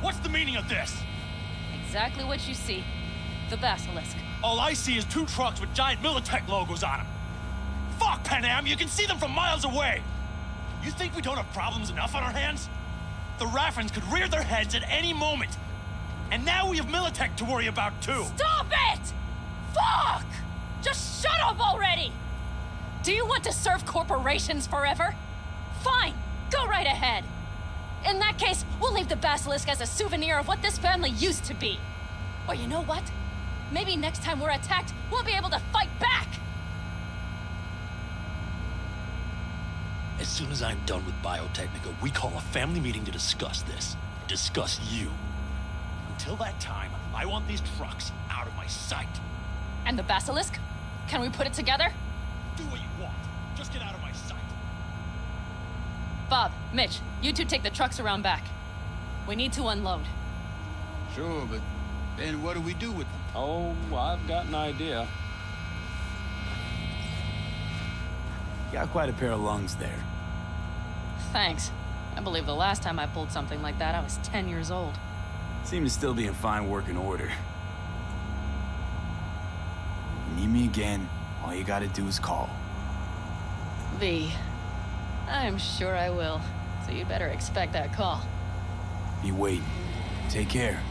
What's the meaning of this? Exactly what you see. The basilisk. All I see is 2 trucks with giant Militech logos on them. Fuck, Panam, you can see them from miles away. You think we don't have problems enough on our hands? The Raffens could rear their heads at any moment. And now we have Militech to worry about too. Stop it! Fuck! Just shut up already! Do you want to serve corporations forever? Fine, go right ahead. In that case, we'll leave the basilisk as a souvenir of what this family used to be. Or you know what? Maybe next time we're attacked, we'll be able to fight back! As soon as I'm done with Biotechnica, we call a family meeting to discuss this. Discuss you. Until that time, I want these trucks out of my sight. And the basilisk? Can we put it together? Do what you want. Just get out of my sight. Bob, Mitch, you two take the trucks around back. We need to unload. Sure, but then what do we do with them? Oh, I've got an idea. Got quite a pair of lungs there. Thanks. I believe the last time I pulled something like that, I was 10 years old. Seem to still be in fine working order. You need me again, all you gotta do is call. V. I'm sure I will. So you'd better expect that call. Be waiting. Take care.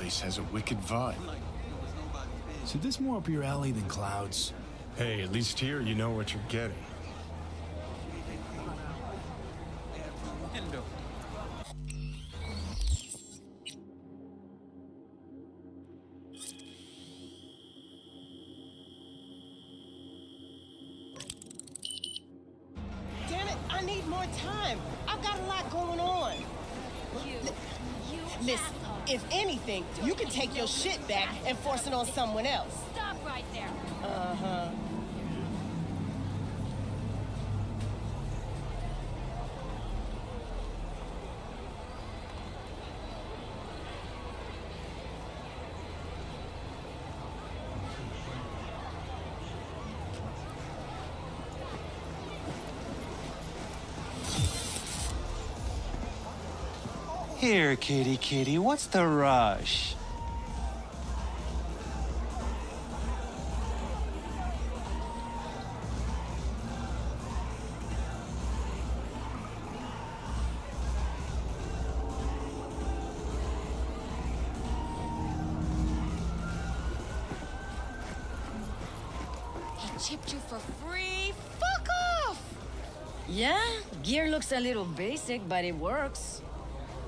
place has a wicked vibe. So this more up your alley than Clouds? Hey, at least here you know what you're getting. Damn it, I need more time. I've got a lot going on. Listen, if anything, you can take your shit back and force it on someone else. Stop right there. Uh-huh. Here, kitty, what's the rush? He chipped you for free? Fuck off! Yeah, gear looks a little basic, but it works.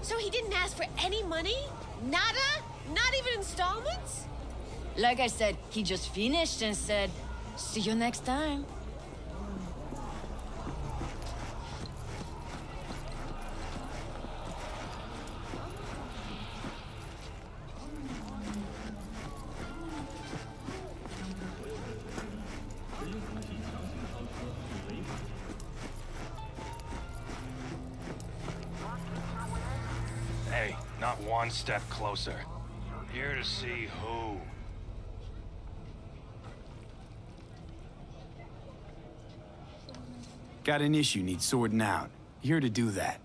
So he didn't ask for any money? Nada? Not even installments? Like I said, he just finished and said, see you next time. Hey, not one step closer. Here to see who. Got an issue needs sorting out. Here to do that.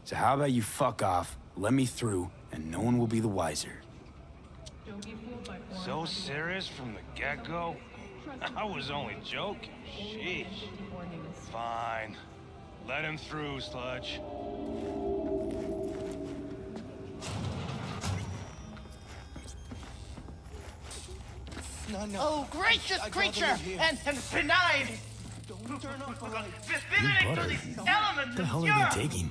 So how about you fuck off, let me through, and no one will be the wiser. So serious from the get-go? I was only joking. Sheesh. Fine. Let him through, Sludge. No. Oh, gracious creature! And benign! Visiting to the elements What the hell are they taking?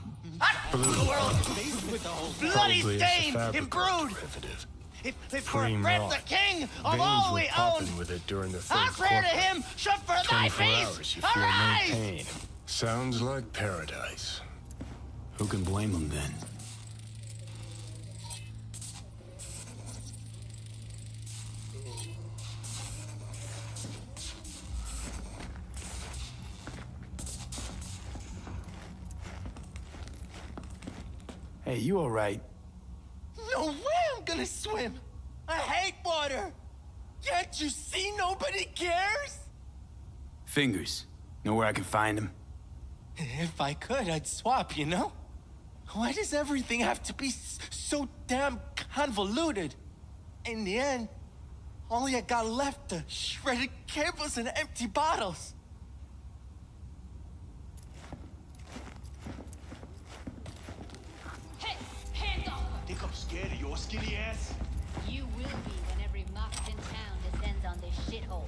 bloody Probably stain, a imbrued! derivative. If Cream we're rock. the king of Veins all were we own, popping with it during the I'll third swear to quarter. him, shut for thy 24 face! hours, you feel no Arise! pain. Sounds like paradise. Who can blame them then? Hey, you all right? No way I'm gonna swim! I hate water! Can't you see nobody cares? Fingers. Know where I can find him? If I could, I'd swap, you know? Why does everything have to be so damn convoluted? In the end, all I got left are shredded cables and empty bottles. Hey, hands off! Think I'm scared of your skinny ass? You will be when every mox in town descends on this shithole.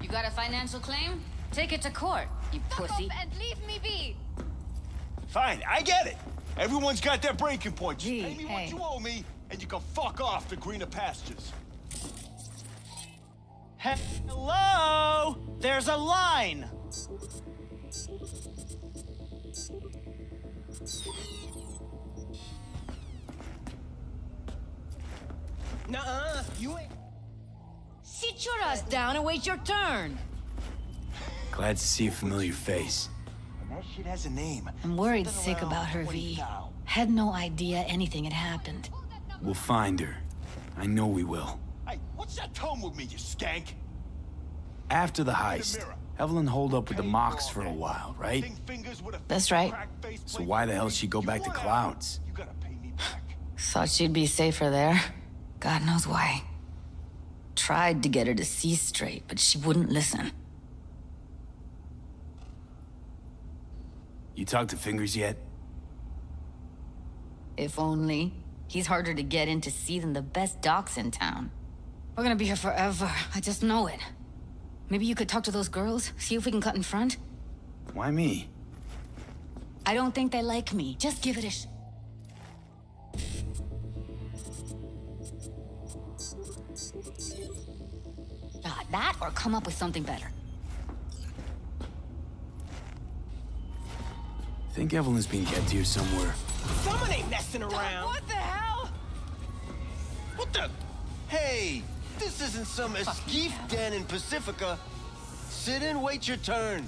You got a financial claim? Take it to court, you pussy. Fuck off and leave me be! Fine, I get it. Everyone's got their breaking points. Gee, Pay me hey. what you owe me, and you can fuck off to greener pastures. Hello? There's a line! Nuh-uh, you ain't... Sit your ass down and wait your turn. Glad to see a familiar face. That shit has a name. I'm worried sick about her, V. Had no idea anything had happened. We'll find her. I know we will. Hey, what's that tone with me, you skank? After the heist, Evelyn holed up with the Mox for a while, right? That's right. So why the hell did she go back to Clouds? Thought she'd be safer there. God knows why. Tried to get her to see straight, but she wouldn't listen. You talked to Fingers yet? If only. He's harder to get in to see than the best docks in town. We're gonna be here forever. I just know it. Maybe you could talk to those girls, see if we can cut in front? Why me? I don't think they like me. Just give it a that or come up with something better. Think Evelyn's being kept here somewhere. Someone ain't messing around. What the hell? What the? Hey, this isn't some escape den in Pacifica. Sit and wait your turn.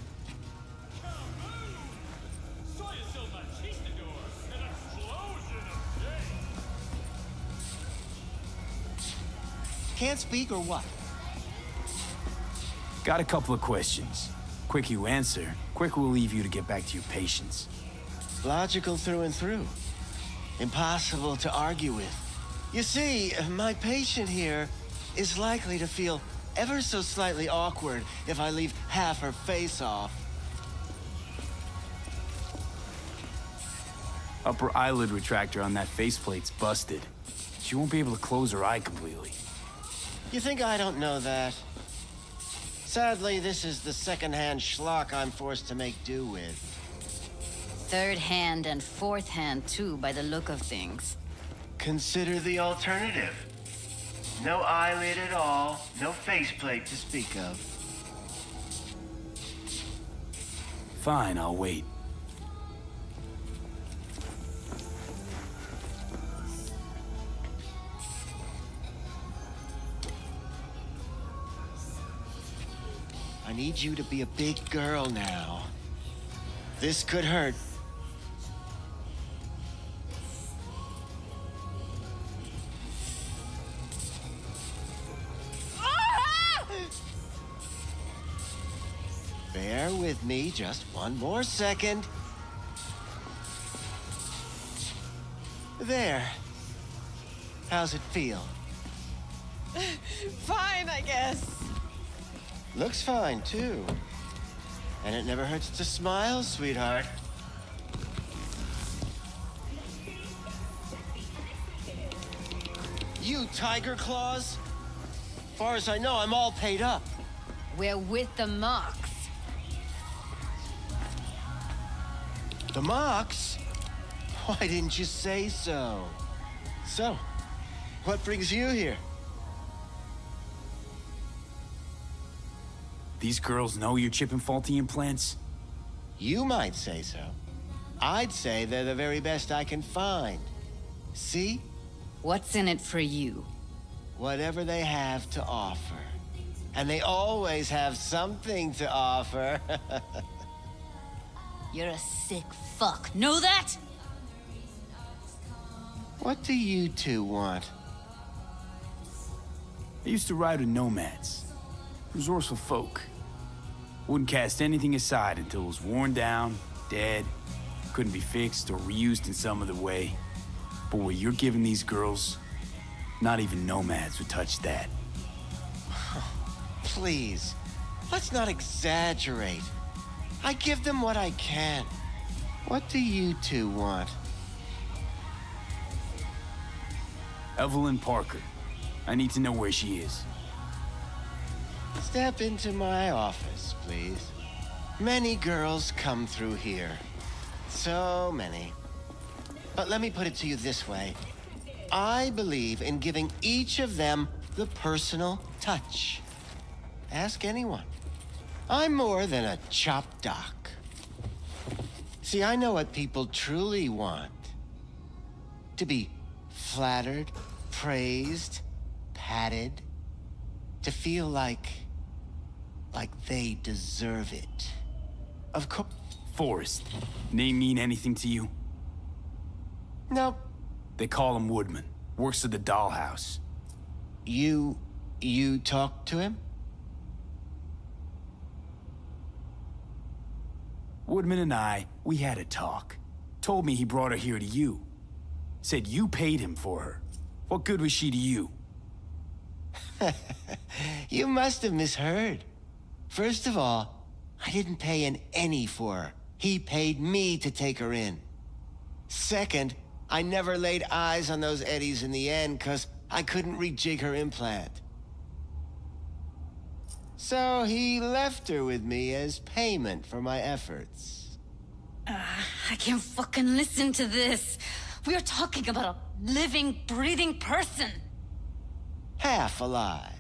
Can't speak or what? Got a couple of questions. Quick you answer, quick we'll leave you to get back to your patients. Logical through and through. Impossible to argue with. You see, my patient here is likely to feel ever so slightly awkward if I leave half her face off. Upper eyelid retractor on that faceplate's busted. She won't be able to close her eye completely. You think I don't know that? Sadly, this is the second-hand schlock I'm forced to make do with. Third hand and fourth hand, too, by the look of things. Consider the alternative. No eyelid at all, no faceplate to speak of. Fine, I'll wait. I need you to be a big girl now. This could hurt. Bear with me just one more second. There. How's it feel? Fine, I guess. Looks fine, too. And it never hurts to smile, sweetheart. You tiger claws? Far as I know, I'm all paid up. We're with the Mox. The Mox? Why didn't you say so? So, what brings you here? These girls know you're chipping faulty implants? You might say so. I'd say they're the very best I can find. See? What's in it for you? Whatever they have to offer. And they always have something to offer. You're a sick fuck. Know that? What do you two want? I used to ride with nomads. Resourceful folk. Wouldn't cast anything aside until it was worn down, dead, couldn't be fixed or reused in some other way. But what you're giving these girls, not even nomads would touch that. Please, let's not exaggerate. I give them what I can. What do you two want? Evelyn Parker. I need to know where she is. Step into my office, please. Many girls come through here. So many. But let me put it to you this way. I believe in giving each of them the personal touch. Ask anyone. I'm more than a chop doc. See, I know what people truly want. To be flattered, praised, patted. To feel like they deserve it. Of course. Forrest. Name mean anything to you? Nope. They call him Woodman. Works at the dollhouse. You talked to him? Woodman and we had a talk. Told me he brought her here to you. Said you paid him for her. What good was she to you? You must have misheard. First of all, I didn't pay an any for her. He paid me to take her in. Second, I never laid eyes on those eddies in the end, because I couldn't rejig her implant. So he left her with me as payment for my efforts. I can't fucking listen to this. We are talking about a living, breathing person. Half alive,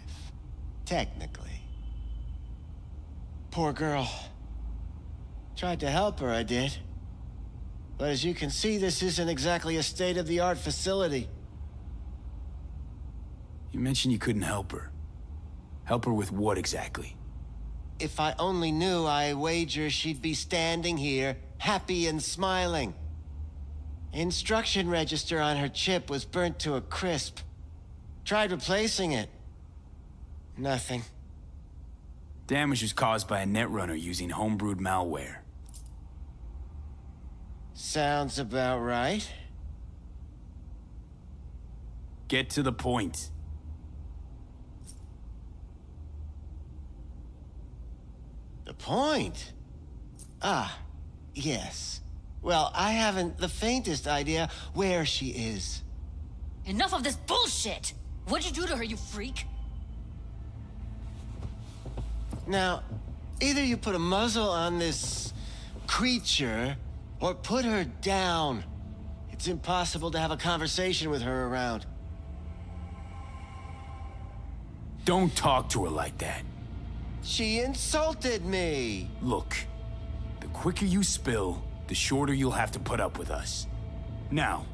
technically. Poor girl. Tried to help her, I did. But as you can see, this isn't exactly a state-of-the-art facility. You mentioned you couldn't help her. Help her with what exactly? If I only knew, I wager she'd be standing here, happy and smiling. Instruction register on her chip was burnt to a crisp. Tried replacing it. Nothing. Damage was caused by a netrunner using homebrewed malware. Sounds about right. Get to the point. The point? Ah, yes. Well, I haven't the faintest idea where she is. Enough of this bullshit! What'd you do to her, you freak? Now, either you put a muzzle on this creature, or put her down. It's impossible to have a conversation with her around. Don't talk to her like that. She insulted me! Look, the quicker you spill, the shorter you'll have to put up with us. Now,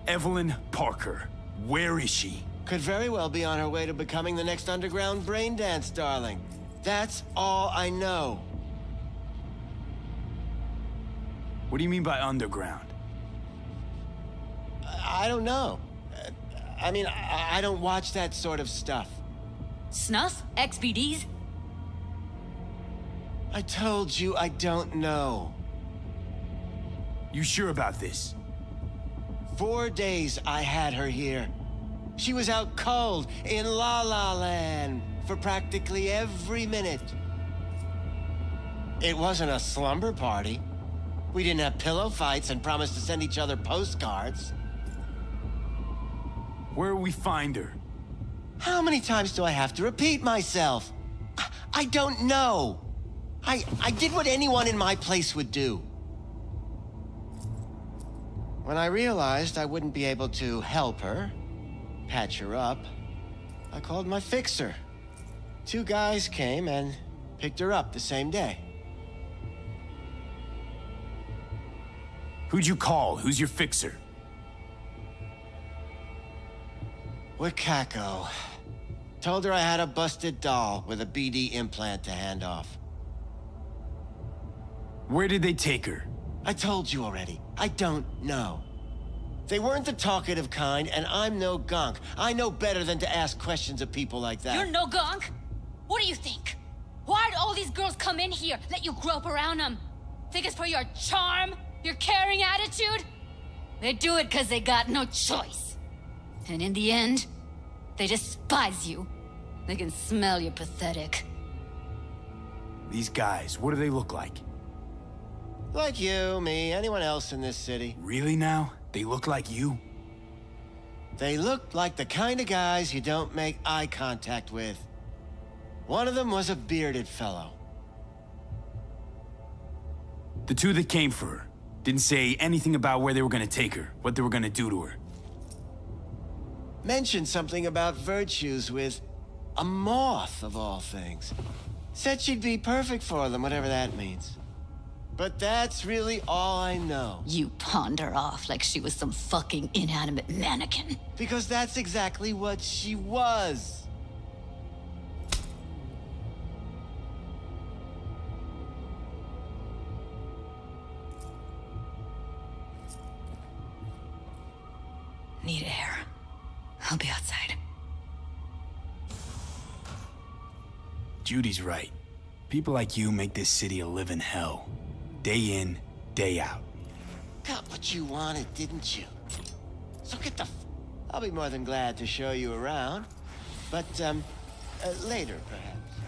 Evelyn Parker, where is she? Could very well be on her way to becoming the next underground braindance darling. That's all I know. What do you mean by underground? I don't know. I mean, I don't watch that sort of stuff. Snuff? XBDs? I told you I don't know. You sure about this? 4 days I had her here. She was out cold in La La Land for practically every minute. It wasn't a slumber party. We didn't have pillow fights and promised to send each other postcards. Where will we find her? How many times do I have to repeat myself? I don't know. I did what anyone in my place would do. When I realized I wouldn't be able to help her, patch her up, I called my fixer. 2 guys came and picked her up the same day. Who'd you call? Who's your fixer? Wakako. Told her I had a busted doll with a BD implant to hand off. Where did they take her? I told you already. I don't know. They weren't the talkative kind, and I'm no gonk. I know better than to ask questions of people like that. You're no gonk? What do you think? Why'd all these girls come in here, let you grope around them? Think it's for your charm? Your caring attitude? They do it because they got no choice. And in the end, they despise you. They can smell you're pathetic. These guys, what do they look like? Like you, me, anyone else in this city. Really now? They look like you? They look like the kind of guys you don't make eye contact with. One of them was a bearded fellow. The 2 that came for her didn't say anything about where they were gonna take her, what they were gonna do to her. Mentioned something about virtues with a moth, of all things. Said she'd be perfect for them, whatever that means. But that's really all I know. You pawned her off like she was some fucking inanimate mannequin. Because that's exactly what she was. Need air. I'll be outside. Judy's right. People like you make this city a living hell. Day in, day out. Got what you wanted, didn't you? So get the I'll be more than glad to show you around. But, later, perhaps.